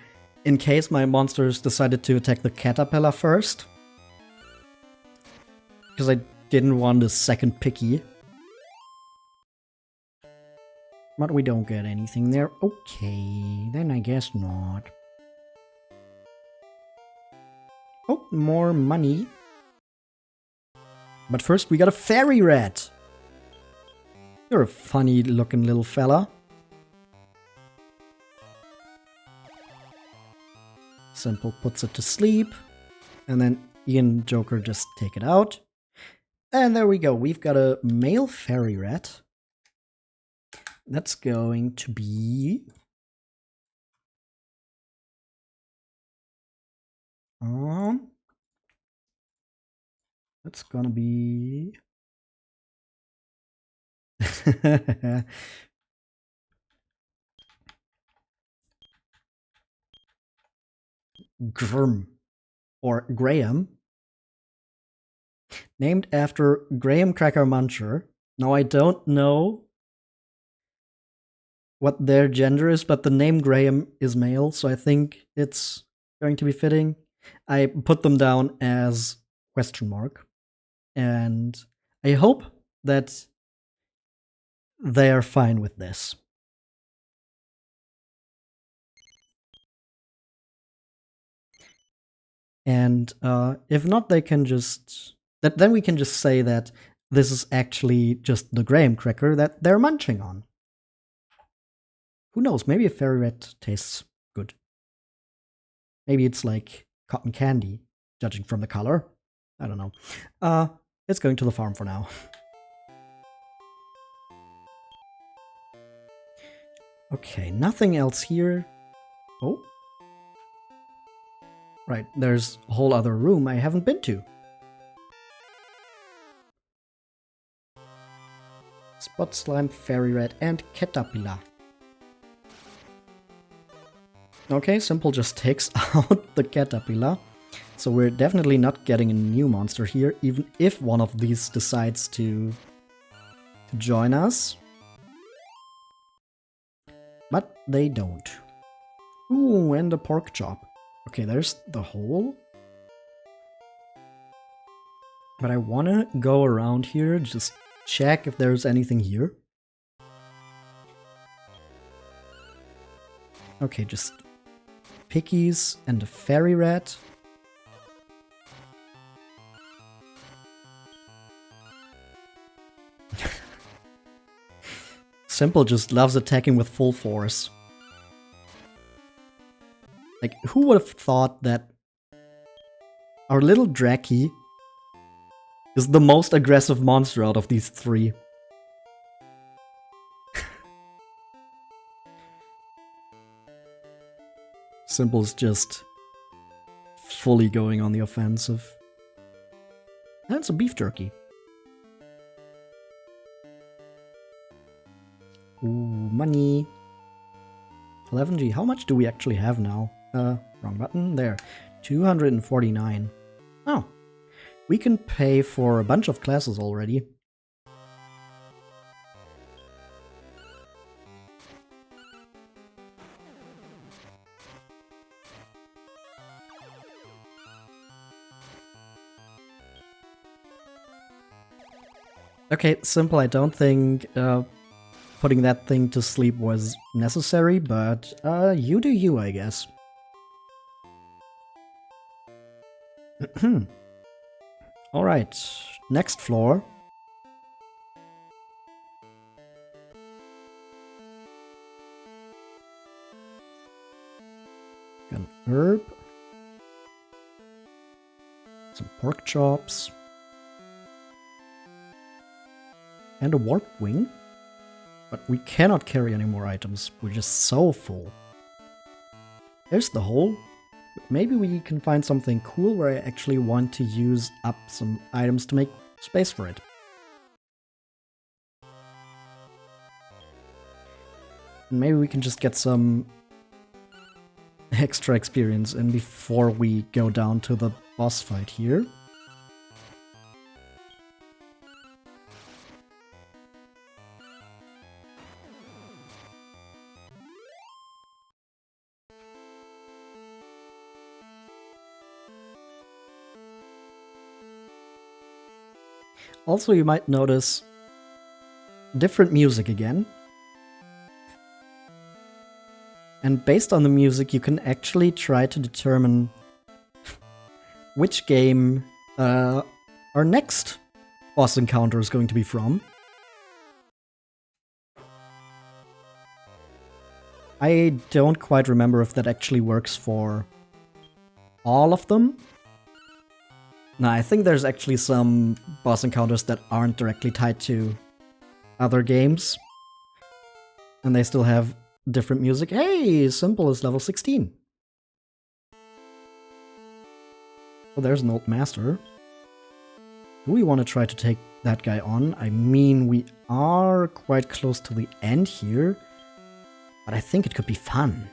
in case my monsters decided to attack the caterpillar first. Because I didn't want a second picky. But we don't get anything there. Okay, then I guess not. Oh, more money. But first we got a fairy rat. You're a funny looking little fella. Simple puts it to sleep. And then Ian and Joker just take it out. And there we go. We've got a male fairy rat. That's going to be... That's gonna be... Grm, or Graham, named after Graham Cracker Muncher. Now, I don't know what their gender is, but the name Graham is male, so I think it's going to be fitting. I put them down as question mark, and I hope that they are fine with this. And if not, they can just then we can just say that this is actually just the graham cracker that they're munching on. Who knows? Maybe a fairy rat tastes good. Maybe it's like cotton candy, judging from the color. I don't know. It's going to the farm for now. Okay, nothing else here. Oh. Right, there's a whole other room I haven't been to. Spot slime, fairy rat, and caterpillar. Okay, Simple just takes out the caterpillar. So we're definitely not getting a new monster here, even if one of these decides to join us. But they don't. Ooh, and a pork chop. Okay, there's the hole. But I want to go around here, just check if there's anything here. Okay, just pickies and a fairy rat. Simple just loves attacking with full force. Like, who would have thought that our little Draki is the most aggressive monster out of these three? Simple's just fully going on the offensive. That's a beef jerky. Ooh, money. 11G. How much do we actually have now? Wrong button. There. 249. Oh. We can pay for a bunch of classes already. Okay, Simple, I don't think putting that thing to sleep was necessary, but you do you, I guess. Alright, next floor. Got an herb. Some pork chops. And a warp wing. But we cannot carry any more items. We're just so full. There's the hole. Maybe we can find something cool where I actually want to use up some items to make space for it. And maybe we can just get some extra experience in before we go down to the boss fight here. Also, you might notice different music again. And based on the music, you can actually try to determine which game our next boss encounter is going to be from. I don't quite remember if that actually works for all of them. No, I think there's actually some boss encounters that aren't directly tied to other games. And they still have different music. Hey, Simple is level 16. Oh, there's an old master. Do we want to try to take that guy on? I mean, we are quite close to the end here. But I think it could be fun.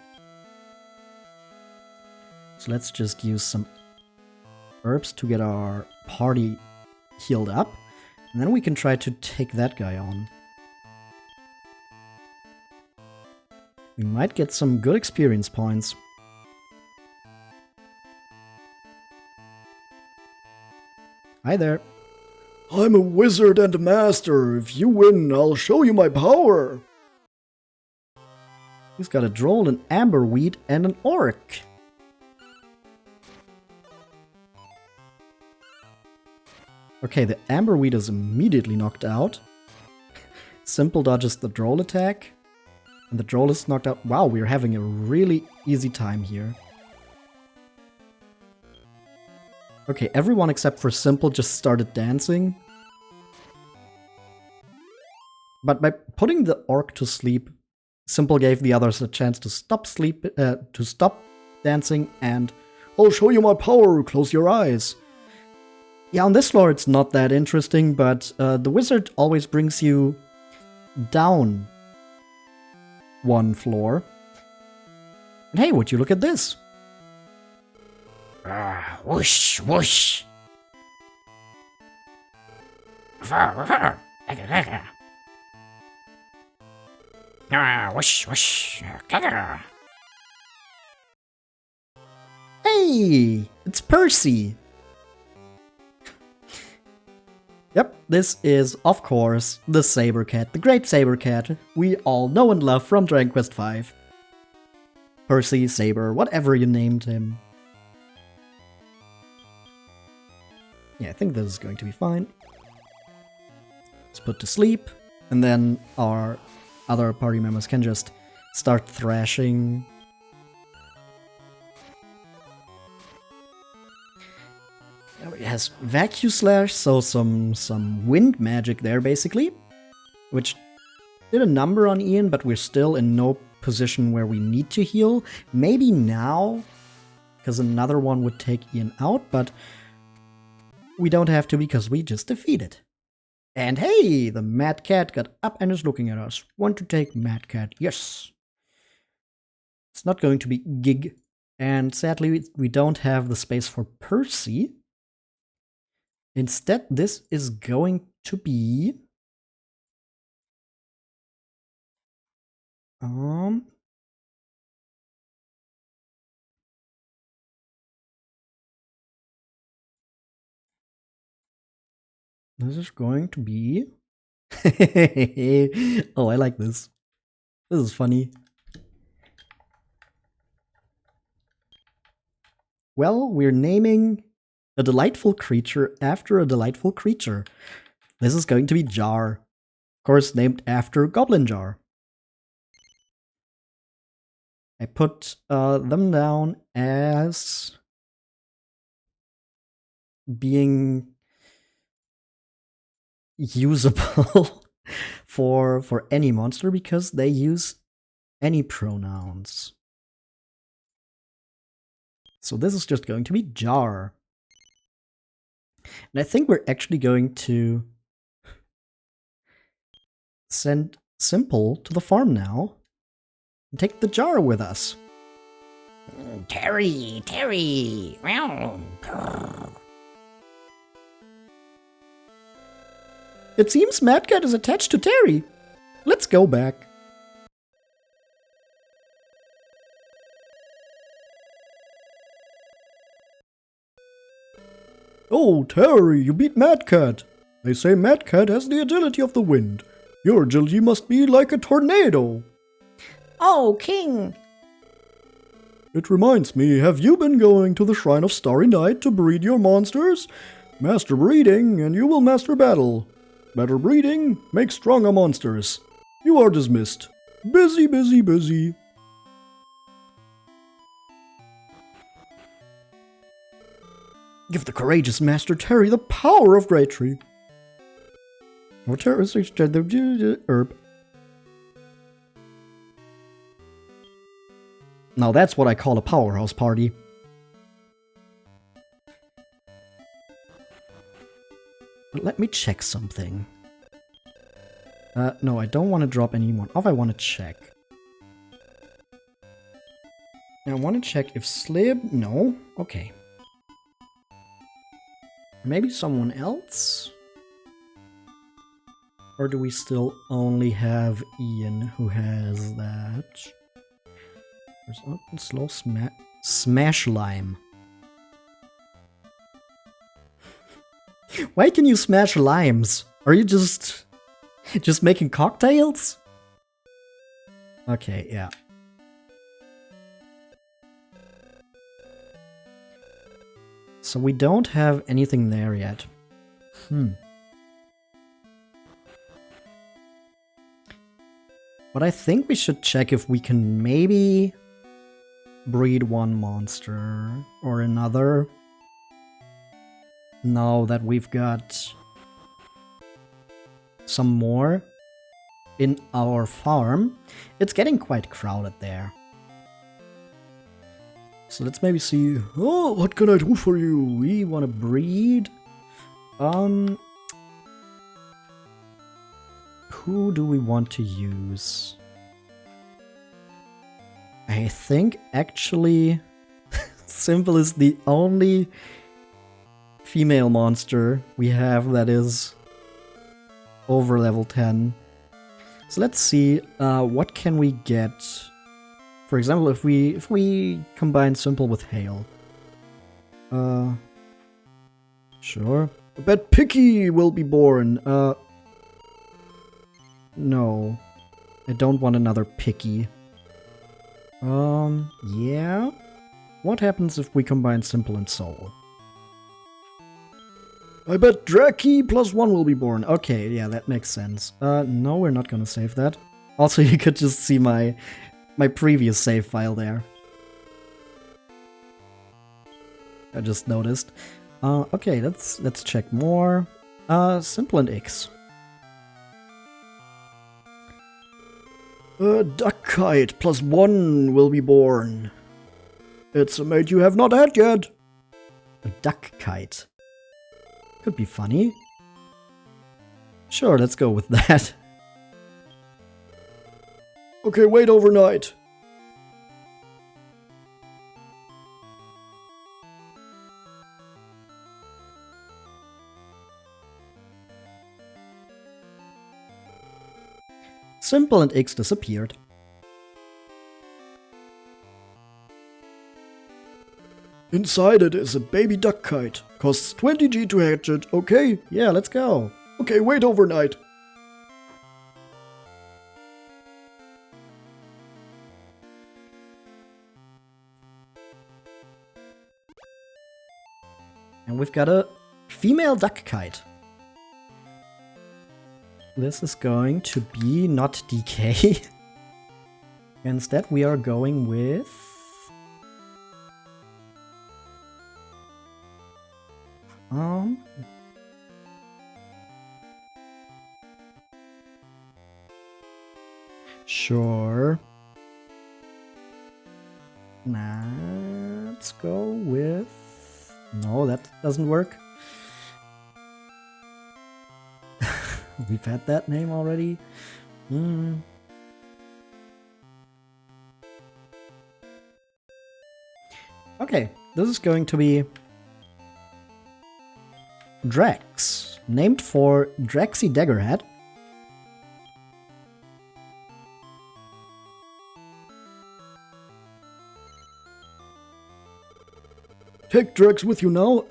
So let's just use some herbs to get our party healed up. And then we can try to take that guy on. We might get some good experience points. Hi there. I'm a wizard and a master. If you win, I'll show you my power. He's got a droll, an amberweed, and an orc. Okay, the amberweed is immediately knocked out. Simple dodges the droll attack. And the droll is knocked out. Wow, we're having a really easy time here. Okay, everyone except for Simple just started dancing. But by putting the orc to sleep, Simple gave the others a chance to stop dancing, and I'll show you my power. Close your eyes. yeah, on this floor it's not that interesting, but the wizard always brings you down one floor. And hey, would you look at this? Whoosh, whoosh. Whoosh, whoosh. Hey, it's Percy. Yep, this is, of course, the Saber Cat, the Great Saber Cat we all know and love from Dragon Quest V. Percy, Saber, whatever you named him. Yeah, I think this is going to be fine. Let's put to sleep, and then our other party members can just start thrashing. It has Vacuum Slash, so some wind magic there, basically. Which did a number on Ian, but we're still in no position where we need to heal. Maybe now, because another one would take Ian out, but we don't have to because we just defeated. And hey, the Mad Cat got up and is looking at us. Want to take Mad Cat? Yes. It's not going to be Gig. And sadly, we don't have the space for Percy. Instead, this is going to be... This is going to be... Oh, I like this. This is funny. Well, we're naming a delightful creature after a delightful creature. This is going to be Jar. Of course, named after Goblin Jar. I put them down as being usable for any monster because they use any pronouns. So this is just going to be Jar. And I think we're actually going to send Simple to the farm now and take the Jar with us. Terry. Meow. It seems Mad Cat is attached to Terry. Let's go back. Oh, Terry, you beat Mad Cat. They say Mad Cat has the agility of the wind. Your agility must be like a tornado. Oh, King. It reminds me, have you been going to the Shrine of Starry Night to breed your monsters? Master breeding, and you will master battle. Better breeding makes stronger monsters. You are dismissed. Busy, busy, busy. Give the courageous Master Terry the power of GreatTree. Or terrorists exchange the herb. Now that's what I call a powerhouse party. But let me check something. No, I don't want to drop anyone off. I want to check. I want to check if Slib... No? Okay. Maybe someone else? Or do we still only have Ian who has that? There's open slow smash lime. Why can you smash limes? Are you just making cocktails? Okay, yeah. So we don't have anything there yet. But I think we should check if we can maybe breed one monster or another. Now that we've got some more in our farm, it's getting quite crowded there. So let's maybe see. Oh, what can I do for you? We want to breed. Who do we want to use? I think actually Simple is the only female monster we have that is over level 10. So let's see, what can we get? For example, if we combine Simple with Hail. Sure. I bet Picky will be born. No. I don't want another Picky. Yeah. What happens if we combine Simple and Soul? I bet Draki +1 will be born. Okay, yeah, that makes sense. No, we're not gonna save that. Also, you could just see my previous save file there. I just noticed. Okay, let's check more. Simple and X. Duck Kite +1 will be born. It's a mate you have not had yet. A Duck Kite. Could be funny. Sure, let's go with that. Okay, wait overnight. Simple and X disappeared. Inside it is a baby duck kite. Costs 20 G to hatch it. Okay, yeah, let's go. Okay, wait overnight. And we've got a female duck kite. This is going to be not DK. Instead, we are going with... Sure. Let's go with... No, that doesn't work. We've had that name already. Okay, this is going to be Drax, named for Draxy Daggerhead. Take Drax with you now.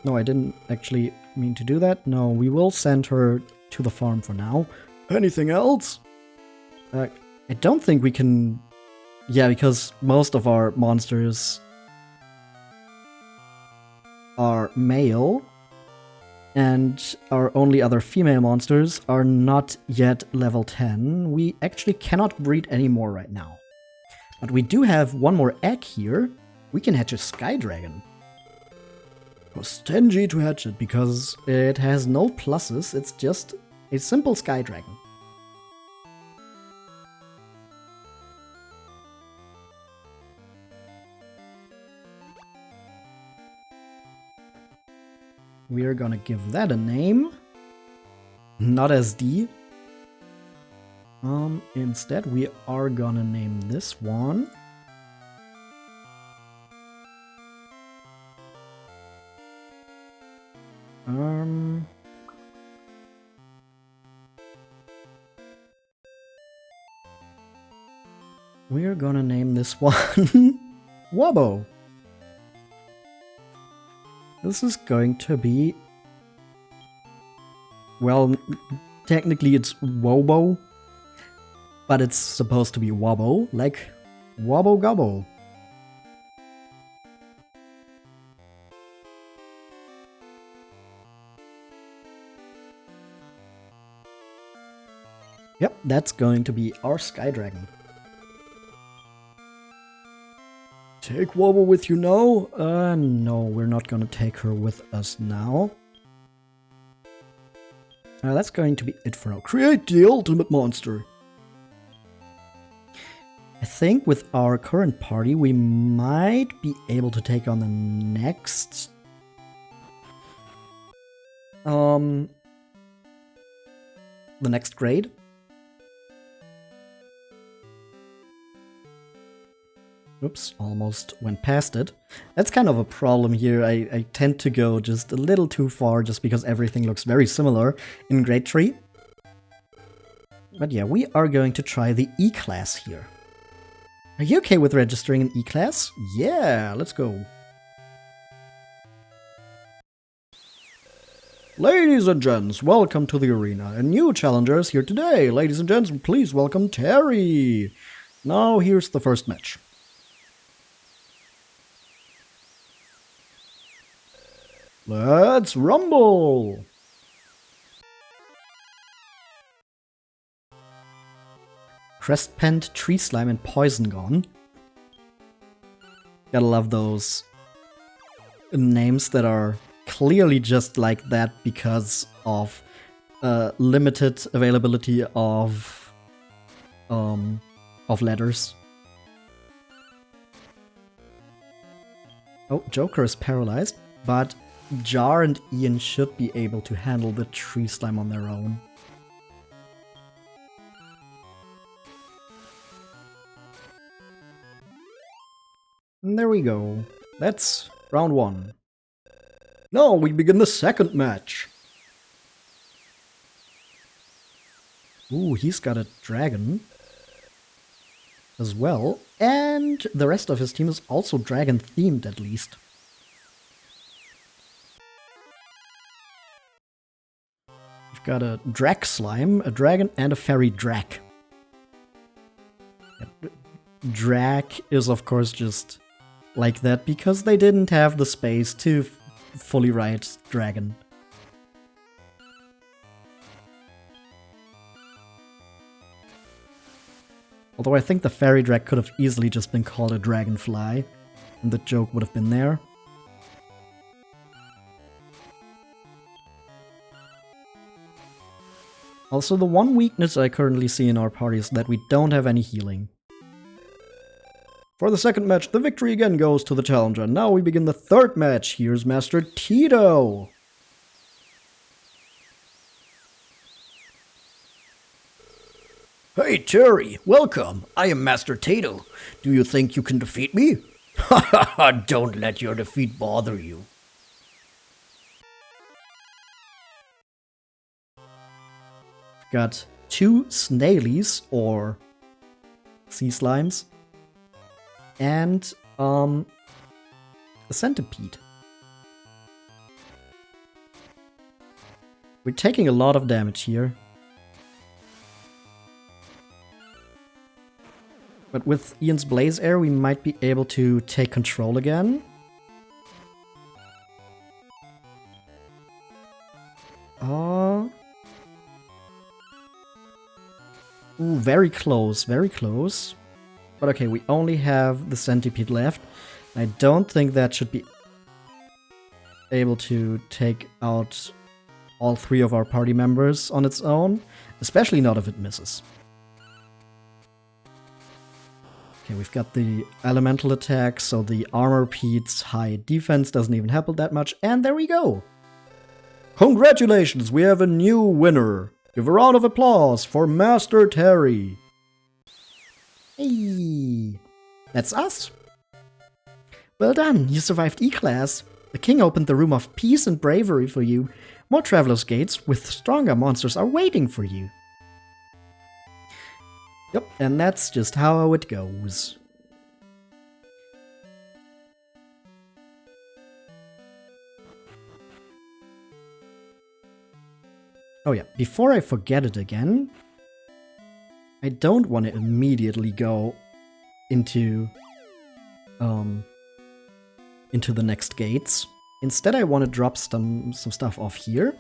No, I didn't actually mean to do that. No, we will send her to the farm for now. Anything else? I don't think we can... Yeah, because most of our monsters are male, and our only other female monsters are not yet level 10. We actually cannot breed anymore right now. But we do have one more egg here. We can hatch a Sky Dragon. Costs 10 G to hatch it because it has no pluses, it's just a simple Sky Dragon. We are gonna give that a name. Not SD. Instead we are gonna name this one We're gonna name this one Wobbo. This is going to be... Well, technically it's Wobo, but it's supposed to be Wobbo, like Wobbo Gobbo. Yep, that's going to be our Sky Dragon. Take Wobbo with you now? No, we're not gonna take her with us now. That's going to be it for now. Create the ultimate monster. I think with our current party, we might be able to take on the next... the next grade. Oops, almost went past it. That's kind of a problem here. I tend to go just a little too far just because everything looks very similar in GreatTree. But yeah, we are going to try the E-Class here. Are you okay with registering an E-Class? Yeah, let's go. Ladies and gents, welcome to the arena. And new challengers here today. Ladies and gents, please welcome Terry. Now here's the first match. Let's rumble! Crestpent, Tree Slime, and Poison Gone. Gotta love those names that are clearly just like that because of limited availability of letters. Oh, Joker is paralyzed, but Jar and Ian should be able to handle the Tree Slime on their own. And there we go. That's round 1. Now we begin the second match. Ooh, he's got a dragon as well. And the rest of his team is also dragon themed at least. Got a Drac Slime, a Dragon, and a Fairy Drac. Drac is of course just like that because they didn't have the space to fully write Dragon. Although I think the Fairy Drac could have easily just been called a Dragonfly, and the joke would have been there. Also, the one weakness I currently see in our party is that we don't have any healing. For the second match, the victory again goes to the challenger. Now we begin the third match. Here's Master Tito. Hey Terry, welcome. I am Master Tito. Do you think you can defeat me? Ha ha ha, don't let your defeat bother you. Got 2 Snailies, or sea slimes, and a centipede. We're taking a lot of damage here. But with Ian's Blaze Air, we might be able to take control again. Ooh, very close, very close. But okay, we only have the centipede left. I don't think that should be able to take out all 3 of our party members on its own, especially not if it misses. Okay, we've got the elemental attack, so the armor Pete's high defense doesn't even help it that much, and there we go! Congratulations, we have a new winner! Give a round of applause for Master Terry! Hey! That's us! Well done, you survived E-Class! The king opened the room of peace and bravery for you. More traveler's gates with stronger monsters are waiting for you. Yep, and that's just how it goes. Oh yeah, before I forget it again, I don't want to immediately go into the next gates. Instead, I want to drop some stuff off here.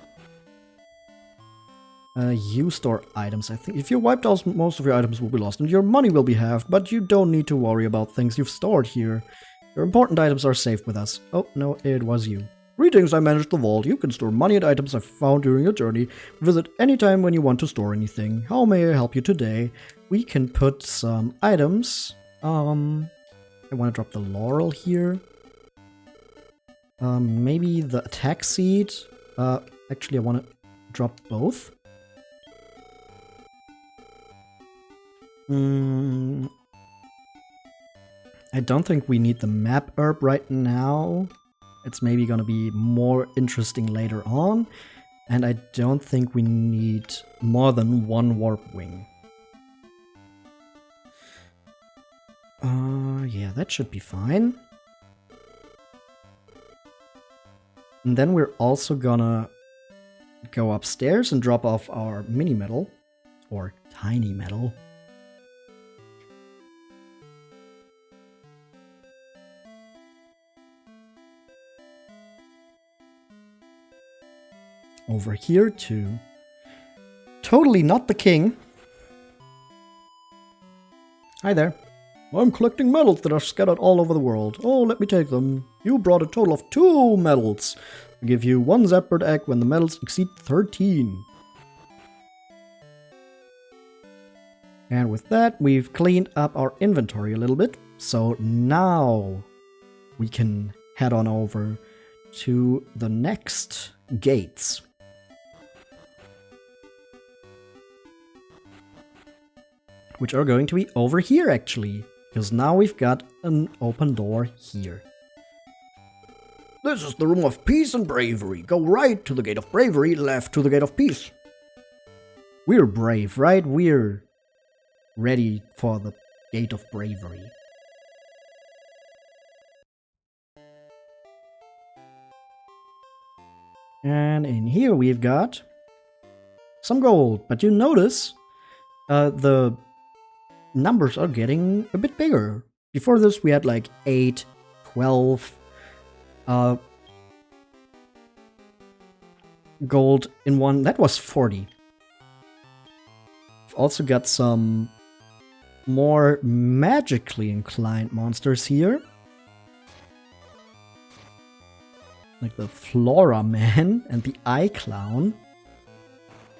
You store items. I think if you wiped out, most of your items will be lost and your money will be halved, but you don't need to worry about things you've stored here. Your important items are safe with us. Oh, no, it was you. Greetings, I managed the vault. You can store money and items I've found during your journey. Visit anytime when you want to store anything. How may I help you today? We can put some items. I want to drop the laurel here. Maybe the attack seed. Actually, I want to drop both. I don't think we need the map herb right now. It's maybe gonna be more interesting later on. And I don't think we need more than one warp wing. Yeah, that should be fine. And then we're also gonna go upstairs and drop off our mini medal. Or tiny medal. Over here to totally not the king. Hi there. I'm collecting medals that are scattered all over the world. Oh, let me take them. You brought a total of 2 medals. I'll give you 1 Zapbird egg when the medals exceed 13. And with that, we've cleaned up our inventory a little bit. So now we can head on over to the next gates. Which are going to be over here, actually. Because now we've got an open door here. This is the room of peace and bravery. Go right to the gate of bravery, left to the gate of peace. We're brave, right? We're ready for the gate of bravery. And in here we've got some gold. But you notice the numbers are getting a bit bigger. Before this we had like 8, 12 gold in one. That was 40. We've also got some more magically inclined monsters here. Like the Flora Man and the Eye Clown.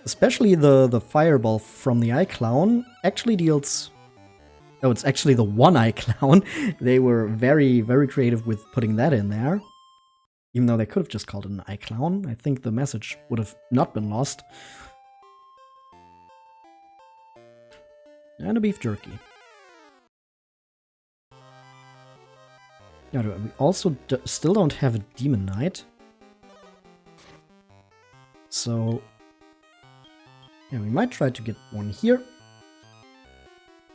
Especially the fireball from the Eye Clown actually deals... Oh, it's actually the One-Eye Clown. They were very, very creative with putting that in there. Even though they could have just called it an Eye Clown. I think the message would have not been lost. And a beef jerky. Yeah, we also still don't have a Demon Knight. So... yeah, we might try to get one here.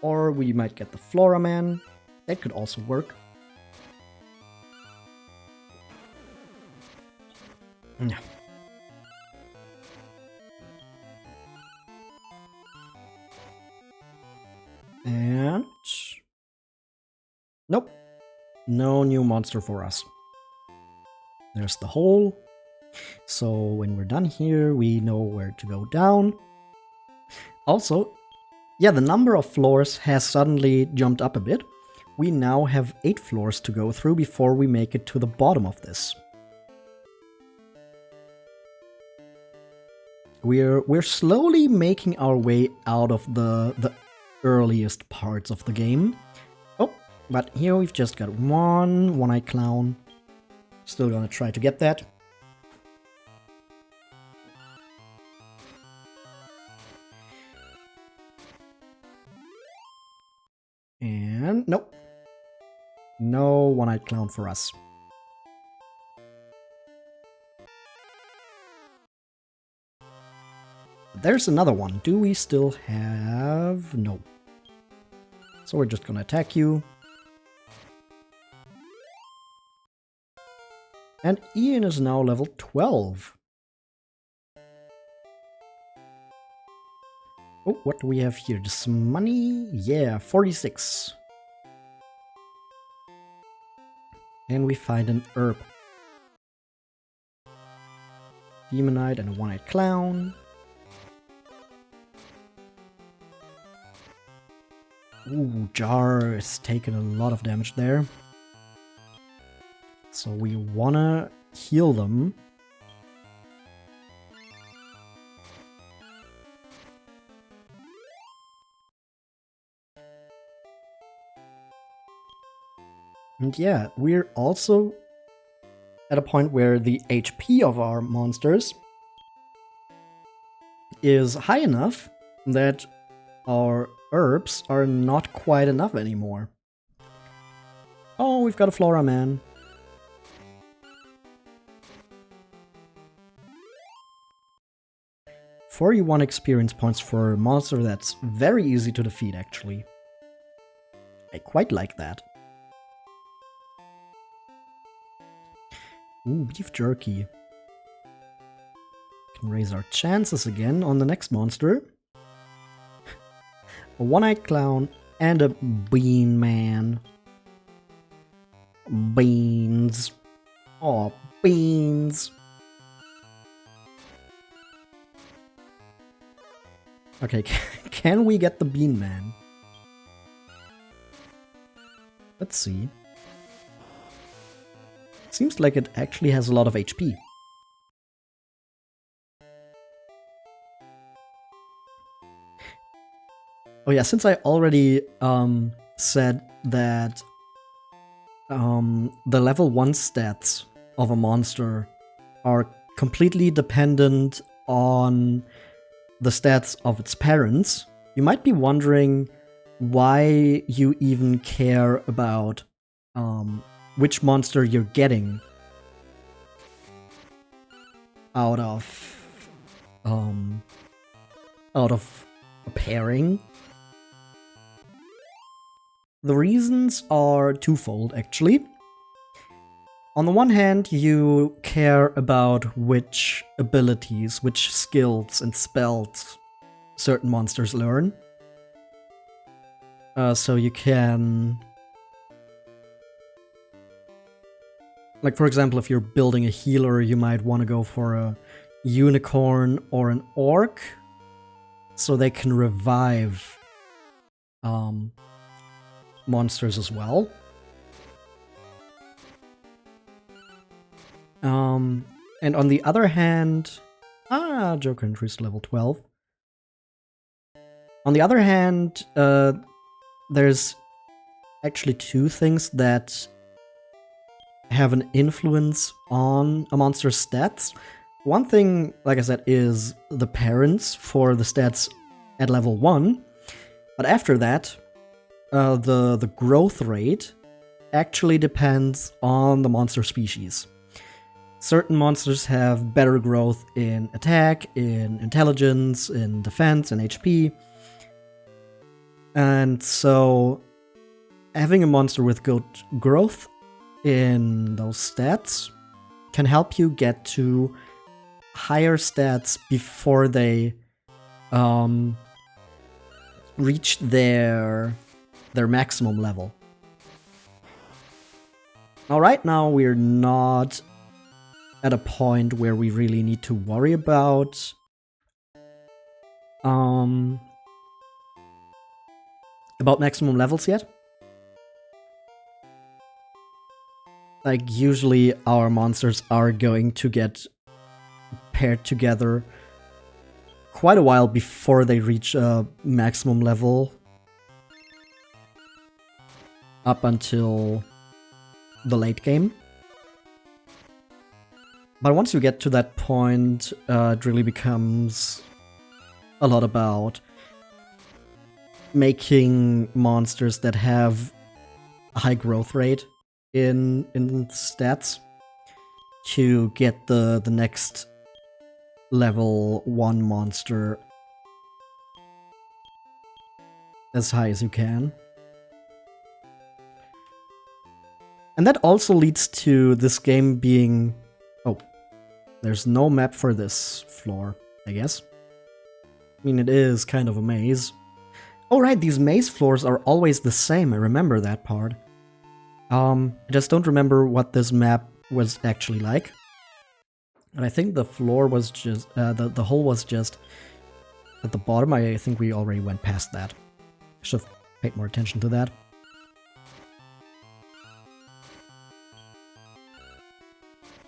Or we might get the Flora Man. That could also work. Yeah. And... nope. No new monster for us. There's the hole. So when we're done here, we know where to go down. Also, yeah, the number of floors has suddenly jumped up a bit. We now have 8 floors to go through before we make it to the bottom of this. We're slowly making our way out of the earliest parts of the game. Oh, but here we've just got one-eye clown. Still gonna try to get that. And nope. No one-eyed clown for us. There's another one. Do we still have... No. So we're just gonna attack you. And Ian is now level 12. Oh, what do we have here? Just some money? Yeah, 46. And we find an herb. Demonite and a one-eyed clown. Ooh, Jar is taking a lot of damage there. So we wanna heal them. And yeah, we're also at a point where the HP of our monsters is high enough that our herbs are not quite enough anymore. Oh, we've got a Flora Man. $41 experience points for a monster that's very easy to defeat, actually. I quite like that. Ooh, beef jerky. Can raise our chances again on the next monster. A one-eyed clown and a bean man. Beans. Oh, beans. Okay, can we get the bean man? Let's see. Seems like it actually has a lot of HP. Oh yeah, since I already said that the level 1 stats of a monster are completely dependent on the stats of its parents, you might be wondering why you even care about which monster you're getting out of a pairing. The reasons are twofold, actually. On the one hand, you care about which abilities, which skills and spells certain monsters learn. So you can... Like, for example, if you're building a healer, you might want to go for a unicorn or an orc, so they can revive monsters as well. And on the other hand... Joker increased level 12. On the other hand, there's actually two things that have an influence on a monster's stats. One thing, like I said, is the parents for the stats at level 1. But after that, the growth rate actually depends on the monster species. Certain monsters have better growth in attack, in intelligence, in defense, and HP. And so having a monster with good growth in those stats can help you get to higher stats before they reach their maximum level. Now, right now, we're not at a point where we really need to worry about maximum levels yet. Like, usually our monsters are going to get paired together quite a while before they reach a maximum level, up until the late game. But once you get to that point, it really becomes a lot about making monsters that have a high growth rate in stats to get the next level 1 monster as high as you can. And that also leads to this game being... Oh, there's no map for this floor, I guess. I mean, it is kind of a maze. Oh right, these maze floors are always the same, I remember that part. I just don't remember what this map was actually like. And I think the floor was just... the hole was just at the bottom. I think we already went past that. I should have paid more attention to that.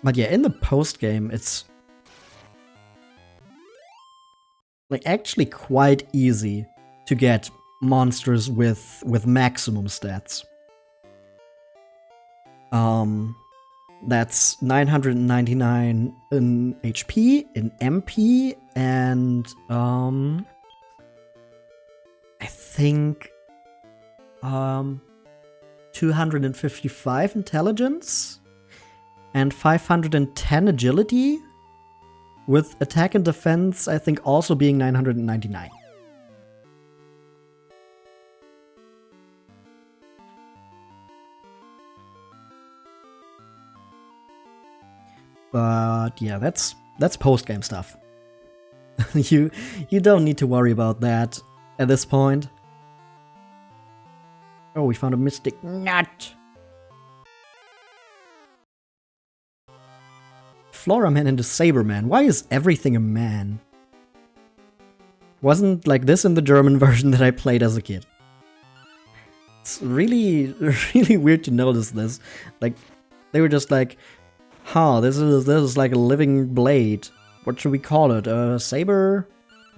But yeah, in the post-game, it's like actually quite easy to get monsters with maximum stats. That's 999 in HP, in MP, and I think 255 intelligence and 510 agility, with attack and defense I think also being 999. But yeah, that's post-game stuff. you don't need to worry about that at this point. Oh, we found a mystic nut. Floraman and the Saberman. Why is everything a man? Wasn't like this in the German version that I played as a kid. It's really, really weird to notice this. Like, they were just like, huh, this is like a living blade. What should we call it? A saber?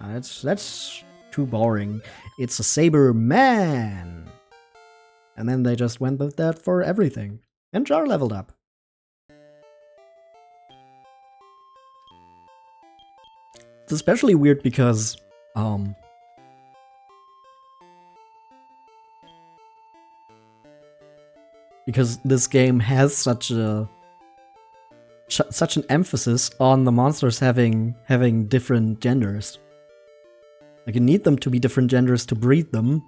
That's too boring. It's a saber man. And then they just went with that for everything. And Jar leveled up. It's especially weird because this game has such an emphasis on the monsters having different genders. Like, you need them to be different genders to breed them.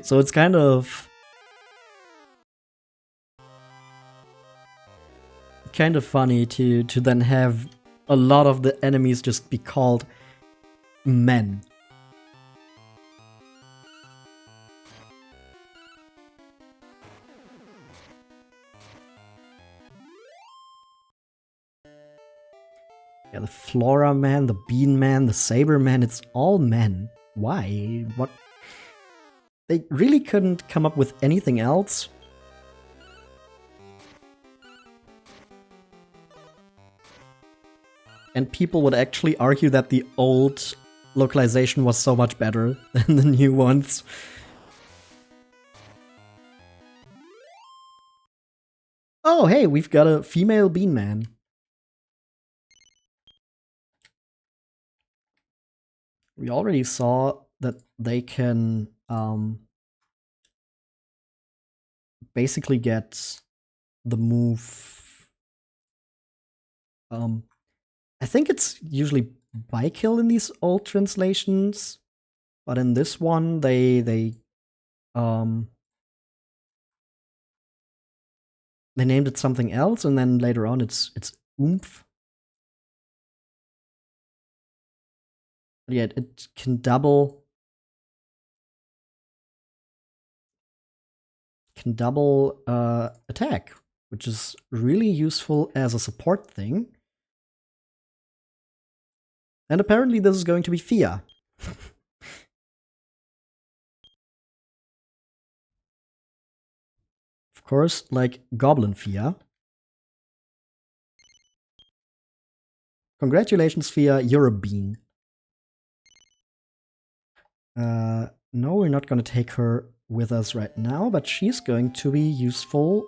So it's kind of funny to then have a lot of the enemies just be called men. Yeah, the Flora Man, the Bean Man, the Saber Man, it's all men. Why? What? They really couldn't come up with anything else? And people would actually argue that the old localization was so much better than the new ones. Oh, hey, we've got a female Bean Man. We already saw that they can basically get the move. I think it's usually by kill in these old translations, but in this one they named it something else, and then later on it's oomph. But yeah, it can double attack, which is really useful as a support thing. And apparently this is going to be Fia. Of course, like Goblin Fia. Congratulations, Fia, you're a bean. No, we're not gonna take her with us right now, but she's going to be useful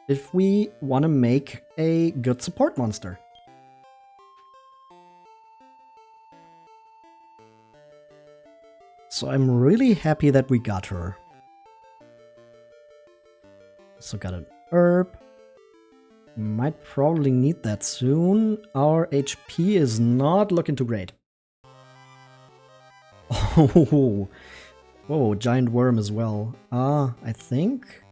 if we want to make a good support monster. So I'm really happy that we got her. Also got an herb. Might probably need that soon. Our HP is not looking too great. Oh, whoa, giant worm as well. I think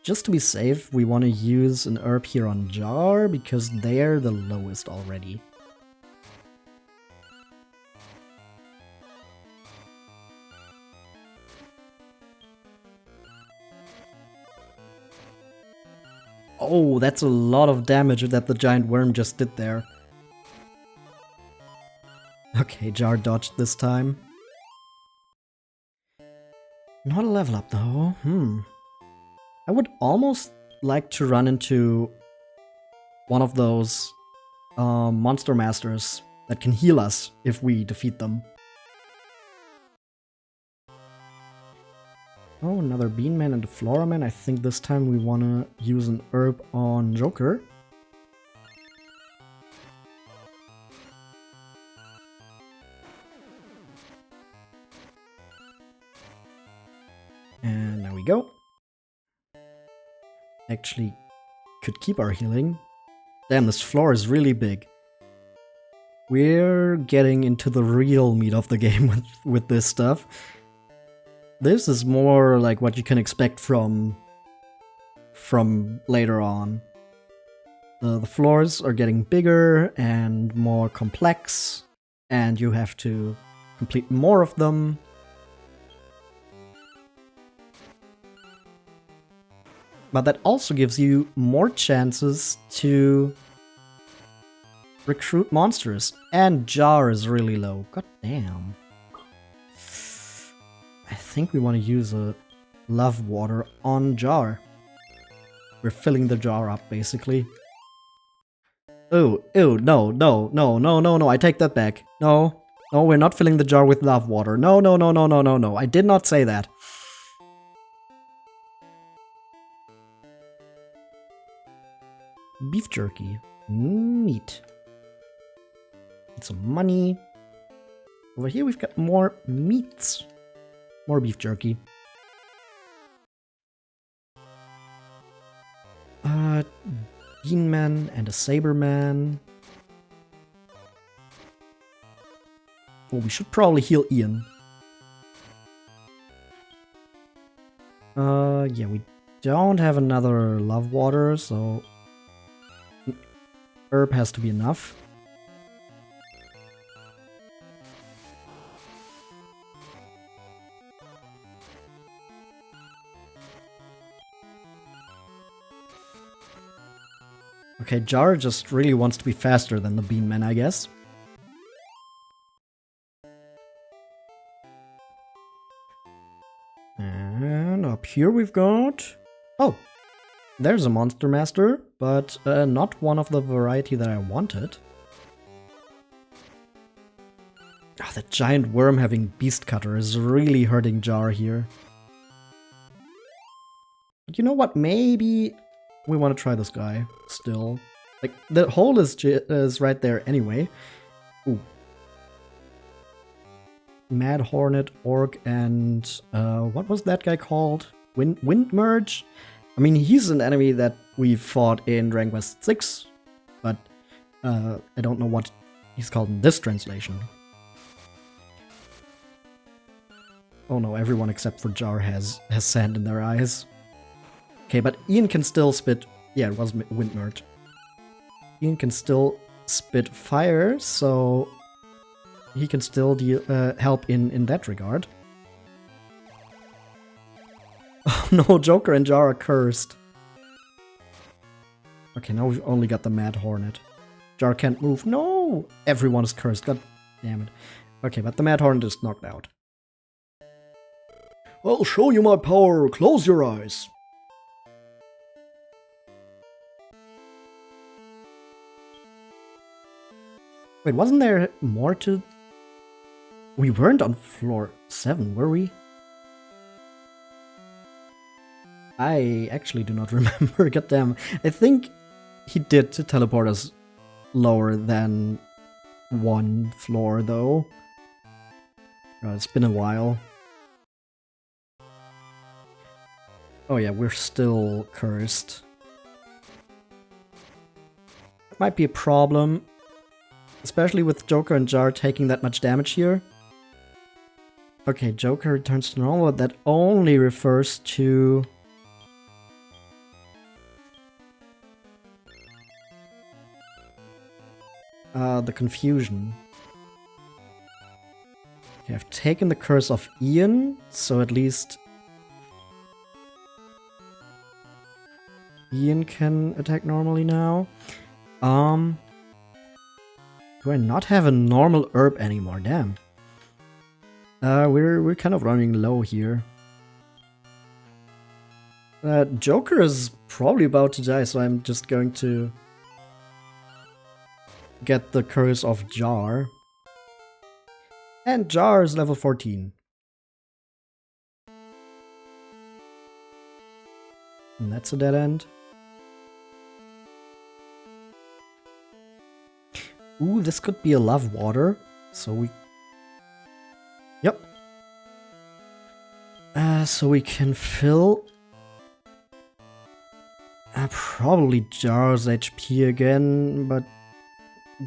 just to be safe, we want to use an herb here on Jar because they're the lowest already. Oh, that's a lot of damage that the giant worm just did there. Okay, Jar dodged this time. Not a level up though. I would almost like to run into one of those monster masters that can heal us if we defeat them. Oh, another Beanman and a Floraman. I think this time we want to use an herb on Joker. And there we go. Actually, could keep our healing. Damn, this floor is really big. We're getting into the real meat of the game with this stuff. This is more like what you can expect from later on. The floors are getting bigger and more complex, and you have to complete more of them. But that also gives you more chances to recruit monsters. And Jar is really low. God damn. I think we want to use a love water on Jar. We're filling the jar up, basically. Oh, ew, no, I take that back. No, we're not filling the jar with love water. No, I did not say that. Beef jerky. Neat. Need some money. Over here we've got more meats. More beef jerky. Beanman and a Saberman. Oh, we should probably heal Ian. Yeah, we don't have another love water, so herb has to be enough. Okay, Jar just really wants to be faster than the Beanman, I guess. And up here we've got... Oh, there's a Monster Master, but not one of the variety that I wanted. Ah, that giant worm having Beast Cutter is really hurting Jar here. But you know what? Maybe we want to try this guy still. Like, the hole is right there anyway. Ooh. Mad Hornet, Orc, and what was that guy called? Wind Merge? I mean, he's an enemy that we fought in Dragon Quest 6, but I don't know what he's called in this translation. Oh no, everyone except for Jar has sand in their eyes. Okay, but Ian can still spit... Yeah, it was Wind Merge. Ian can still spit fire, so he can still help in that regard. Oh no, Joker and Jar are cursed. Okay, now we've only got the Mad Hornet. Jar can't move. No! Everyone is cursed. God damn it. Okay, but the Mad Hornet is knocked out. I'll show you my power. Close your eyes. Wait, wasn't there more to... We weren't on floor 7, were we? I actually do not remember. Goddamn. I think he did to teleport us lower than 1 floor, though. It's been a while. Oh yeah, we're still cursed. It might be a problem. Especially with Joker and Jar taking that much damage here. Okay, Joker returns to normal. That only refers to... the confusion. Okay, I've taken the curse of Ian, so at least Ian can attack normally now. Do I not have a normal herb anymore? Damn. We're kind of running low here. Joker is probably about to die, so I'm just going to get the curse of Jar. And Jar is level 14. And that's a dead end. Ooh, this could be a love water. So we... Yep. So we can fill... probably Jar's HP again, but...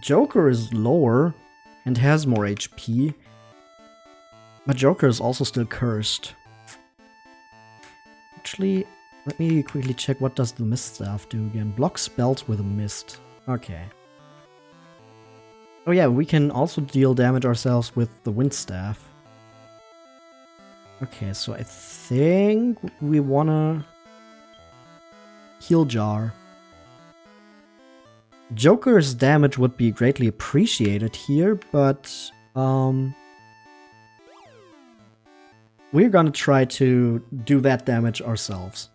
Joker is lower and has more HP. But Joker is also still cursed. Actually, let me quickly check what does the mist staff do again. Block spells with a mist. Okay. Oh yeah, we can also deal damage ourselves with the wind staff. Okay, so I think we wanna heal Jar. Joker's damage would be greatly appreciated here, but we're gonna try to do that damage ourselves.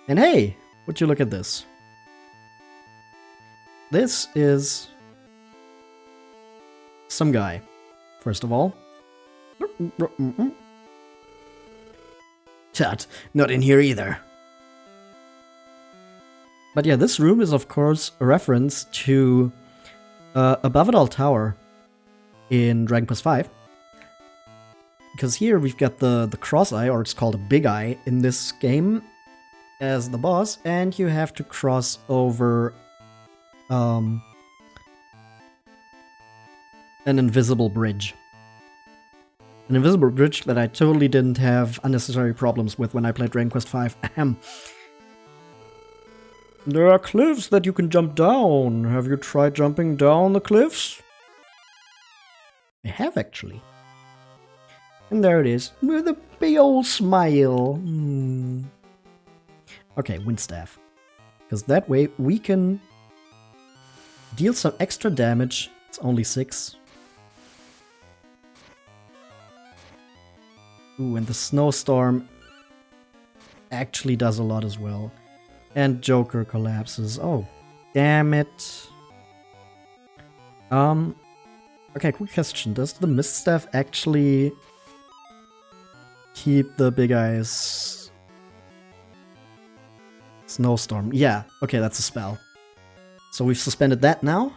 And hey, would you look at this? This is some guy, first of all. Tut, not in here either. But yeah, this room is of course a reference to Above It All Tower in Dragon Quest V. Because here we've got the cross eye, or it's called a big eye in this game, as the boss, and you have to cross over an invisible bridge. An invisible bridge that I totally didn't have unnecessary problems with when I played Dragon Quest V. Ahem. There are cliffs that you can jump down. Have you tried jumping down the cliffs? I have, actually. And there it is, with a big old smile. Okay, wind staff. Because that way we can deal some extra damage. It's only 6. Ooh, and the snowstorm actually does a lot as well. And Joker collapses. Oh, damn it. Okay, quick question. Does the mist staff actually keep the big eyes snowstorm? Yeah, okay, that's a spell. So we've suspended that now.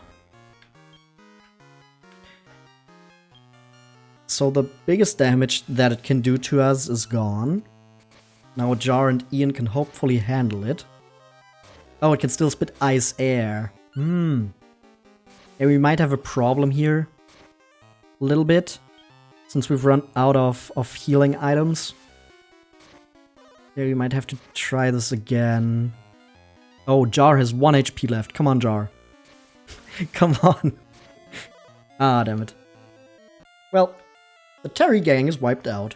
So the biggest damage that it can do to us is gone. Now Jar and Ian can hopefully handle it. Oh, it can still spit ice air. Yeah, we might have a problem here. A little bit. Since we've run out of healing items. Yeah, we might have to try this again. Oh, Jar has 1 HP left. Come on, Jar. Come on. Ah, damn it. Well, the Terry gang is wiped out.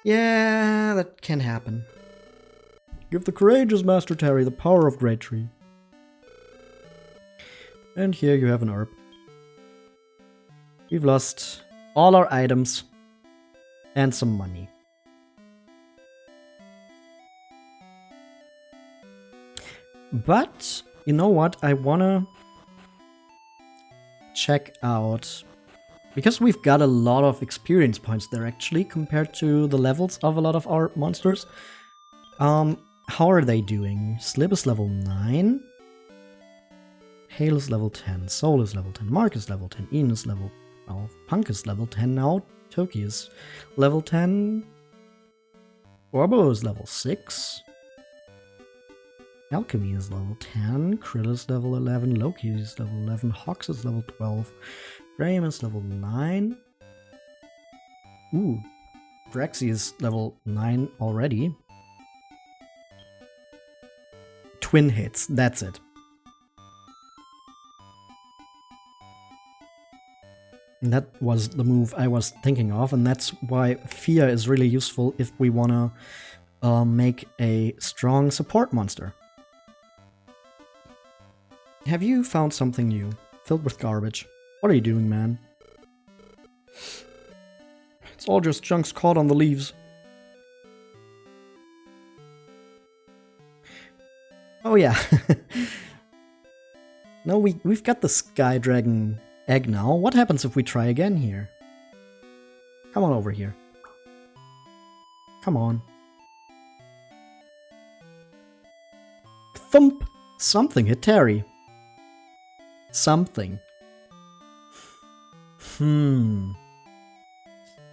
Yeah, that can happen. Give the courageous Master Terry the power of GreatTree. And here you have an herb. We've lost all our items and some money. But, you know what, I wanna check out, because we've got a lot of experience points there actually, compared to the levels of a lot of our monsters. How are they doing? Slip is level 9. Hale is level 10. Soul is level 10. Mark is level 10. Ian is level 12. Punk is level 10 now. Toki is level 10. Orbo is level 6. Alchemy is level 10. Krill is level 11. Loki is level 11. Hox is level 12. Graham is level 9. Ooh, Braxy is level 9 already. Twin hits, that's it. And that was the move I was thinking of, and that's why Fear is really useful if we wanna make a strong support monster. Have you found something new? Filled with garbage. What are you doing, man? It's all just chunks caught on the leaves. Oh yeah. No, we've got the Sky Dragon egg now. What happens if we try again here? Come on over here. Come on. Thump! Something hit Terry. Something.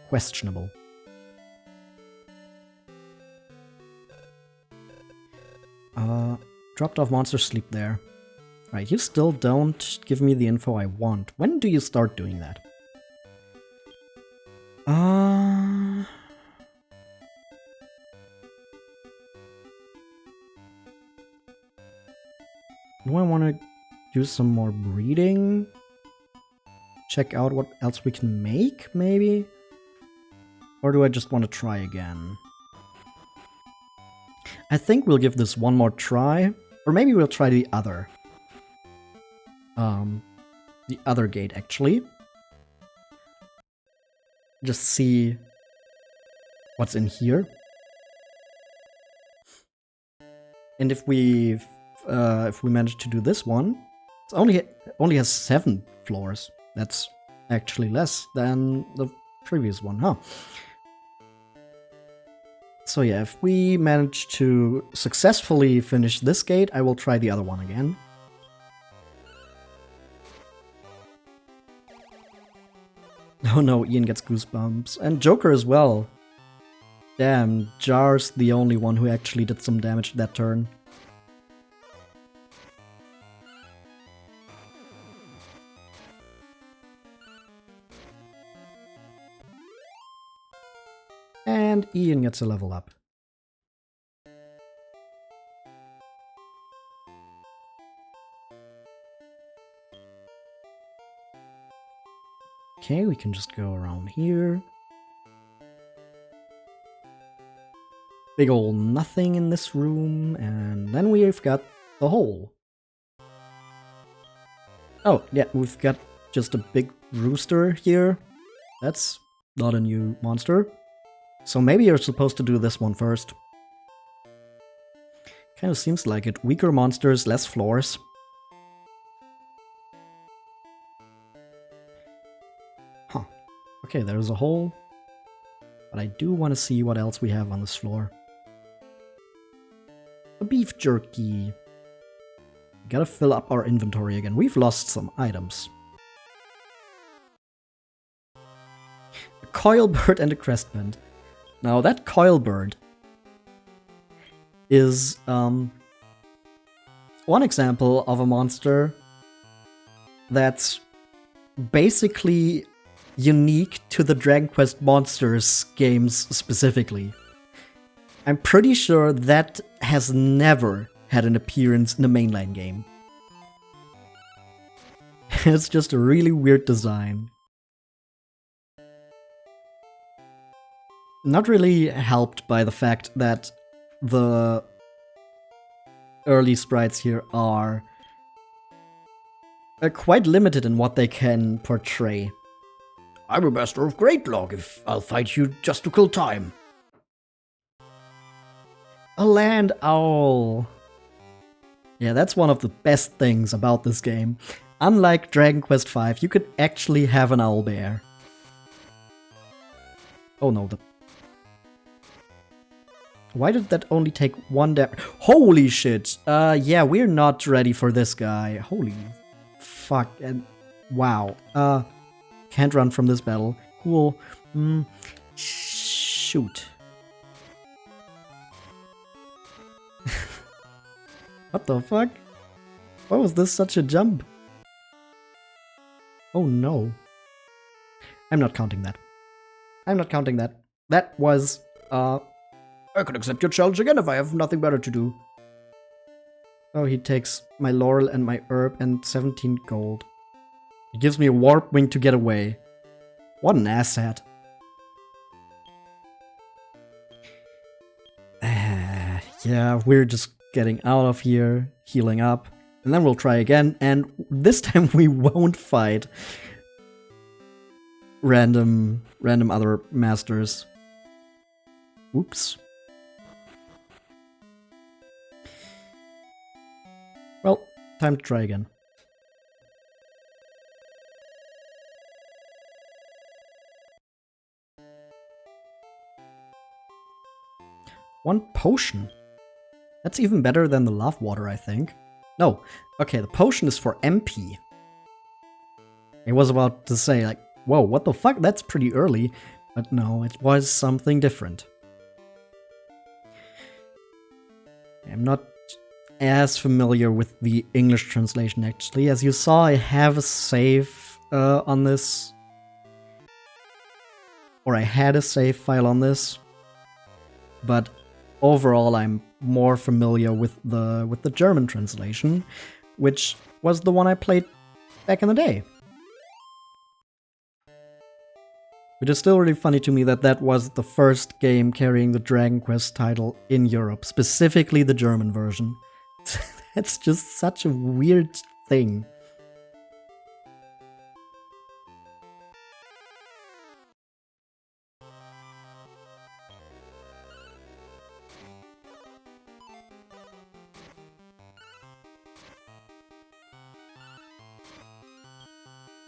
Questionable. Dropped off monster sleep there. Right, you still don't give me the info I want. When do you start doing that? Do I want to do some more breeding? Check out what else we can make, maybe? Or do I just want to try again? I think we'll give this one more try. Or maybe we'll try the other. The other gate, actually. Just see what's in here. And if we manage to do this one, it only has 7 floors. That's actually less than the previous one, huh? So yeah, if we manage to successfully finish this gate, I will try the other one again. Oh no, Ian gets goosebumps. And Joker as well. Damn, Jar's the only one who actually did some damage that turn. And Ian gets a level up. Okay, we can just go around here. Big ol' nothing in this room, and then we've got the hole. Oh, yeah, we've got just a big rooster here. That's not a new monster. So maybe you're supposed to do this one first. Kind of seems like it. Weaker monsters, less floors. Huh. Okay, there's a hole. But I do want to see what else we have on this floor. A beef jerky. Gotta fill up our inventory again. We've lost some items. A coil bird and a crest band. Now that coil bird is one example of a monster that's basically unique to the Dragon Quest Monsters games specifically. I'm pretty sure that has never had an appearance in a mainline game. It's just a really weird design. Not really helped by the fact that the early sprites here are quite limited in what they can portray. I'm a master of great log if I'll fight you just to kill time. A land owl. Yeah, that's one of the best things about this game. Unlike Dragon Quest V, you could actually have an owl bear. Oh no, why did that only take 1 damage? Holy shit! Yeah, we're not ready for this guy. Holy fuck. And wow. Can't run from this battle. Cool. Shoot. What the fuck? Why was this such a jump? Oh no. I'm not counting that. I'm not counting that. That was, I could accept your challenge again if I have nothing better to do. Oh, he takes my laurel and my herb and 17 gold. He gives me a warp wing to get away. What an asset. Yeah, we're just getting out of here, healing up, and then we'll try again, and this time we won't fight random other masters. Oops. Well, time to try again. One potion. That's even better than the love water, I think. No, okay, the potion is for MP. I was about to say, like, whoa, what the fuck? That's pretty early. But no, it was something different. I'm not as familiar with the English translation, actually. As you saw, I have a save on this. Or I had a save file on this. But overall, I'm more familiar with the German translation, which was the one I played back in the day. Which is still really funny to me that that was the first game carrying the Dragon Quest title in Europe, specifically the German version. That's just such a weird thing.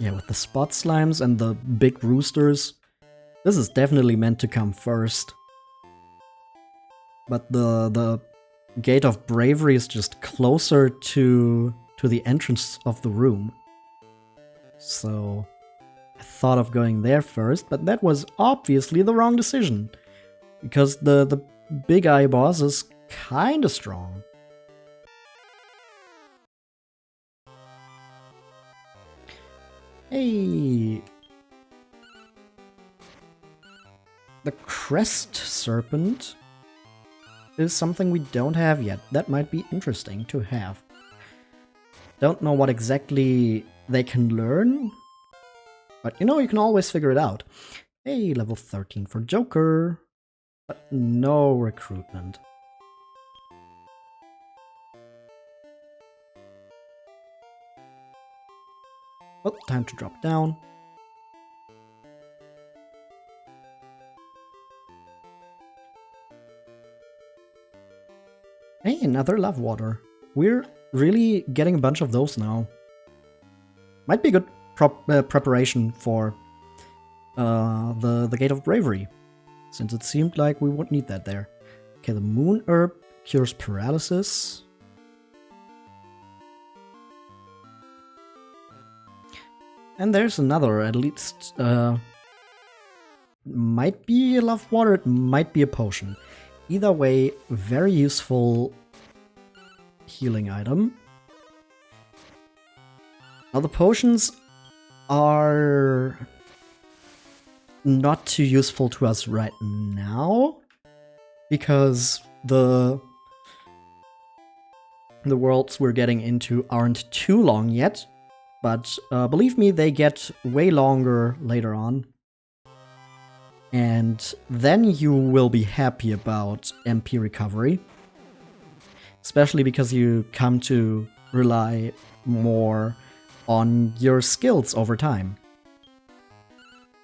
Yeah, with the spot slimes and the big roosters, this is definitely meant to come first. But the Gate of Bravery is just closer to the entrance of the room. So I thought of going there first, but that was obviously the wrong decision. Because the big eye boss is kinda strong. Hey! The Crest Serpent is something we don't have yet. That might be interesting to have. Don't know what exactly they can learn, but you know, you can always figure it out. Hey, level 13 for Joker, but no recruitment. Well, time to drop down. Hey, another love water. We're really getting a bunch of those now. Might be good preparation for the Gate of Bravery, since it seemed like we would need that there. Okay, the Moon Herb cures paralysis. And there's another, at least, might be a love water, it might be a potion. Either way, very useful healing item. Now the potions are not too useful to us right now, because the worlds we're getting into aren't too long yet. But believe me, they get way longer later on. And then you will be happy about MP recovery. Especially because you come to rely more on your skills over time.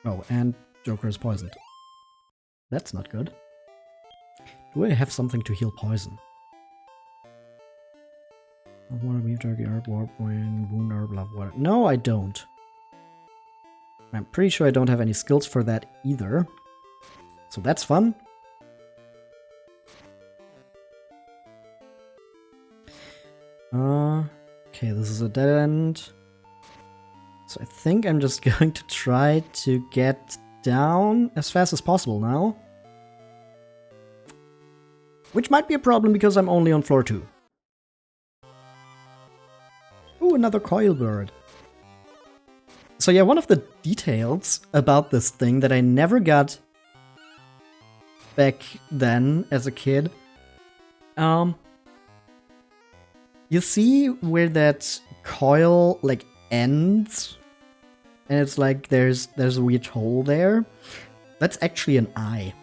Oh, and Joker is poisoned. That's not good. Do I have something to heal poison? Water, beef turkey, herb, warp, wing, wound herb, love water. No, I don't. I'm pretty sure I don't have any skills for that either. So that's fun. Okay, this is a dead end. So I think I'm just going to try to get down as fast as possible now. Which might be a problem because I'm only on floor 2. Ooh, another coil bird. So yeah, one of the details about this thing that I never got back then as a kid. You see where that coil like ends, and it's like there's a weird hole there. That's actually an eye.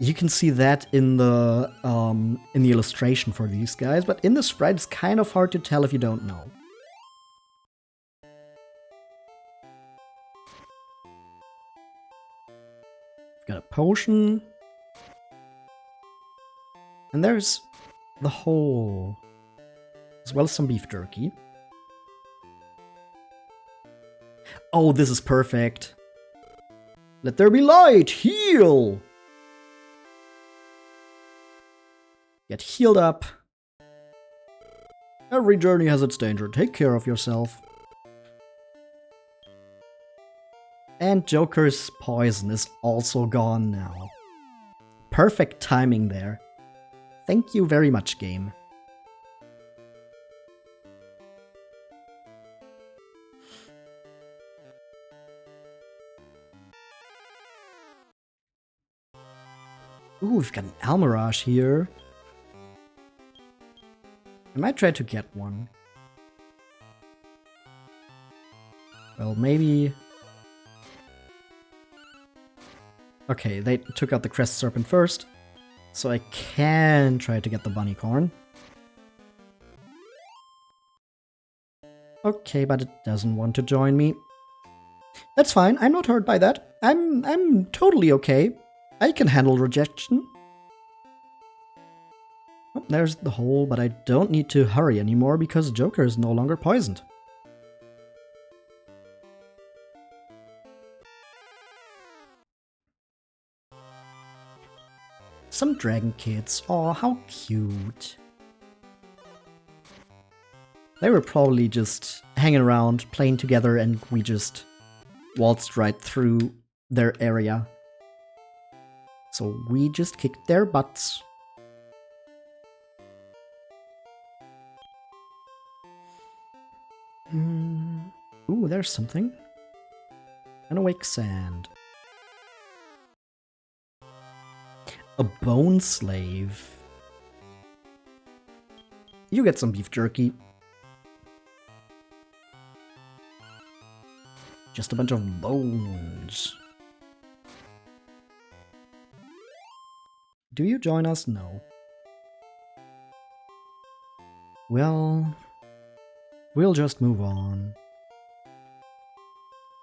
You can see that in the illustration for these guys, but in the sprite it's kind of hard to tell if you don't know. Got a potion. And there's the hole, as well as some beef jerky. Oh, this is perfect. Let there be light! Heal! Get healed up. Every journey has its danger. Take care of yourself. And Joker's poison is also gone now. Perfect timing there. Thank you very much, game. Ooh, we've got an Almirage here. I might try to get one. Well, maybe... Okay, they took out the Crest Serpent first, so I can try to get the Bunnycorn. Okay, but it doesn't want to join me. That's fine, I'm not hurt by that. I'm totally okay. I can handle rejection. Oh, there's the hole, but I don't need to hurry anymore because Joker is no longer poisoned. Some dragon kids. Aw, how cute. They were probably just hanging around, playing together, and we just waltzed right through their area. So we just kicked their butts. Ooh, there's something. An awake sand. A bone slave. You get some beef jerky. Just a bunch of bones. Do you join us? No. Well, we'll just move on.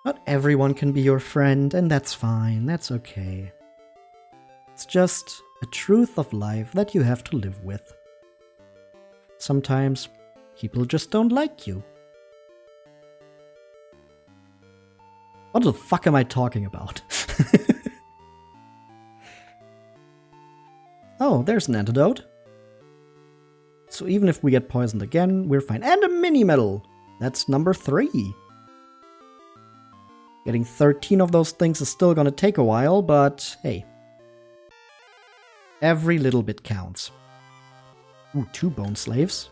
Not everyone can be your friend, and that's fine, that's okay. It's just a truth of life that you have to live with. Sometimes people just don't like you. What the fuck am I talking about? Oh, there's an antidote. So even if we get poisoned again, we're fine. And a mini medal! That's number 3. Getting 13 of those things is still gonna take a while, but hey. Every little bit counts. Ooh, 2 bone slaves.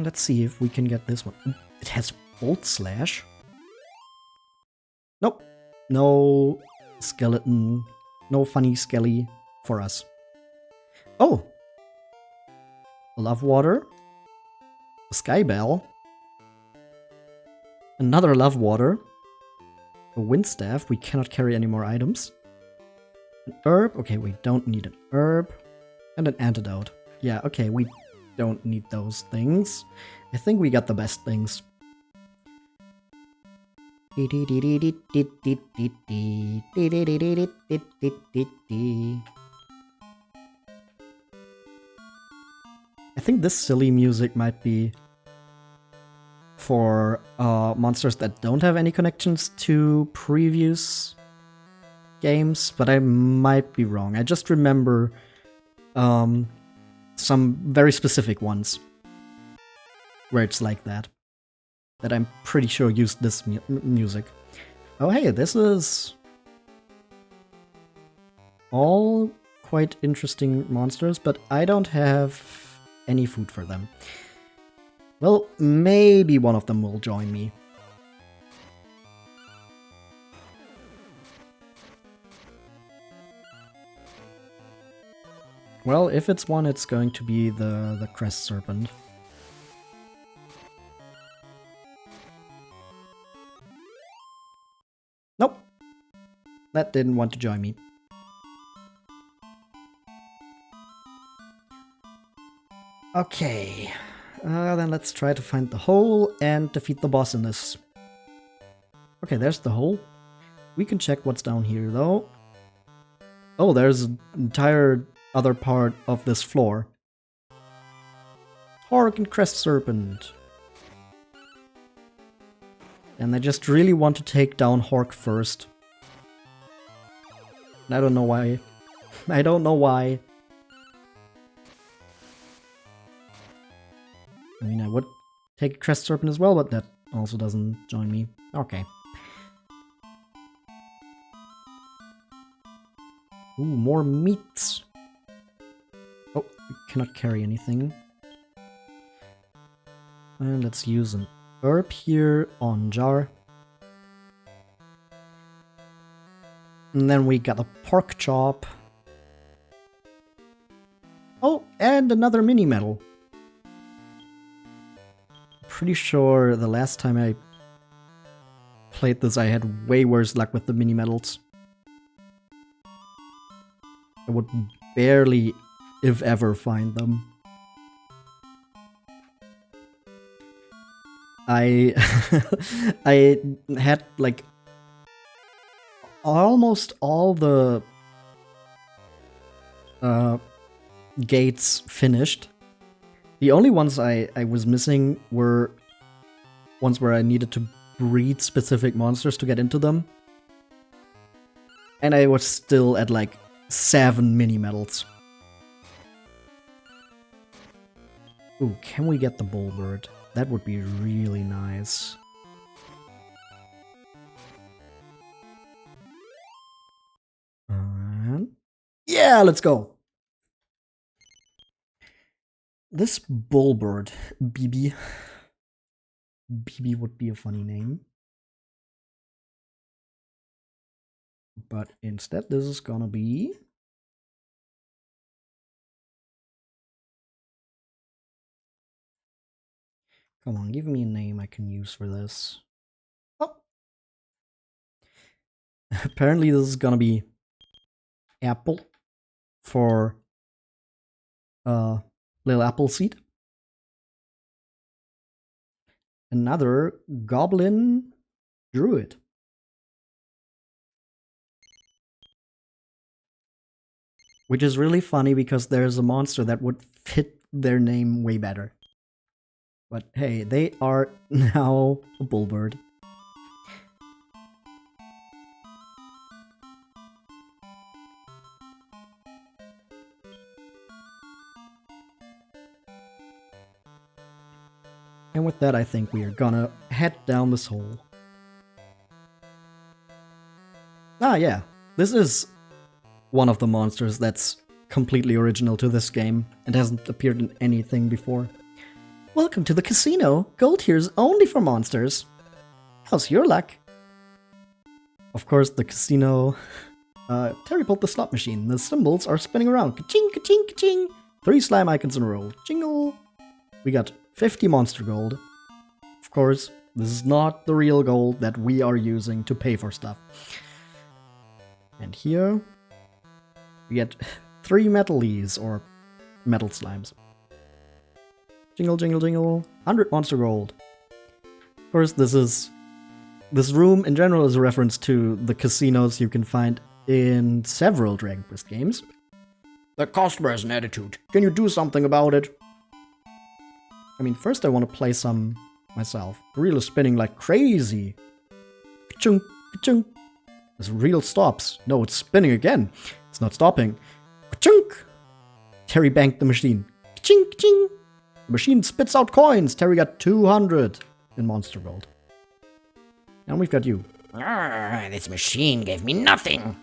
Let's see if we can get this one. It has Bolt Slash. Nope. No skeleton. No funny skelly for us. Oh! A Love Water. A Sky Bell. Another Love Water. A Wind Staff. We cannot carry any more items. An herb. Okay, we don't need an herb. And an antidote. Yeah, okay, we don't need those things. I think we got the best things. I think this silly music might be for monsters that don't have any connections to previous games, but I might be wrong. I just remember some very specific ones where it's like that I'm pretty sure used this music. Oh hey, this is all quite interesting monsters, but I don't have any food for them. Well, maybe one of them will join me. Well, if it's one, it's going to be the crest serpent. Nope. That didn't want to join me. Okay. Then let's try to find the hole and defeat the boss in this. Okay, there's the hole. We can check what's down here, though. Oh, there's an entire other part of this floor. Hork and Crest Serpent. And I just really want to take down Hork first. And I don't know why. I don't know why. I mean, I would take Crest Serpent as well, but that also doesn't join me. Okay. Ooh, more meats. Oh, we cannot carry anything. And let's use an herb here on jar. And then we got a pork chop. Oh, and another mini medal. Pretty sure the last time I played this I had way worse luck with the mini medals. I would barely, if ever, find them. I I had like almost all the gates finished. The only ones I was missing were ones where I needed to breed specific monsters to get into them. And I was still at like 7 mini medals. Ooh, can we get the bullbird? That would be really nice. Yeah, let's go! This bullbird, BB. BB would be a funny name. But instead, this is gonna be... Come on, give me a name I can use for this. Oh! Apparently this is gonna be Apple for Little Appleseed. Another Goblin Druid. Which is really funny because there's a monster that would fit their name way better. But hey, they are now a bullbird. And with that, I think we are gonna head down this hole. Ah, yeah. This is one of the monsters that's completely original to this game and hasn't appeared in anything before. Welcome to the casino. Gold here is only for monsters. How's your luck? Of course, the casino... Terry pulled the slot machine. The symbols are spinning around. Ka-ching, ka-ching, ka-ching. 3 slime icons in a row. Jingle. We got 50 monster gold. Of course, this is not the real gold that we are using to pay for stuff. And here, we get 3 metalies, or metal slimes. Jingle, jingle, jingle. 100 monster gold. Of course, this room in general is a reference to the casinos you can find in several Dragon Quest games. The customer has an attitude. Can you do something about it? I mean, first I want to play some myself. The reel is spinning like crazy. Ka-chung, ka-chung. This reel stops. No, it's spinning again. It's not stopping. Ka-chunk! Terry banked the machine. Ka-ching, ka-ching! The machine spits out coins. Terry got 200 in monster gold. Now we've got you. This machine gave me nothing.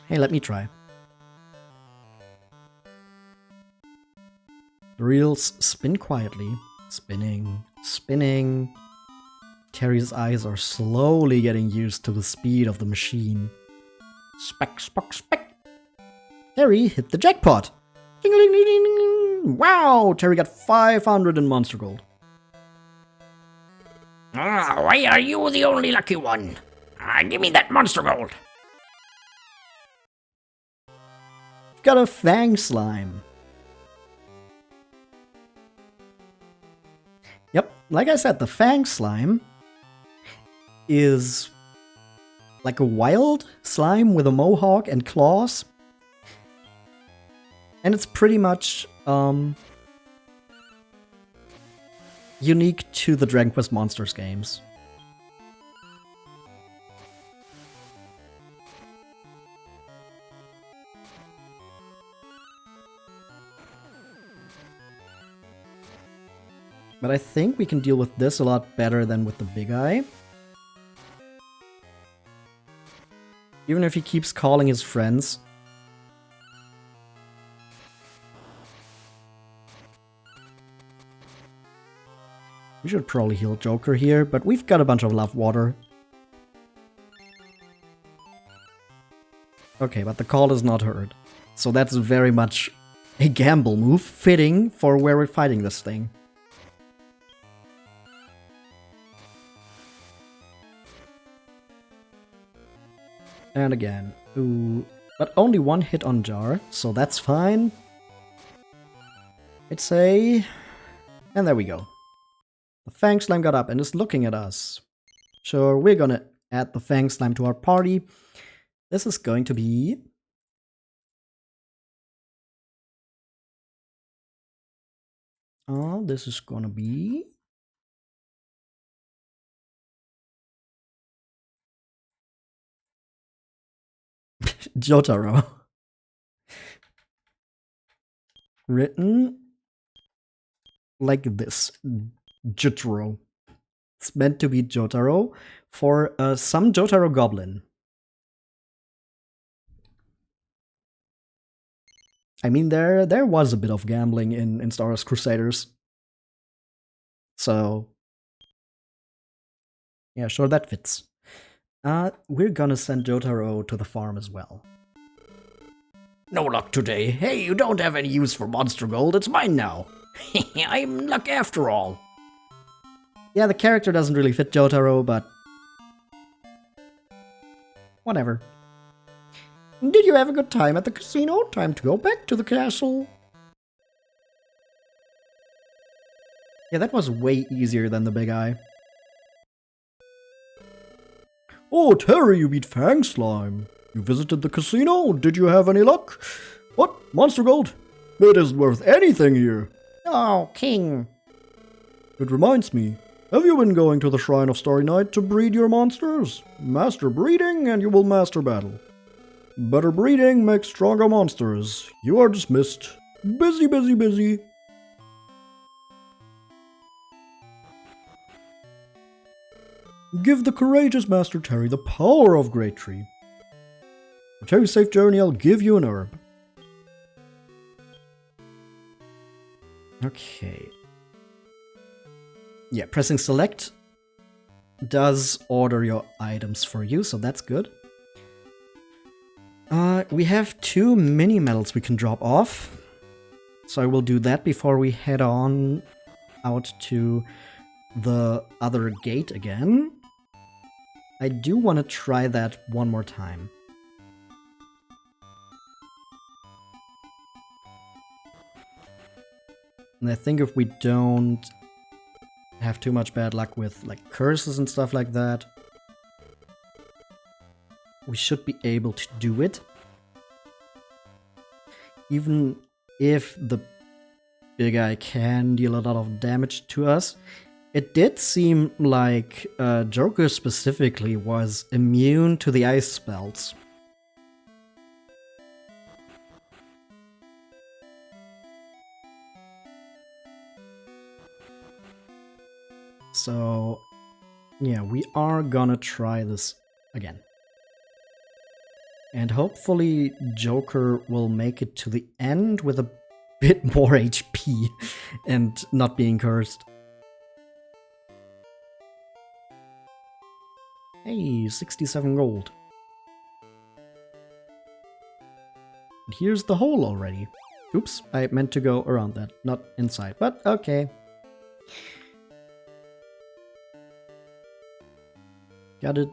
Hey, let me try. The reels spin quietly. Spinning, spinning. Terry's eyes are slowly getting used to the speed of the machine. Speck, spock, speck. Terry hit the jackpot! Ding-a-ling-ding-ding-ding. Wow! Terry got 500 in Monster Gold. Why are you the only lucky one? Give me that monster gold. Got a Fang Slime. Yep, like I said, the Fang Slime is like a wild slime with a mohawk and claws. And it's pretty much unique to the Dragon Quest Monsters games. But I think we can deal with this a lot better than with the big eye. Even if he keeps calling his friends. We should probably heal Joker here, but we've got a bunch of love water. Okay, but the call is not heard. So that's very much a gamble move, fitting for where we're fighting this thing. And again, ooh, but only one hit on Jar, so that's fine. I'd say, and there we go. The Fang Slime got up and is looking at us. Sure, we're gonna add the Fang Slime to our party. This is going to be... this is gonna be... Jotaro. Written like this. Jotaro. It's meant to be Jotaro for some Jotaro goblin. I mean, there was a bit of gambling in Star Wars Crusaders. So, yeah, sure, that fits. We're gonna send Jotaro to the farm as well. No luck today. Hey, you don't have any use for monster gold. It's mine now. I'm luck after all. Yeah, the character doesn't really fit Jotaro, but... whatever. Did you have a good time at the casino? Time to go back to the castle. Yeah, that was way easier than the big eye. Oh, Terry, you beat Fang Slime. You visited the casino? Did you have any luck? What? Monster Gold? It isn't worth anything here. Oh, King. It reminds me. Have you been going to the Shrine of Starry Night to breed your monsters? Master breeding and you will master battle. Better breeding makes stronger monsters. You are dismissed. Busy, busy, busy. Give the courageous Master Terry the power of GreatTree. For Terry's safe journey, I'll give you an herb. Okay. Yeah, pressing select does order your items for you, so that's good. We have 2 mini medals we can drop off. So I will do that before we head on out to the other gate again. I do want to try that one more time. And I think if we don't have too much bad luck with like curses and stuff like that, we should be able to do it. Even if the big eye can deal a lot of damage to us, it did seem like Joker specifically was immune to the ice spells. So, yeah, we are gonna try this again. And hopefully Joker will make it to the end with a bit more HP and not being cursed. Hey, 67 gold. And here's the hole already. Oops, I meant to go around that, not inside, but okay. Gotta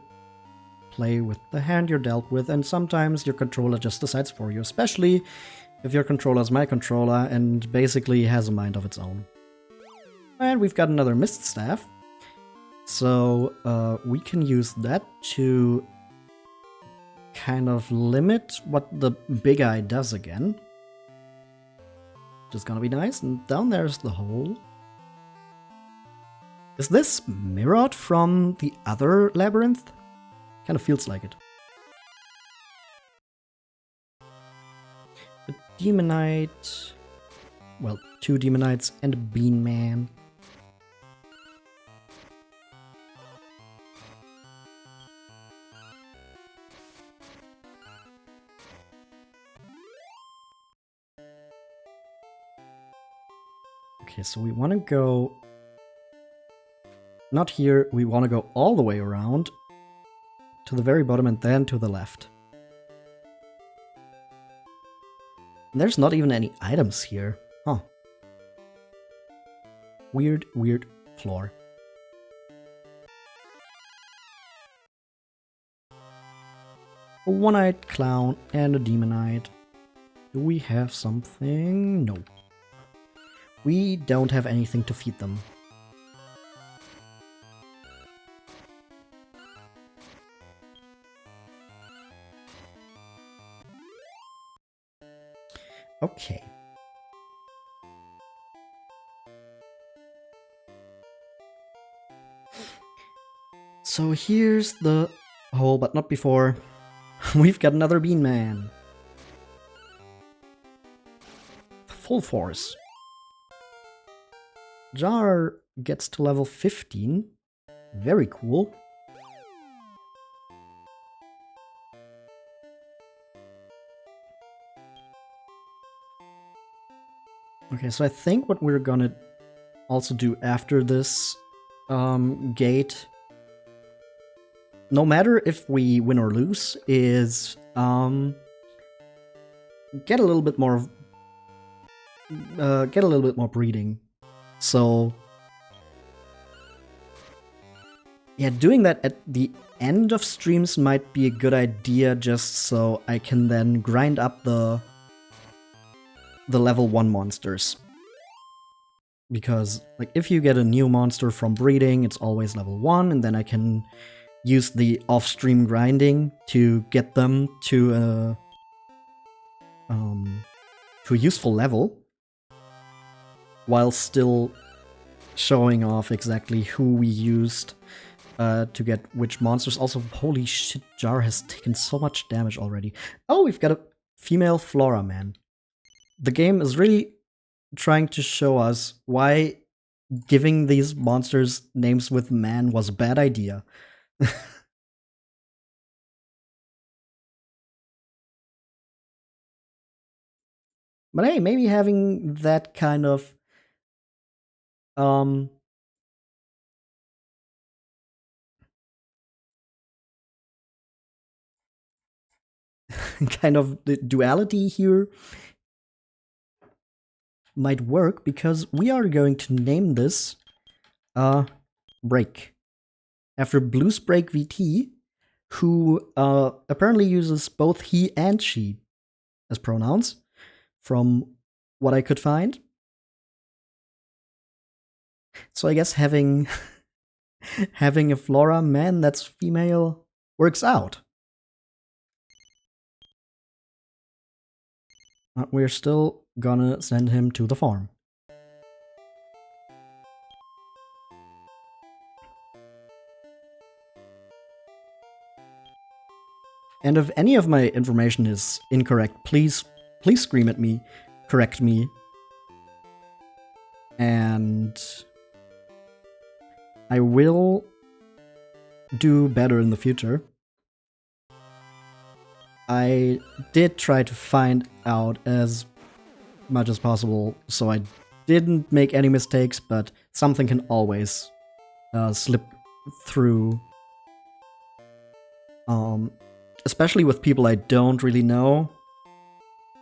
play with the hand you're dealt with, and sometimes your controller just decides for you, especially if your controller's my controller and basically has a mind of its own. And we've got another Mist Staff, so we can use that to kind of limit what the big eye does again. Which is gonna be nice, and down there's the hole. Is this mirrored from the other labyrinth? Kind of feels like it. A Demonite. Well, 2 Demonites and a Bean Man. Okay, so we want to go... Not here, we want to go all the way around to the very bottom and then to the left. And there's not even any items here. Huh. Weird, weird floor. A one-eyed clown and a demonite. Do we have something? No. We don't have anything to feed them. Okay. So here's the hole, but not before. We've got another Bean Man. Full force. Jar gets to level 15. Very cool. Okay, so I think what we're gonna also do after this gate, no matter if we win or lose, is get a little bit more breeding. So yeah, doing that at the end of streams might be a good idea, just so I can then grind up the level 1 monsters. Because, like, if you get a new monster from breeding, it's always level 1, and then I can use the off-stream grinding to get them to a useful level, while still showing off exactly who we used to get which monsters. Also, holy shit, Jar has taken so much damage already. Oh, we've got a female Flora Man. The game is really trying to show us why giving these monsters names with man was a bad idea. But hey, maybe having that kind of kind of the duality here might work, because we are going to name this Break after Blues Break VT, who apparently uses both he and she as pronouns, from what I could find. So I guess having having a Flora man that's female works out. But we're still gonna send him to the farm. And if any of my information is incorrect, please scream at me, correct me, and I will do better in the future. I did try to find out as much as possible, so I didn't make any mistakes, but something can always slip through. Especially with people I don't really know.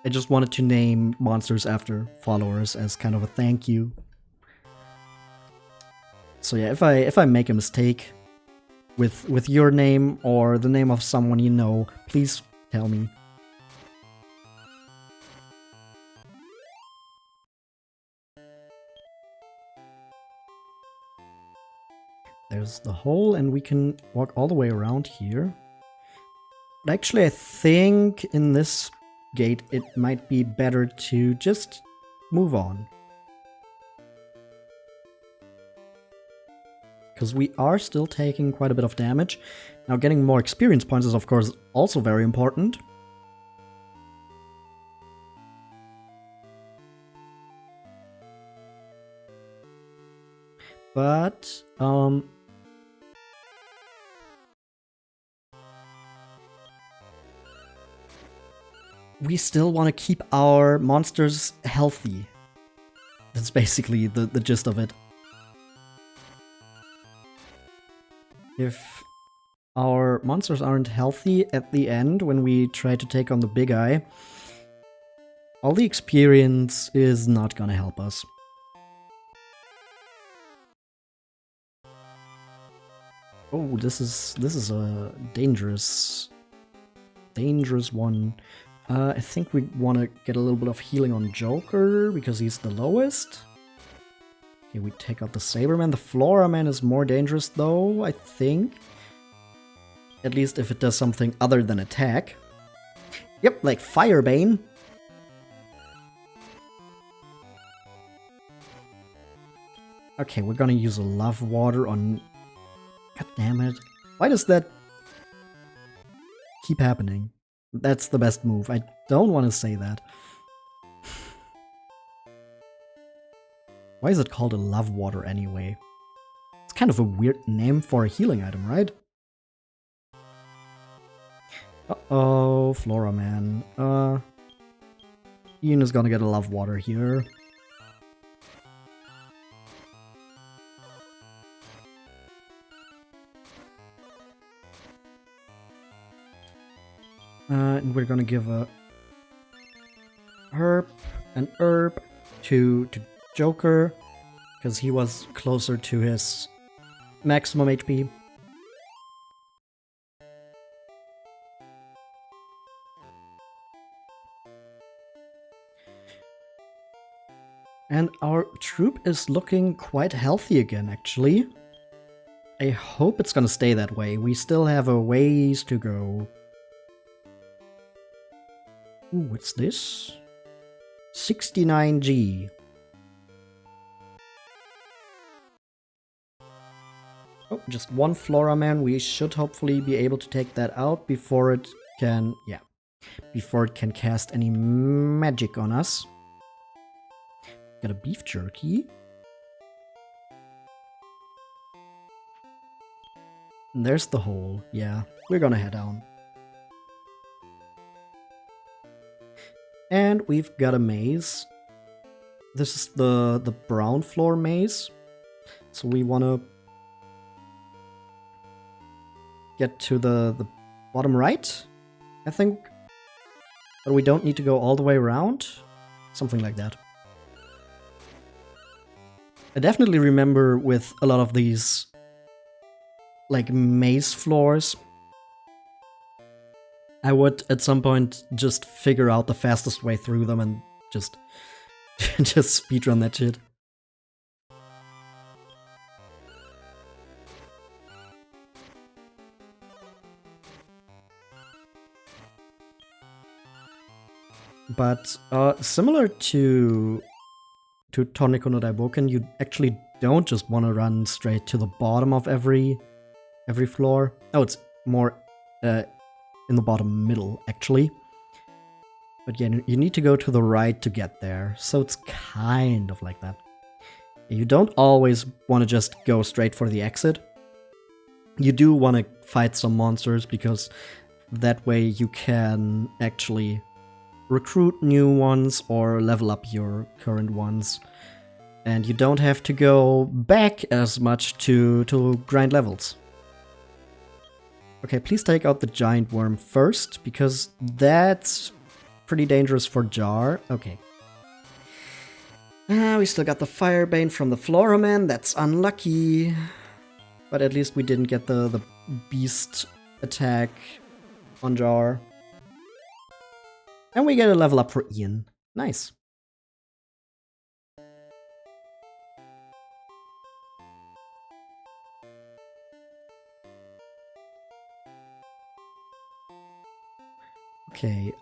I just wanted to name monsters after followers as kind of a thank you. So yeah, if I make a mistake with your name or the name of someone you know, please tell me. There's the hole, and we can walk all the way around here. But actually, I think in this gate it might be better to just move on. Because we are still taking quite a bit of damage. Now, getting more experience points is, of course, also very important. But, we still want to keep our monsters healthy. That's basically the gist of it. If our monsters aren't healthy at the end when we try to take on the big eye, all the experience is not gonna help us. Oh, this is a dangerous one. I think we want to get a little bit of healing on Joker because he's the lowest. Okay, we take out the Saberman. The Floraman is more dangerous though, I think. At least if it does something other than attack. Yep, like Firebane. Okay, we're gonna use a Love Water on... God damn it. Why does that keep happening? That's the best move. I don't want to say that. Why is it called a Love Water anyway? It's kind of a weird name for a healing item, right? Uh-oh, Floraman. Ian is gonna get a Love Water here. And we're gonna give an herb to Joker, because he was closer to his maximum HP. And our troop is looking quite healthy again, actually. I hope it's gonna stay that way. We still have a ways to go. Ooh, what's this? 69G. Oh, just one Floraman. We should hopefully be able to take that out before it can... yeah. Before it can cast any magic on us. Got a beef jerky. And there's the hole. Yeah, we're gonna head down. And we've got a maze. This is the brown floor maze. So we want to get to the bottom right, I think. But we don't need to go all the way around. Something like that. I definitely remember with a lot of these like maze floors, I would at some point just figure out the fastest way through them and just just speedrun that shit. But similar to Toniko no Daiboken, you actually don't just want to run straight to the bottom of every floor. Oh, it's more in the bottom middle, actually. But yeah, you need to go to the right to get there, so it's kind of like that. You don't always want to just go straight for the exit. You do want to fight some monsters, because That way you can actually recruit new ones or level up your current ones. And you don't have to go back as much to grind levels. Okay, please take out the giant worm first, because that's pretty dangerous for Jar. Okay. We still got the Firebane from the Floraman. That's unlucky. But at least we didn't get the beast attack on Jar. And we get a level up for Ian. Nice. Okay,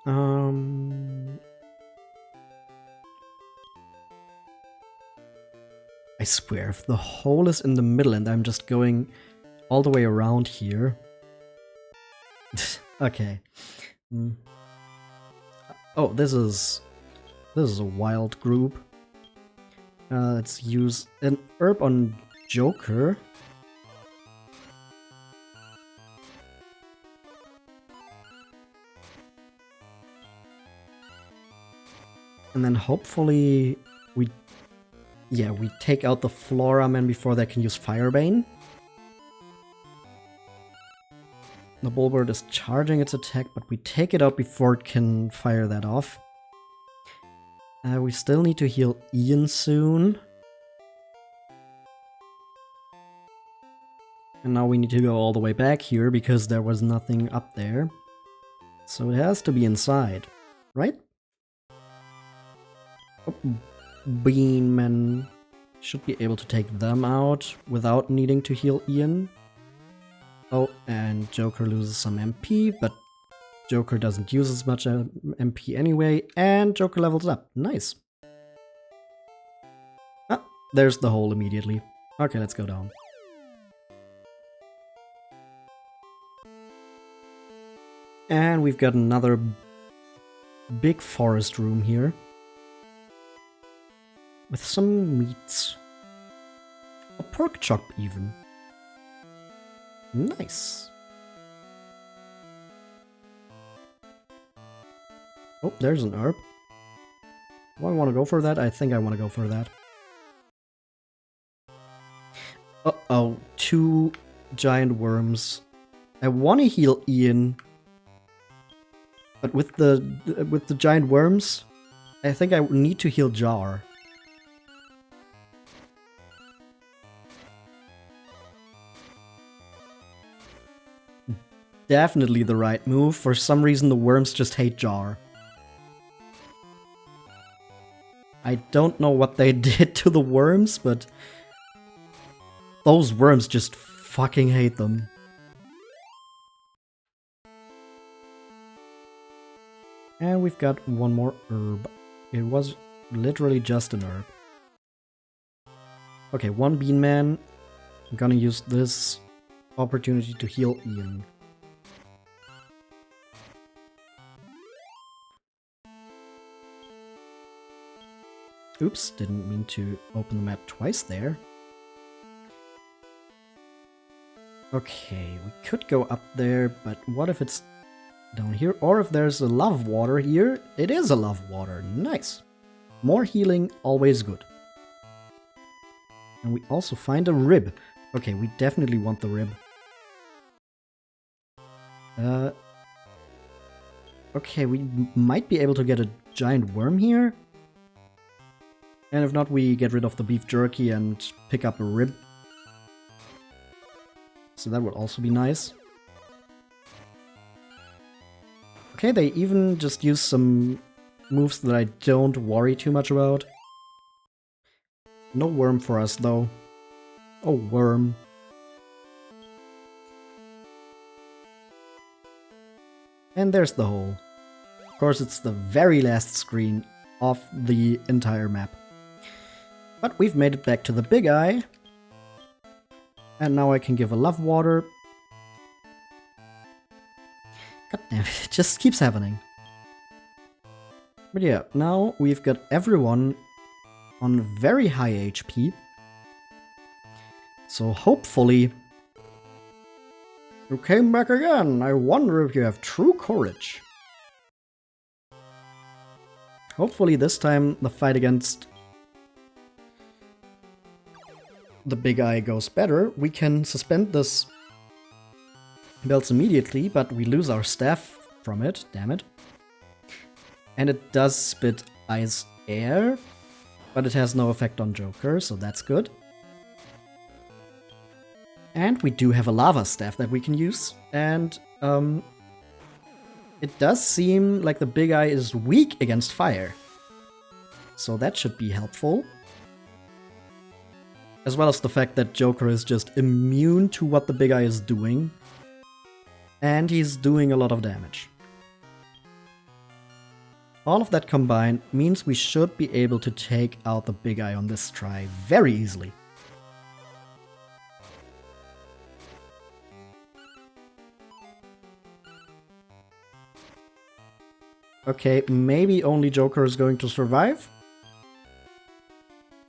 I swear, if the hole is in the middle and I'm just going all the way around here. Okay. Oh, this is a wild group. Let's use an herb on Joker. And then hopefully we take out the Floraman before they can use Firebane. The Bulbird is charging its attack, but we take it out before it can fire that off. We still need to heal Ian soon. And now we need to go all the way back here because there was nothing up there. So it has to be inside, right? Oh, Beanman should be able to take them out without needing to heal Ian. Oh, and Joker loses some MP, but Joker doesn't use as much MP anyway, and Joker levels up. Nice. Ah, there's the hole immediately. Okay, let's go down. And we've got another big forest room here. With some meats. A pork chop even. Nice. Oh, there's an herb. Do I want to go for that? I think I want to go for that. Uh-oh, 2 giant worms. I want to heal Ian. But with the giant worms, I think I need to heal Jar. Definitely the right move. For some reason, the worms just hate Jar. I don't know what they did to the worms, but those worms just fucking hate them. And we've got one more herb. It was literally just an herb. Okay, 1 Bean Man. I'm gonna use this opportunity to heal Ian. Oops, didn't mean to open the map twice there. Okay, we could go up there, but what if it's down here? Or if there's a love water here, it is a love water. Nice. More healing, always good. And we also find a rib. Okay, we definitely want the rib. Okay, we might be able to get a giant worm here. And if not, we get rid of the beef jerky and pick up a rib. So that would also be nice. Okay, they even just use some moves that I don't worry too much about. No worm for us, though. Oh, worm. And there's the hole. Of course, it's the very last screen of the entire map. But we've made it back to the big eye. And now I can give a love water. God damn it, it just keeps happening. But yeah, now we've got everyone on very high HP. So hopefully You came back again. I wonder if you have true courage. Hopefully this time the fight against the big eye goes better. We can suspend this belts immediately, but we lose our staff from it. Damn it. And it does spit ice air, but it has no effect on Joker, so that's good. And we do have a lava staff that we can use, and it does seem like the big eye is weak against fire. So that should be helpful. As well as the fact that Joker is just immune to what the big eye is doing. And he's doing a lot of damage. All of that combined means we should be able to take out the big eye on this try very easily. Okay, maybe only Joker is going to survive.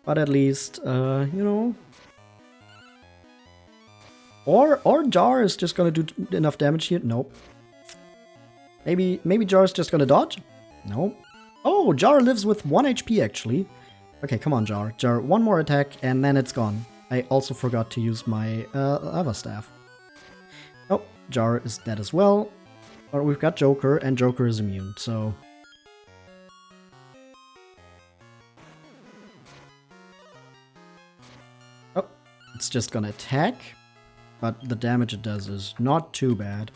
But at least, you know. Or Jar is just gonna do enough damage here. Nope. Maybe Jar is just gonna dodge? Nope. Oh, Jar lives with 1 HP actually. Okay, come on, Jar. Jar, one more attack and then it's gone. I also forgot to use my lava staff. Oh, Jar is dead as well. But we've got Joker, and Joker is immune, so... Oh, it's just gonna attack. But the damage it does is not too bad.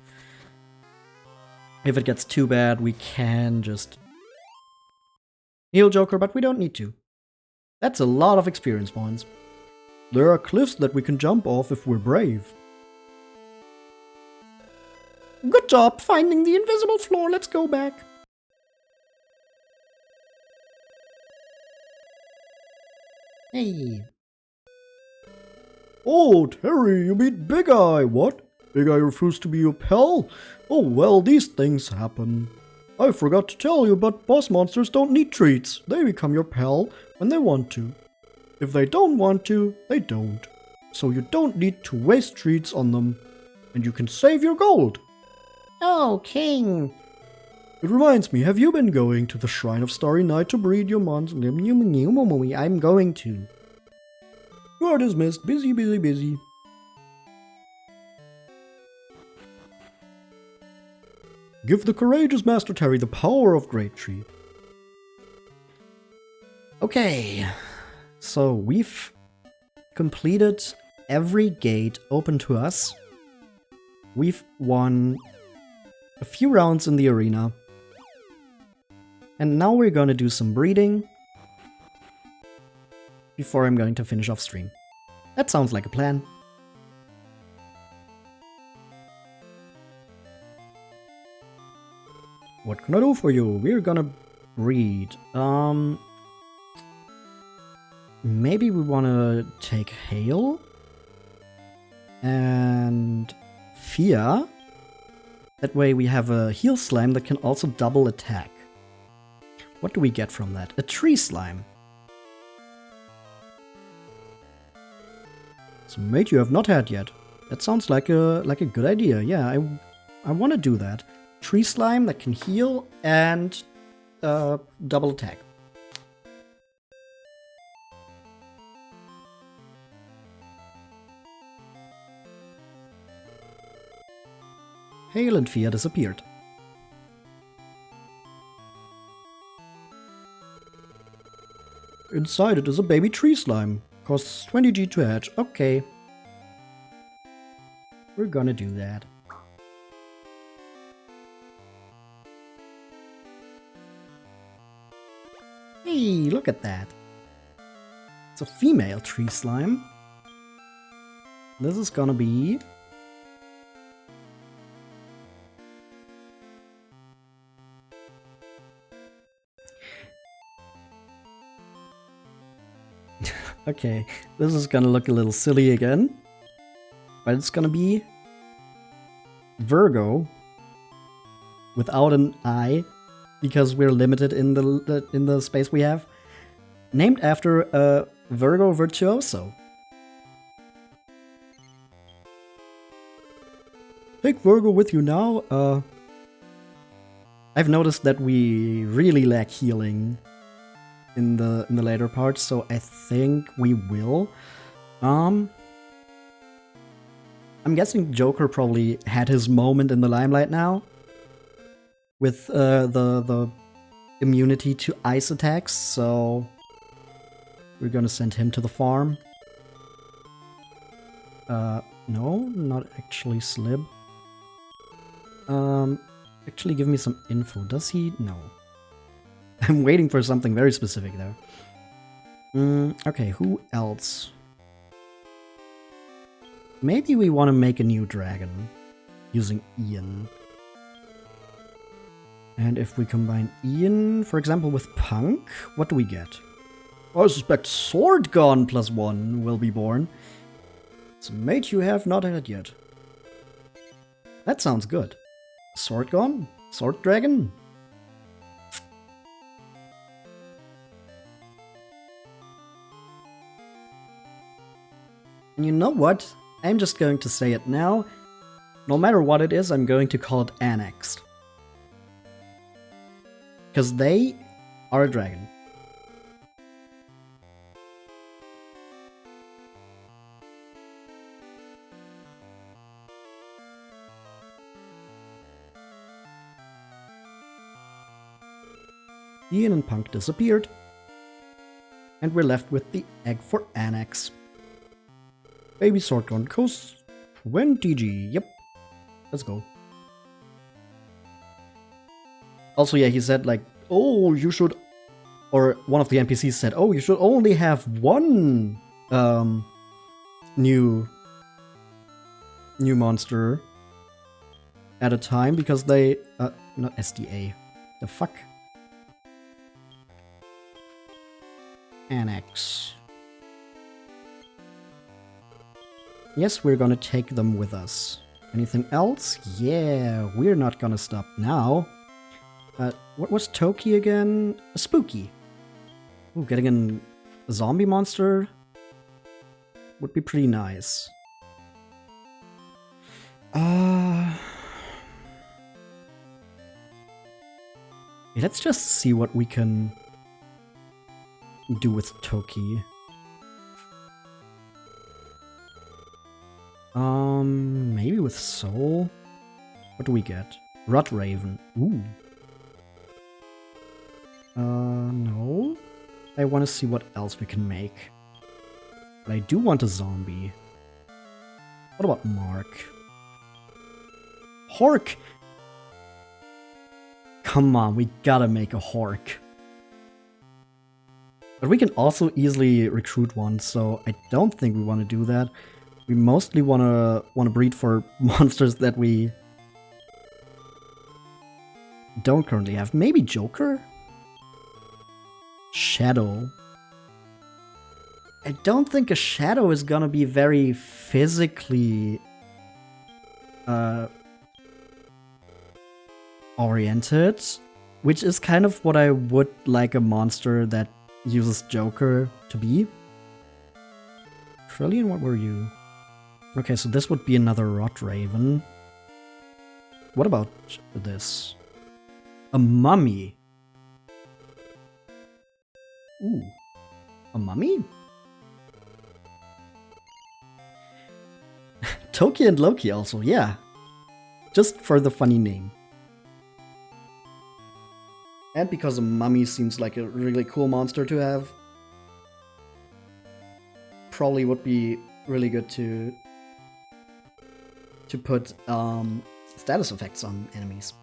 If it gets too bad, we can just heal Joker, but we don't need to. That's a lot of experience points. There are cliffs that we can jump off if we're brave. Good job finding the invisible floor. Let's go back. Hey. Oh, Terry, you beat Big Eye. What? Big Eye refused to be your pal? Oh, well, these things happen. I forgot to tell you, but boss monsters don't need treats. They become your pal when they want to. If they don't want to, they don't. So you don't need to waste treats on them. And you can save your gold. Oh, King. It reminds me, have you been going to the Shrine of Starry Night to breed your monster? I'm going to. You are dismissed. Busy, busy, busy. Give the courageous Master Terry the power of GreatTree. Okay, so we've completed every gate open to us. We've won a few rounds in the arena. And now we're gonna do some breeding before I'm going to finish off stream. That sounds like a plan. What can I do for you? We're gonna breed. Maybe we wanna take Hail and Fear. That way we have a heal slime that can also double attack. What do we get from that? A tree slime. It's a mate you have not had yet. That sounds like a good idea. Yeah, I want to do that. Tree slime that can heal and double attack. Hail and Fear disappeared. Inside it is a baby tree slime. Costs 20G to hatch. Okay. We're gonna do that. Hey, look at that. It's a female tree slime. This is gonna be... Okay, this is gonna look a little silly again. But it's gonna be Virgo without an I, because we're limited in the space we have. Named after a Virgo virtuoso. Take Virgo with you now. I've noticed that we really lack healing in the later parts, so I think we will. I'm guessing Joker probably had his moment in the limelight now with the immunity to ice attacks, so we're gonna send him to the farm. No, not actually Slib. Actually give me some info. Does he? No. I'm waiting for something very specific there. Okay, who else? Maybe we want to make a new dragon using Ian. And if we combine Ian, for example, with Punk, what do we get? I suspect Sword Gun +1 will be born. It's a mate you have not had yet. That sounds good. Sword Gun? Sword Dragon? And you know what? I'm just going to say it now. No matter what it is, I'm going to call it Annexed. Because they are a dragon. Ian and Punk disappeared. And we're left with the egg for Annex. Baby Sword Gun costs 20G. Yep. Let's go. Also, yeah, he said like, oh, you should, or one of the NPCs said, oh, you should only have one new monster at a time because they, not SDA. The fuck? Annex. Yes, we're gonna take them with us. Anything else? Yeah, we're not gonna stop now. What was Toki again? A spooky. Ooh, getting a zombie monster would be pretty nice. Yeah, let's just see what we can do with Toki. Maybe with Soul? What do we get? Rot Raven. Ooh. No. I want to see what else we can make. But I do want a zombie. What about Mark? Hork! Come on, we gotta make a Hork. But we can also easily recruit one, so I don't think we want to do that. We mostly want to breed for monsters that we don't currently have. Maybe Joker? Shadow. I don't think a Shadow is gonna be very physically oriented, which is kind of what I would like a monster that uses Joker to be. Trillion, what were you? Okay, so this would be another Rot Raven. What about this? A mummy. Ooh. A mummy? Toki and Loki also, yeah. Just for the funny name. And because a mummy seems like a really cool monster to have. Probably would be really good to put status effects on enemies.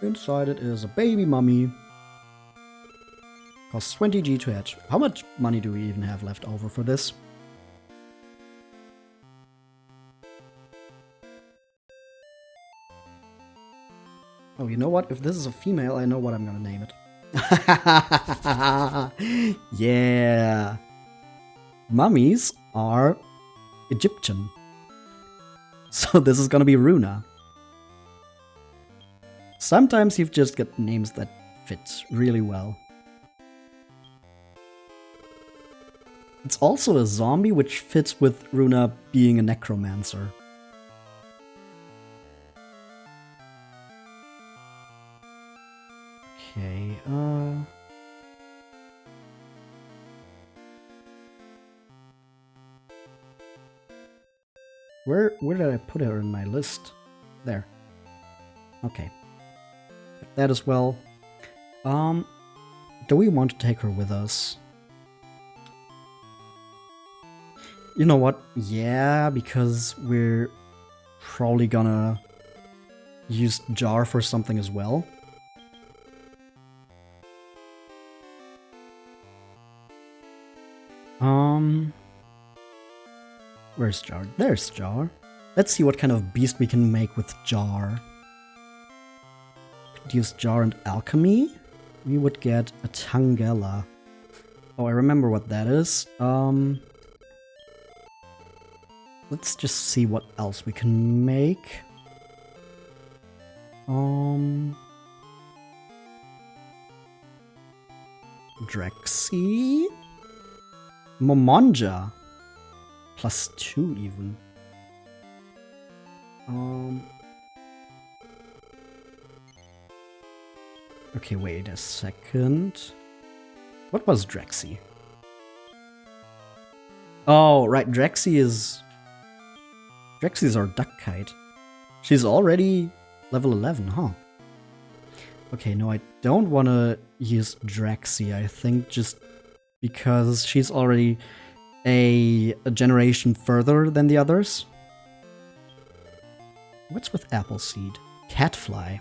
Inside it is a baby mummy. Costs 20G to hatch. How much money do we even have left over for this? Oh, you know what? If this is a female, I know what I'm gonna name it. Yeah. Mummies are Egyptian. So this is gonna be Runa. Sometimes you've just got names that fit really well. It's also a zombie, which fits with Runa being a necromancer. Okay, Where did I put her in my list? There. Okay. That as well. Do we want to take her with us? You know what? Yeah, because we're probably gonna use Jar for something as well. Where's Jar? There's Jar. Let's see what kind of beast we can make with Jar. Could use Jar and Alchemy. We would get a Tangela. Oh, I remember what that is. Let's just see what else we can make. Drexy? Momonja. +2 even. Okay, wait a second. What was Drexy? Oh, right, Drexy's our duck kite. She's already level 11, huh? Okay, no, I don't want to use Drexy, I think, just because she's already a generation further than the others. What's with Appleseed? Catfly.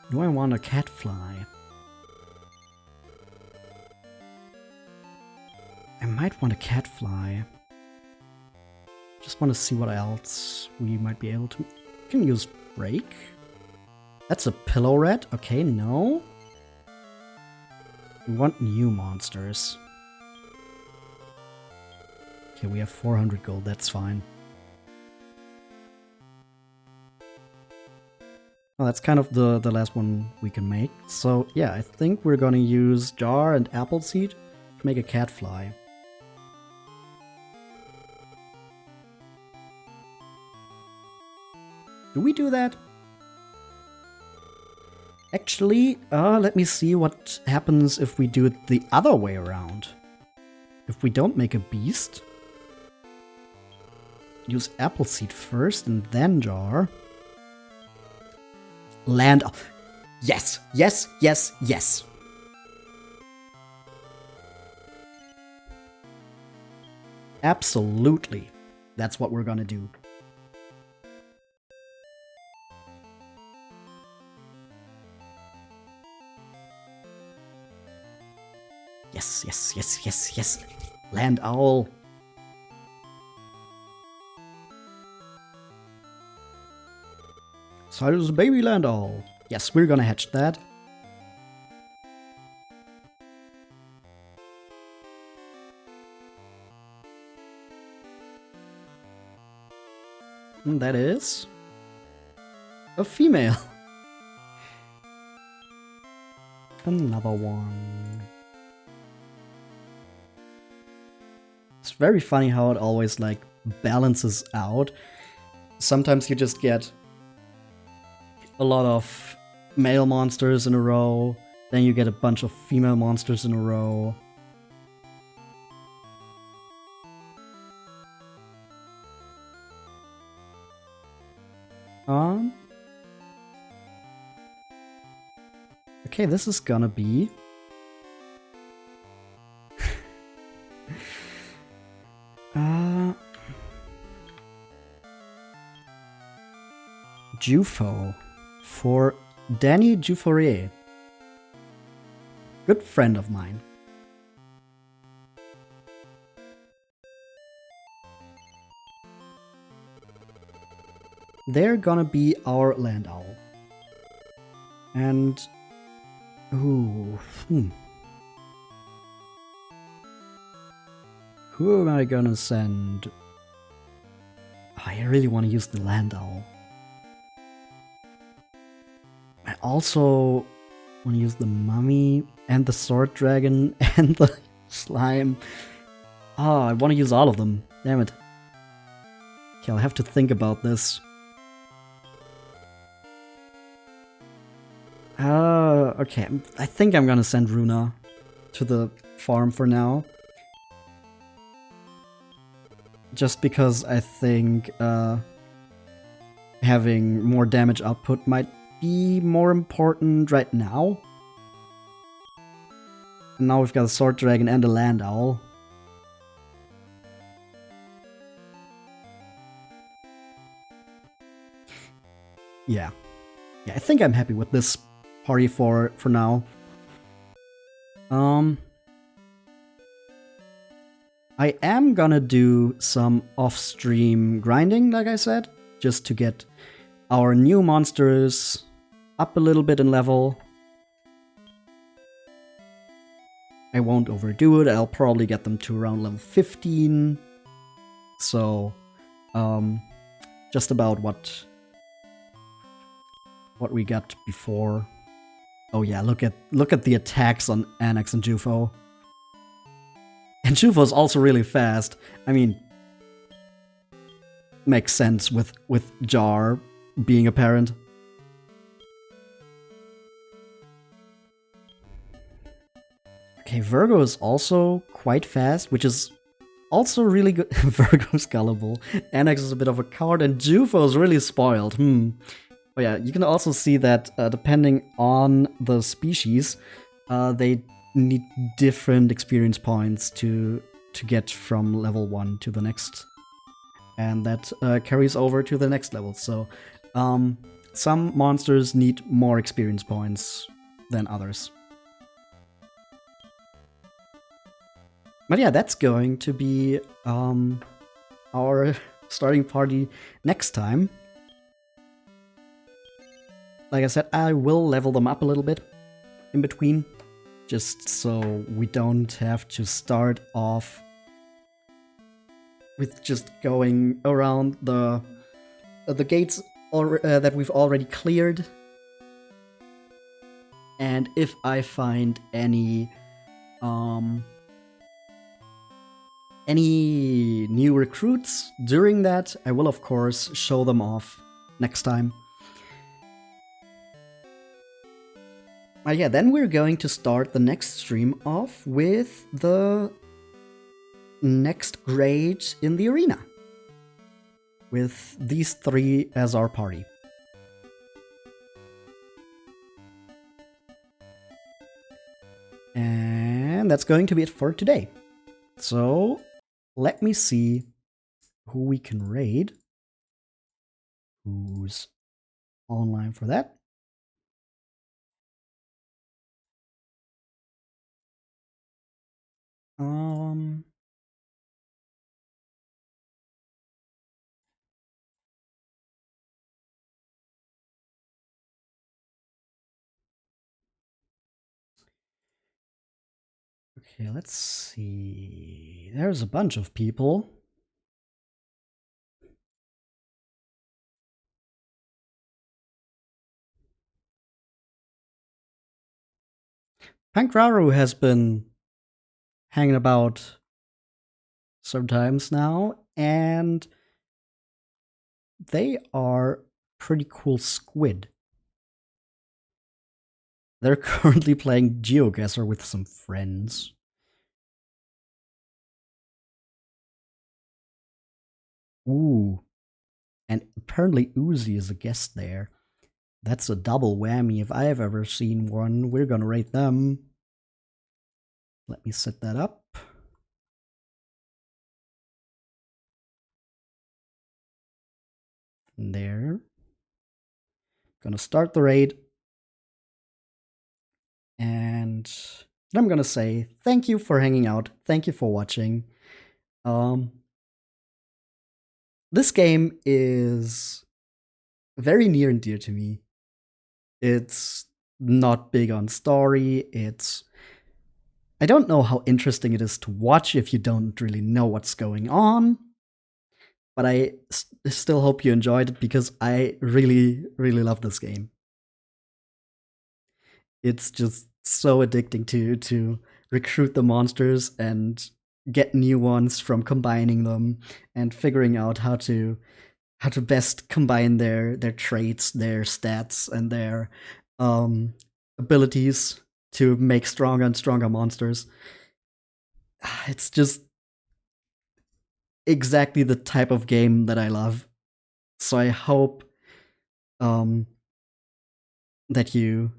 Do I want a Catfly? I might want a Catfly. Just want to see what else we might be able to... We can use Break. That's a Pillow Rat. Okay, no. We want new monsters. Okay, we have 400 gold. That's fine. Well, that's kind of the last one we can make. So, yeah, I think we're gonna use Jar and Appleseed to make a Catfly. Do we do that? Actually, let me see what happens if we do it the other way around. If we don't make a beast, use Appleseed first and then Jar. Land. Yes, yes, yes, yes. Absolutely. That's what we're gonna do. Yes, yes, yes, yes, yes. Land owl. Silas baby land owl. Yes, we're gonna hatch that. And that is a female. Another one. It's very funny how it always like balances out. Sometimes you just get a lot of male monsters in a row, then you get a bunch of female monsters in a row. Okay, this is gonna be Jufo for Danny Juforier. Good friend of mine. They're gonna be our land owl. And ooh, who am I gonna send? Oh, I really want to use the land owl. I also want to use the mummy. and the sword dragon and the slime. Oh, I want to use all of them. Damn it. Okay, I'll have to think about this. Okay. I think I'm gonna send Runa to the farm for now. Just because I think having more damage output might be more important right now. And now we've got a sword dragon and a land owl. Yeah. Yeah, I think I'm happy with this party for now. I am gonna do some off-stream grinding, like I said, just to get our new monsters up a little bit in level. I won't overdo it. I'll probably get them to around level 15. So, just about what we got before. Oh yeah, look at the attacks on Annex and Jufo. And Jufo's also really fast. I mean, makes sense with Jar being a parent. Okay, Virgo is also quite fast, which is also really good. Virgo's gullible. Annex is a bit of a coward, and Jufo's really spoiled. Oh yeah, you can also see that depending on the species, they need different experience points to get from level 1 to the next. And that carries over to the next level. So some monsters need more experience points than others. But yeah, that's going to be our starting party next time. Like I said, I will level them up a little bit in between, just so we don't have to start off with just going around the gates that we've already cleared. And if I find any new recruits during that, I will of course show them off next time. Yeah, then we're going to start the next stream off with the next grade in the arena, with these 3 as our party. And that's going to be it for today. So let me see who we can raid. Who's online for that? Okay, let's see. There's a bunch of people. Pankraru has been hanging about sometimes now, and they are pretty cool squid. They're currently playing GeoGuessr with some friends. Ooh. And apparently Uzi is a guest there. That's a double whammy if I've ever seen one. We're gonna rate them. Let me set that up. There. Gonna start the raid. And I'm gonna say thank you for hanging out. Thank you for watching. This game is very near and dear to me. It's not big on story. I don't know how interesting it is to watch if you don't really know what's going on. But I still hope you enjoyed it, because I really, really love this game. It's just so addicting to recruit the monsters and get new ones from combining them and figuring out how to best combine their traits, their stats, and their abilities to make stronger and stronger monsters. It's just exactly the type of game that I love. So I hope that you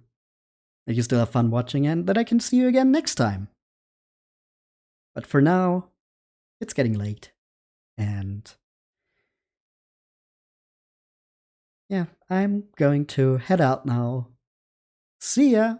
still have fun watching and that I can see you again next time. But for now, it's getting late. And yeah, I'm going to head out now. See ya!